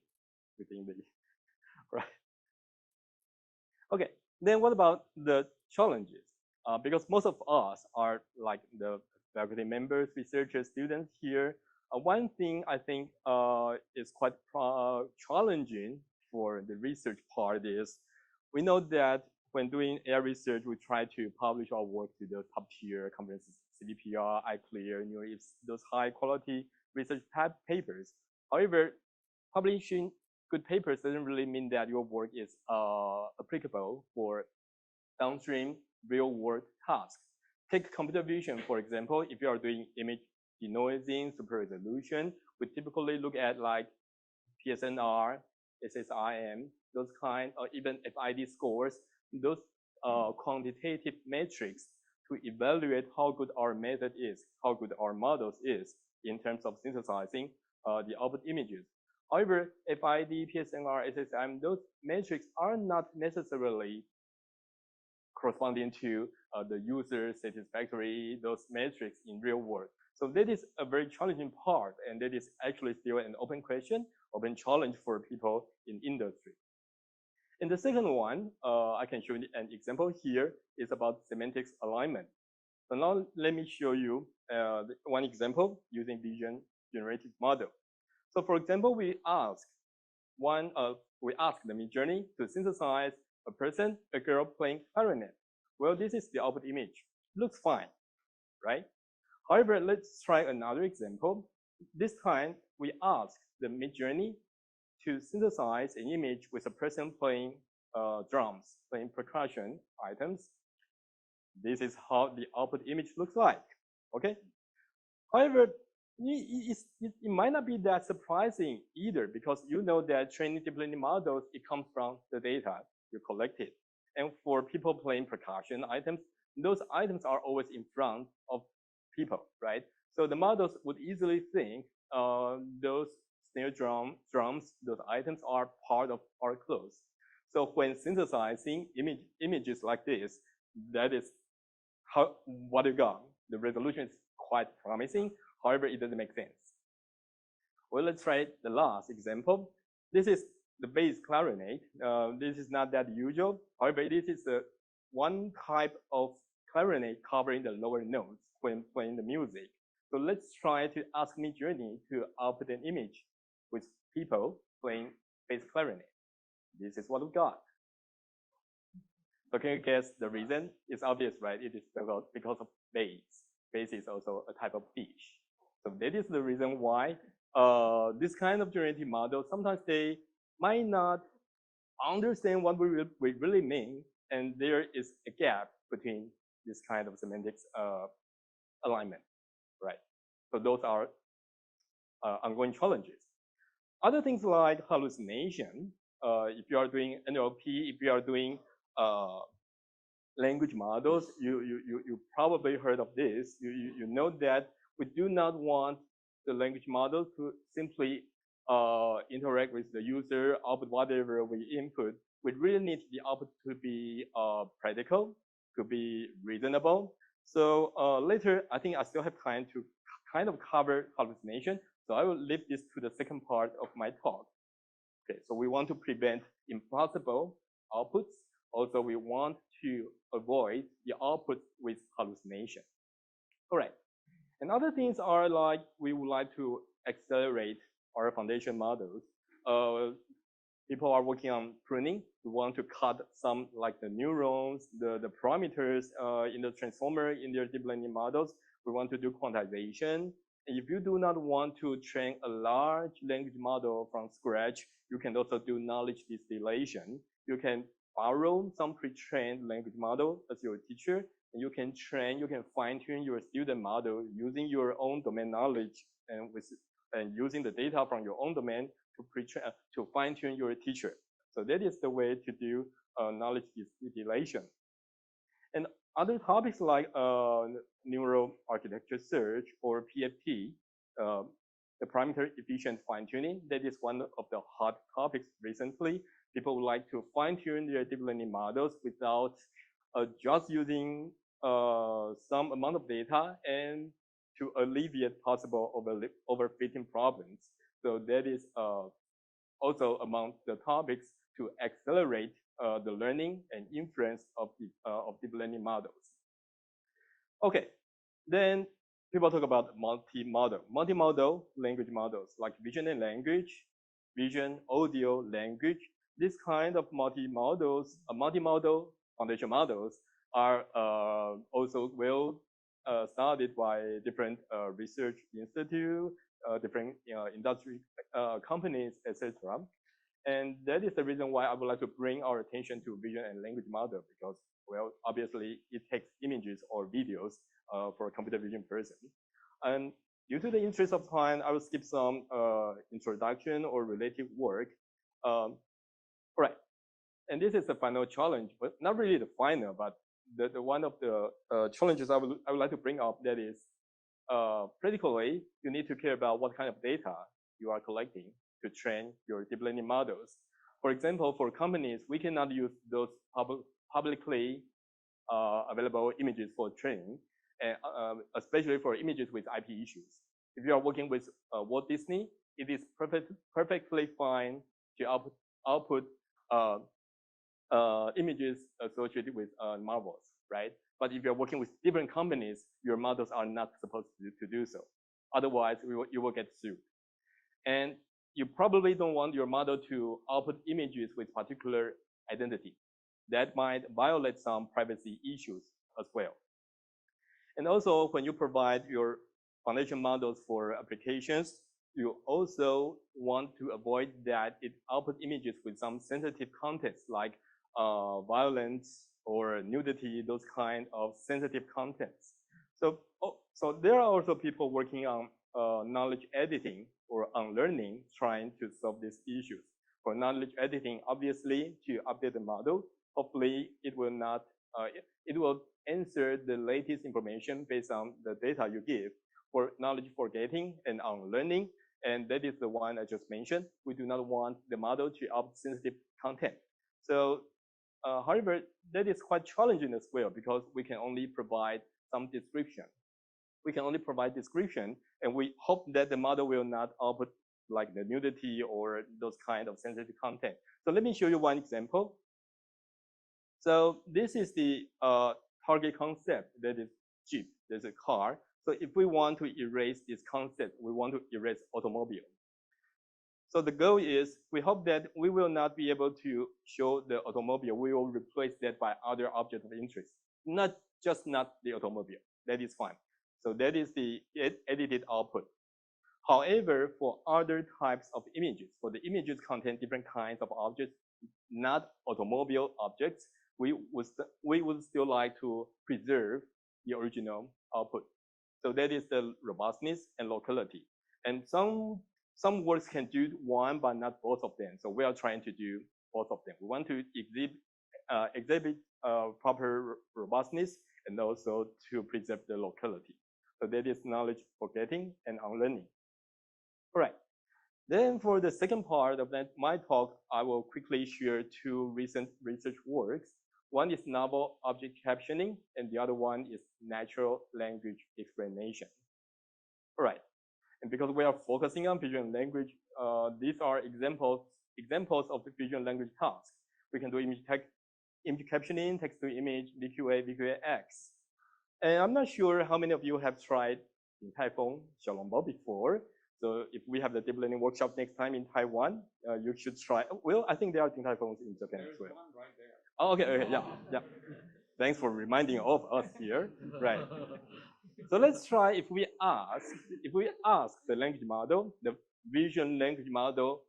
within the right. Okay, then what about the challenges? Because most of us are like the faculty members, researchers, students here. One thing I think is quite challenging for the research part is we know that when doing AI research, we try to publish our work to the top tier conferences, CVPR, iClear, those high quality research papers. However, publishing good papers doesn't really mean that your work is applicable for downstream real world tasks. Take computer vision, for example. If you are doing image denoising, super resolution, we typically look at like PSNR, SSIM, those kind, or even FID scores, those quantitative metrics to evaluate how good our method is, how good our models is in terms of synthesizing the output images. However, FID, PSNR, SSIM, those metrics are not necessarily corresponding to the user satisfactory, those metrics in real world. So that is a very challenging part, and that is actually still an open question, open challenge for people in industry. And the second one, I can show you an example here, is about semantics alignment. So now let me show you one example using vision generative model. So for example, we ask the Midjourney to synthesize a person, a girl playing clarinet. Well, this is the output image. Looks fine, right? However, let's try another example. This time, we ask the Midjourney to synthesize an image with a person playing drums, playing percussion items. This is how the output image looks like, okay? However, it might not be that surprising either, because you know that training deep learning models, it comes from the data you collected. And for people playing percussion items, those items are always in front of people, right? So the models would easily think those snare drums, those items are part of our clothes. So when synthesizing images like this, that is what you got. The resolution is quite promising. However, it doesn't make sense. Well, let's try the last example. This is the bass clarinet. This is not that usual. However, this is one type of clarinet covering the lower notes when playing the music. So let's try to ask Midjourney to output an image with people playing bass clarinet. This is what we got. So can you guess the reason? It's obvious, right? It is because of bass. Bass is also a type of fish. So that is the reason why this kind of generative model, sometimes they might not understand what we really mean, and there is a gap between this kind of semantics alignment, right? So those are ongoing challenges. Other things like hallucination, if you are doing NLP, if you are doing language models, you probably heard of this. You know that we do not want the language model to simply interact with the user, output whatever we input. We really need the output to be practical, to be reasonable. So later, I think I still have time to kind of cover hallucination. So I will leave this to the second part of my talk. Okay, so we want to prevent impossible outputs. Also, we want to avoid the output with hallucination. All right. And other things are like we would like to accelerate our foundation models. People are working on pruning. We want to cut some like the neurons, the parameters in the transformer in their deep learning models. We want to do quantization. if you do not want to train a large language model from scratch, you can also do knowledge distillation. You can borrow some pre-trained language model as your teacher, and you can fine-tune your student model using your own domain knowledge and using the data from your own domain to fine-tune your teacher. So that is the way to do knowledge distillation. And other topics like neural architecture search or PFT, the parameter efficient fine-tuning, that is one of the hot topics recently. People would like to fine-tune their deep learning models without just using some amount of data and to alleviate possible overfitting problems. So that is also among the topics to accelerate the learning and inference of deep learning models. Okay, then people talk about multimodal language models like vision and language, vision, audio, language. This kind of multimodal foundation models are also well studied by different research institutes, different industry companies, etc. And that is the reason why I would like to bring our attention to vision and language model, because, well, obviously it takes images or videos for a computer vision person. And due to the interest of time, I will skip some introduction or related work. Right. And this is the final challenge, but not really the final, but the one of the challenges I would like to bring up, that is, critically, you need to care about what kind of data you are collecting to train your deep learning models. For example, for companies, we cannot use those publicly available images for training, and especially for images with IP issues. If you are working with Walt Disney, it is perfectly fine to output images associated with Marvels, right? But if you're working with different companies, your models are not supposed to do so. Otherwise, you will get sued. And you probably don't want your model to output images with particular identity. That might violate some privacy issues as well. And also, when you provide your foundation models for applications, you also want to avoid that it output images with some sensitive contents like violence or nudity, those kind of sensitive contents. So there are also people working on knowledge editing or on learning, trying to solve these issues. For knowledge editing, obviously, to update the model, hopefully it will not, it will answer the latest information based on the data you give. For knowledge forgetting and on learning, and that is the one I just mentioned, we do not want the model to output sensitive content. So, however, that is quite challenging as well, because we can only provide some description. We can only provide description, and we hope that the model will not output like the nudity or those kind of sensitive content. So let me show you one example. So this is the target concept, that is Jeep, there's a car. So if we want to erase this concept, we want to erase automobile. So the goal is, we hope that we will not be able to show the automobile. We will replace that by other objects of interest, not the automobile. That is fine. So that is the edited output. However, for other types of images, for the images contain different kinds of objects, not automobile objects, we would still like to preserve the original output. So that is the robustness and locality. And some works can do one, but not both of them. So we are trying to do both of them. We want to exhibit proper robustness and also to preserve the locality. So that is knowledge forgetting and unlearning. All right. Then for the second part of my talk, I will quickly share two recent research works. One is novel object captioning, and the other one is natural language explanation. All right. And because we are focusing on vision language, these are examples of the vision language tasks. We can do image captioning, text to image, VQA, VQA-X. And I'm not sure how many of you have tried in Taiwan, Xiaolongbao before. So if we have the deep learning workshop next time in Taiwan, you should try. Well, I think there are Taiwans in Japan as well. One right there. Oh, okay, yeah. Thanks for reminding all of us here. Right. So let's try if we ask the language model, the vision language model,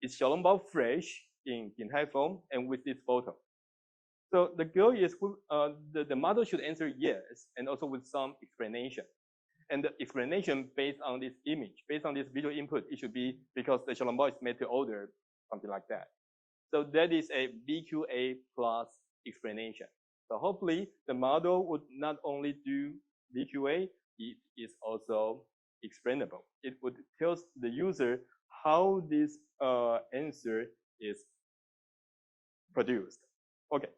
is Xiaolongbao fresh in Inha form and with this photo? So the goal is the model should answer yes, and also with some explanation. And the explanation based on this image, based on this visual input, it should be because the Xiaolongbao is made to order, something like that. So that is a VQA plus explanation. So hopefully the model would not only do VQA, it is also explainable. It would tell the user how this answer is produced. Okay,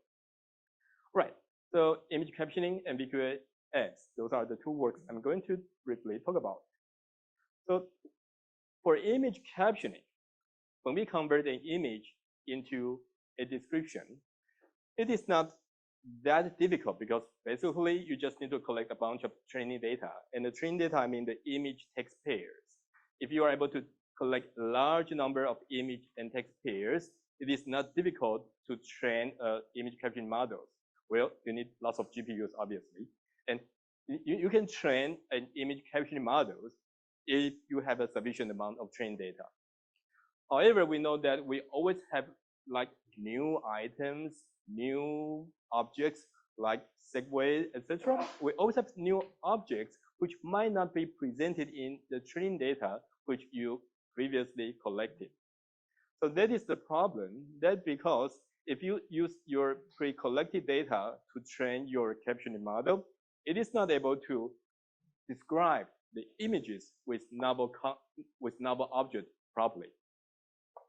right. So image captioning and VQA-S, those are the two works I'm going to briefly talk about. So for image captioning, when we convert an image into a description, it is not that difficult because basically you just need to collect a bunch of training data. And the training data, I mean the image text pairs. If you are able to collect a large number of image and text pairs, it is not difficult to train image captioning models. Well, you need lots of GPUs, obviously. And you can train an image captioning models if you have a sufficient amount of training data. However, we know that we always have like new items, new objects like Segway, etc. We always have new objects which might not be presented in the training data which you previously collected. So that is the problem. That's because if you use your pre-collected data to train your captioning model, it is not able to describe the images with novel objects properly.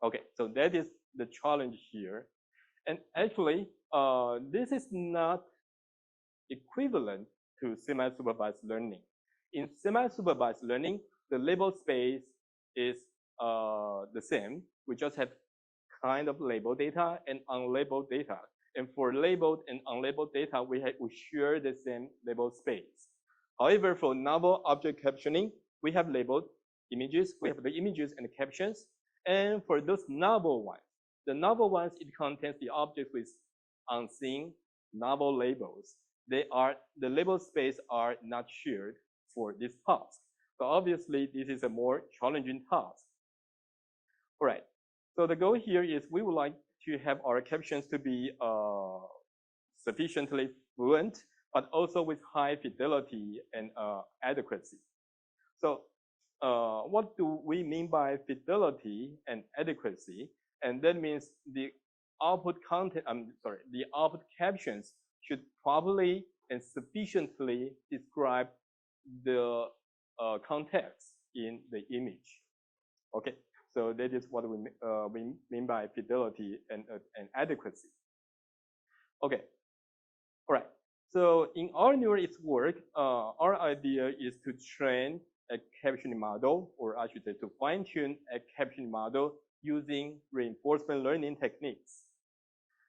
Okay, so that is the challenge here. And actually, this is not equivalent to semi-supervised learning. In semi-supervised learning, the label space is the same. We just have kind of labeled data and unlabeled data. And for labeled and unlabeled data, we share the same label space. However, for novel object captioning, we have labeled images. We have the images and the captions. And for those novel ones, the novel ones, it contains the objects with unseen novel labels. The label space are not shared for this task. So obviously, this is a more challenging task. All right. So the goal here is we would like to have our captions to be sufficiently fluent, but also with high fidelity and adequacy. So what do we mean by fidelity and adequacy? And that means the output content, the output captions should properly and sufficiently describe the context in the image. Okay, so that is what we mean by fidelity and adequacy. Okay, all right. So in our neural network work, our idea is to train a captioning model, or I should say to fine-tune a captioning model using reinforcement learning techniques.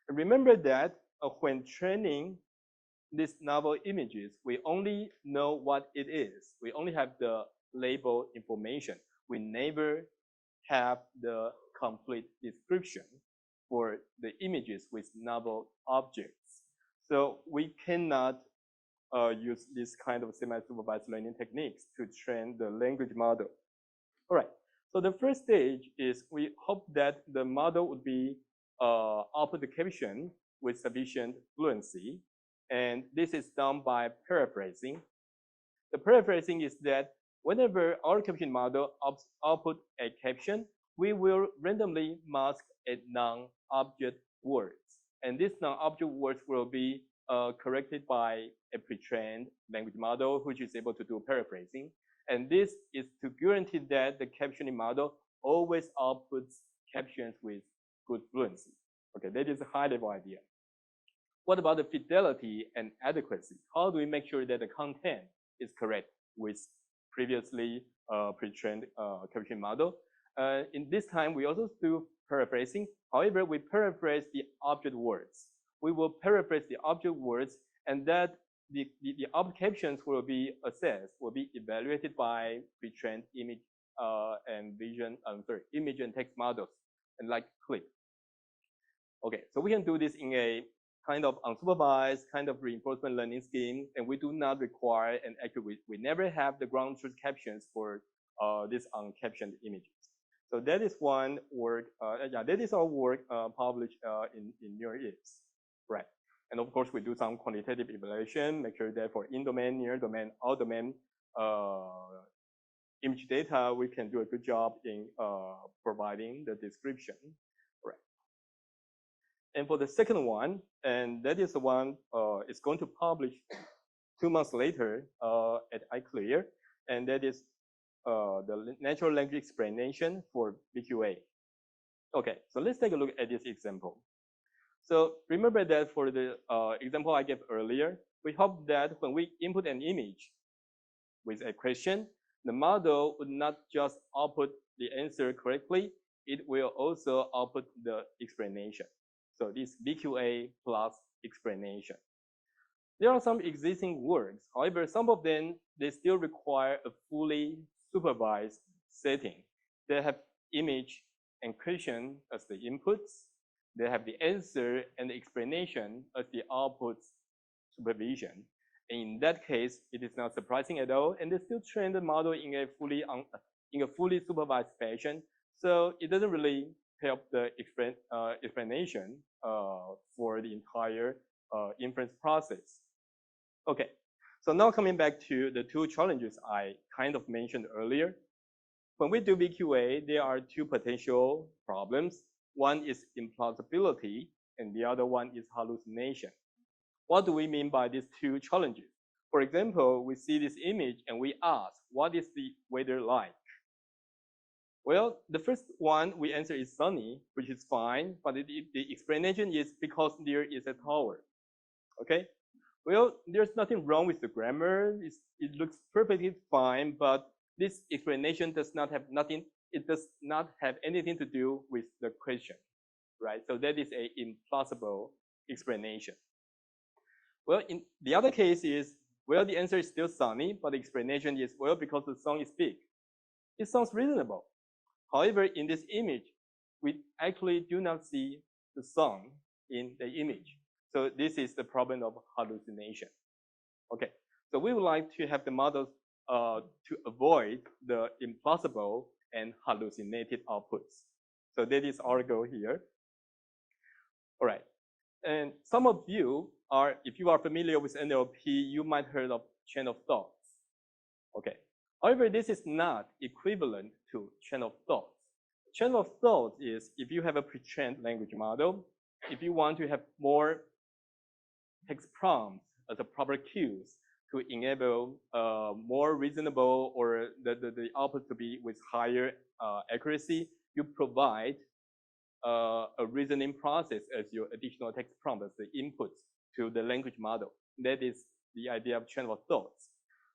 And remember that when training these novel images, we only know what it is. We only have the label information. We never have the complete description for the images with novel objects. So we cannot use this kind of semi-supervised learning techniques to train the language model. All right, so the first stage is we hope that the model would be output the caption with sufficient fluency. And this is done by paraphrasing. The paraphrasing is that whenever our caption model output a caption, we will randomly mask a non-object words. And this non-object words will be corrected by a pre-trained language model, which is able to do paraphrasing. And this is to guarantee that the captioning model always outputs captions with good fluency. Okay, that is a high-level idea. What about the fidelity and adequacy? How do we make sure that the content is correct with previously pre-trained captioning model? In this time, we also do paraphrasing. However, we paraphrase the object words. We will paraphrase the object words, and that the object captions will be assessed, will be evaluated by pre-trained image and vision, image and text models, and like clip. Okay, so we can do this in a kind of unsupervised kind of reinforcement learning scheme, and we do not require an accurate. We never have the ground truth captions for these uncaptioned images. So that is one work. That is our work published in NeurIPS, right? And of course, we do some quantitative evaluation, make sure that for in-domain, near-domain, out-domain image data, we can do a good job in providing the description, right? And for the second one, and that is the one it's going to publish 2 months later at iClear, and that is the natural language explanation for BQA. Okay, so let's take a look at this example. So remember that for the example I gave earlier, we hope that when we input an image with a question, the model would not just output the answer correctly, it will also output the explanation. So this BQA plus explanation. There are some existing works. However, some of them, they still require a fully supervised setting. They have image and question as the inputs. They have the answer and the explanation as the outputs supervision. In that case, it is not surprising at all, and they still train the model in a fully supervised fashion. So it doesn't really help the explanation for the entire inference process. Okay, so now coming back to the 2 challenges I kind of mentioned earlier. When we do BQA, there are 2 potential problems. One is implausibility, and the other one is hallucination. What do we mean by these 2 challenges? For example, we see this image and we ask, what is the weather like? Well, the first one we answer is sunny, which is fine, but the explanation is because there is a tower. Okay? Well, there's nothing wrong with the grammar. It looks perfectly fine, but this explanation does not have anything to do with the question, right? So that is an implausible explanation. Well, in the other case is, well, the answer is still sunny, but the explanation is, well, because the sun is big. It sounds reasonable. However, in this image, we actually do not see the sun in the image. So this is the problem of hallucination. Okay, so we would like to have the models to avoid the implausible and hallucinated outputs. So that is our goal here. All right, and some of you are, if you are familiar with NLP, you might have heard of chain of thoughts. Okay, however, this is not equivalent to chain of thoughts. Chain of thoughts is if you have a pre-trained language model, if you want to have more text prompts as a proper cues to enable more reasonable or the output to be with higher accuracy, you provide a reasoning process as your additional text prompt as the input to the language model. That is the idea of chain of thoughts.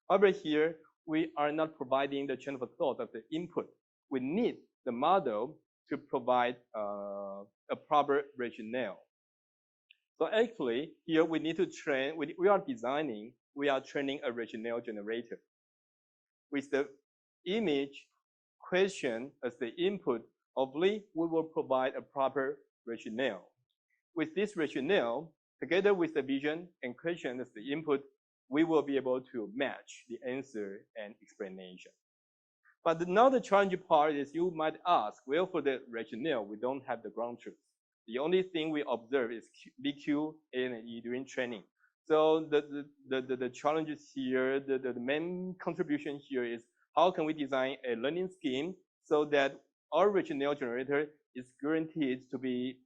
However, here we are not providing the chain of thought as the input. We need the model to provide a proper rationale. So actually, here we need to train, we are training a rationale generator. With the image question as the input, hopefully we will provide a proper rationale. With this rationale, together with the vision and question as the input, we will be able to match the answer and explanation. But now the challenging part is you might ask, well, for the rationale, we don't have the ground truth. The only thing we observe is BQ, A, and E during training. So the challenges here, the main contribution here is how can we design a learning scheme so that our rationale generator is guaranteed to be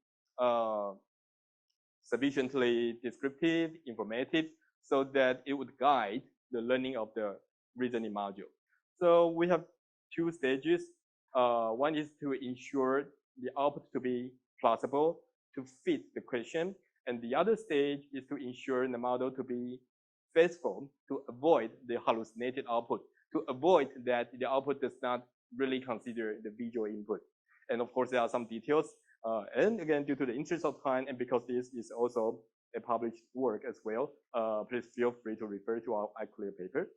sufficiently descriptive, informative, so that it would guide the learning of the reasoning module. So we have 2 stages. One is to ensure the output to be plausible, to fit the question. And the other stage is to ensure the model to be faithful, to avoid the hallucinated output, to avoid that the output does not really consider the visual input. And of course, there are some details. And again, due to the interest of time, and because this is also a published work as well, please feel free to refer to our iClear paper.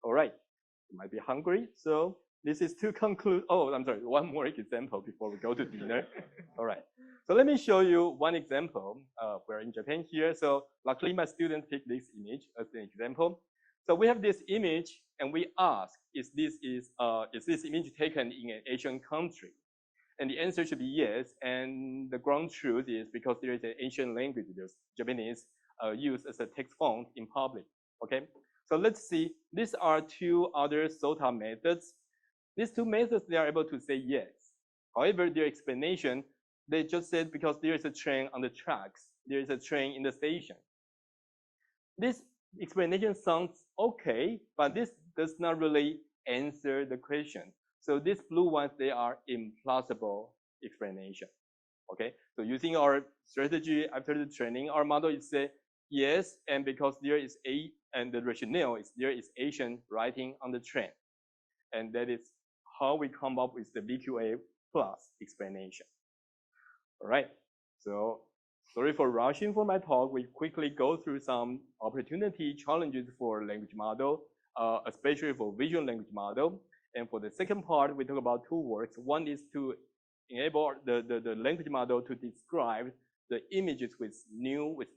All right, you might be hungry. So this is to conclude. Oh, I'm sorry, one more example before we go to dinner. All right. So let me show you one example. We're in Japan here. So luckily my student picked this image as an example. So we have this image and we ask, is this image taken in an Asian country? And the answer should be yes. And the ground truth is because there is an Asian language, there's Japanese used as a text font in public, okay? So let's see, these are two other SOTA methods. These two methods, they are able to say yes. However, their explanation, they just said because there is a train on the tracks, there is a train in the station. This explanation sounds okay, but this does not really answer the question. So these blue ones, they are implausible explanation. Okay, so using our strategy after the training, our model is say yes, and because there is and the rationale is there is Asian writing on the train. And that is how we come up with the BQA plus explanation. All right, so sorry for rushing for my talk. We quickly go through some opportunity challenges for language model, especially for visual language model. And for the second part, we talk about two works. One is to enable the language model to describe the images with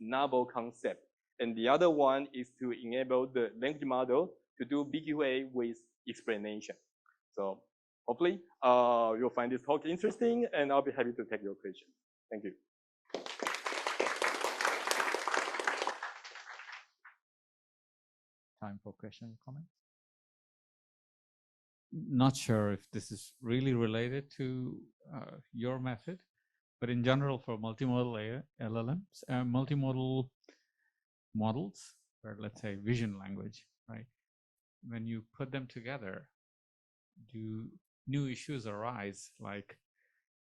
novel concept. And the other one is to enable the language model to do BQA with explanation. So hopefully you'll find this talk interesting, and I'll be happy to take your questions. Thank you. Time for question and comments. Not sure if this is really related to your method, but in general for multimodal LLMs, multimodal models, or let's say vision language, right? When you put them together, do new issues arise? Like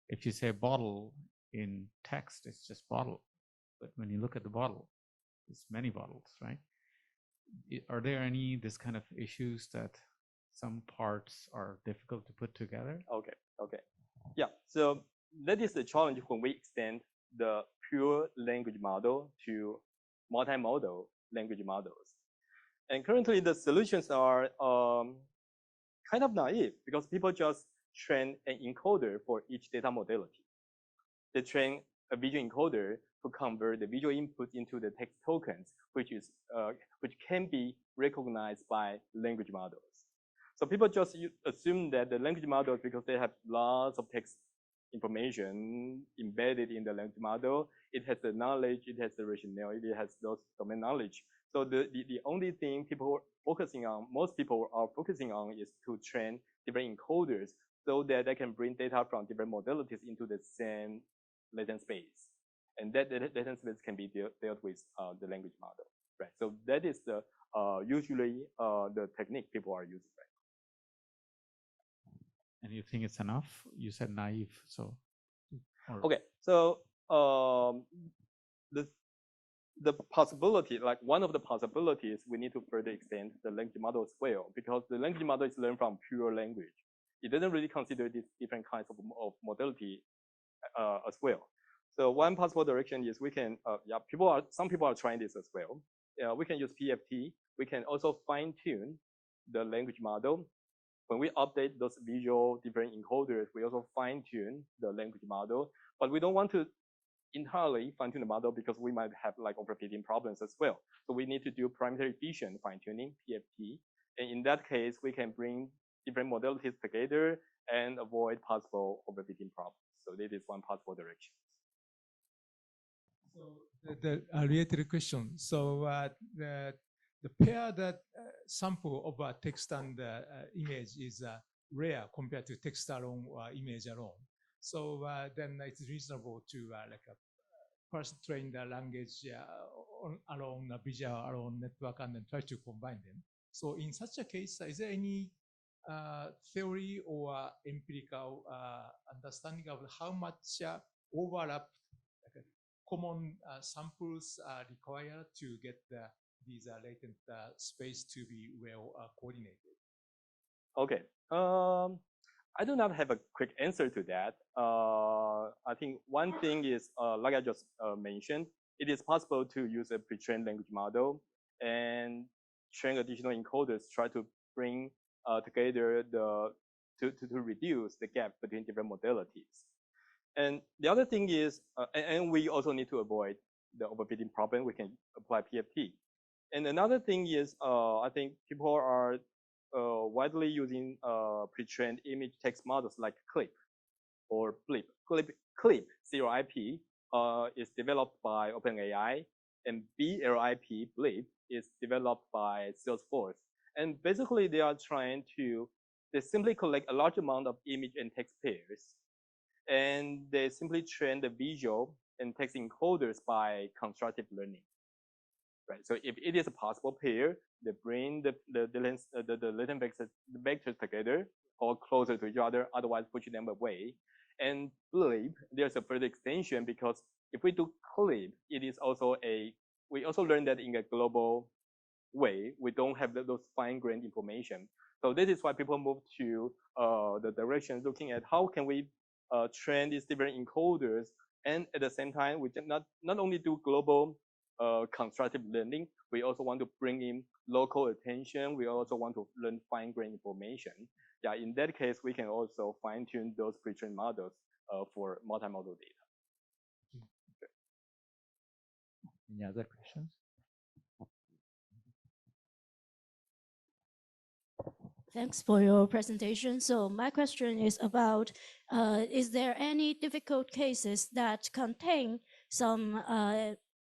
if you say bottle in text, it's just bottle. But when you look at the bottle, it's many bottles, right? Are there any this kind of issues that some parts are difficult to put together? Okay. Yeah, so that is the challenge when we extend the pure language model to multimodal language models. And currently the solutions are kind of naive because people just train an encoder for each data modality. They train a visual encoder to convert the visual input into the text tokens, which can be recognized by language models. So people just assume that the language models, because they have lots of text information embedded in the language model, it has the knowledge, it has the rationality, it has those domain knowledge. So the only thing most people are focusing on is to train different encoders so that they can bring data from different modalities into the same latent space. And that latent space can be dealt with the language model, right? So that is the usually the technique people are using right now. And you think it's enough? You said naive, so. Okay, so the possibility, like one of the possibilities, we need to further extend the language model as well, because the language model is learned from pure language. It doesn't really consider these different kinds of modality as well. So one possible direction is we can, some people are trying this as well. We can use PFT. We can also fine tune the language model. When we update those visual different encoders, we also fine tune the language model, but we don't want to entirely fine tune the model because we might have like overfitting problems as well. So we need to do parameter efficient fine tuning, PFT. And in that case, we can bring different modalities together and avoid possible overfitting problems. So this is one possible direction. So the related question. So the pair that sample of a text and image is rare compared to text alone or image alone. So then it's reasonable to first train the language along a visual alone network and then try to combine them. So in such a case, is there any theory or empirical understanding of how much overlap, common samples are required to get these latent space to be well coordinated? Okay. I do not have a quick answer to that. I think one thing is, like I just mentioned, it is possible to use a pre-trained language model and train additional encoders, try to bring together to reduce the gap between different modalities. And the other thing is, and we also need to avoid the overfitting problem. We can apply PFT. And another thing is, I think people are widely using pre-trained image text models like CLIP or BLIP. CLIP, CLIP, is developed by OpenAI, and BLIP, BLIP, is developed by Salesforce. And basically, they are trying to, they simply collect a large amount of image and text pairs, and they simply train the visual and text encoders by constructive learning. Right. So if it is a possible pair, they bring the latent vectors together or closer to each other, otherwise push them away. And BLIP, there's a further extension, because if we do CLIP, it is also we also learn that in a global way. We don't have those fine-grained information. So this is why people move to the direction looking at how can we train these different encoders, and at the same time, we can not only do global constructive learning, we also want to bring in local attention. We also want to learn fine-grained information. Yeah, in that case, we can also fine-tune those pre-trained models for multimodal data. Okay. Any other questions? Thanks for your presentation. So my question is about, is there any difficult cases that contain some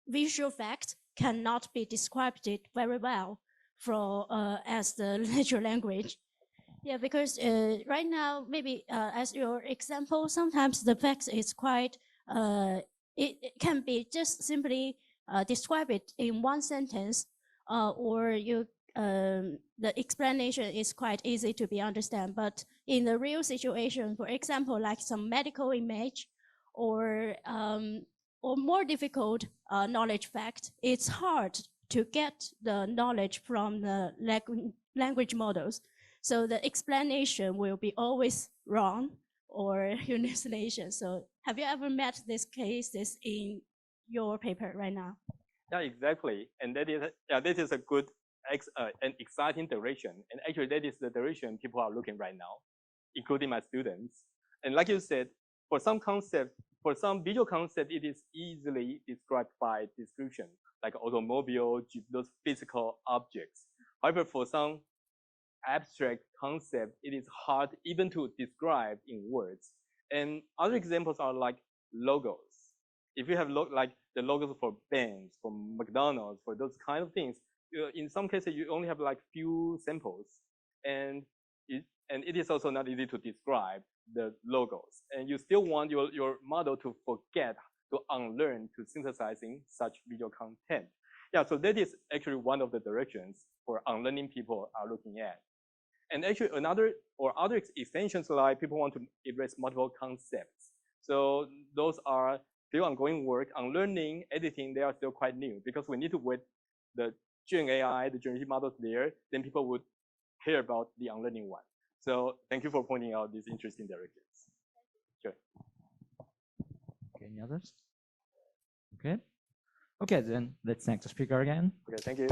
visual facts cannot be described it very well for as the natural language? Yeah, because right now, maybe as your example, sometimes the fact is quite, it can be just simply describe it in one sentence, or you the explanation is quite easy to be understand. But in the real situation, for example, like some medical image or more difficult knowledge fact, it's hard to get the knowledge from the language models. So the explanation will be always wrong or hallucination. So have you ever met these cases in your paper right now? Yeah, exactly. And that is, yeah, this is a good an exciting direction. And actually, that is the direction people are looking right now, including my students. And like you said, for some concept, for some visual concept, it is easily described by description, like automobile, those physical objects. However, for some abstract concept, it is hard even to describe in words. And other examples are like logos. If you have like the logos for banks, for McDonald's, for those kind of things, in some cases you only have like few samples, and it is also not easy to describe the logos. And you still want your model to forget, to unlearn, to synthesizing such visual content. Yeah, so that is actually one of the directions for unlearning people are looking at. And actually other extensions, like people want to erase multiple concepts. So those are still ongoing work. Unlearning, editing, they are still quite new, because we need to wait the Gen AI, the generative models there, then people would care about the unlearning one. So thank you for pointing out these interesting directions. Sure. Okay, any others? Okay. Okay, then let's thank the speaker again. Okay, thank you.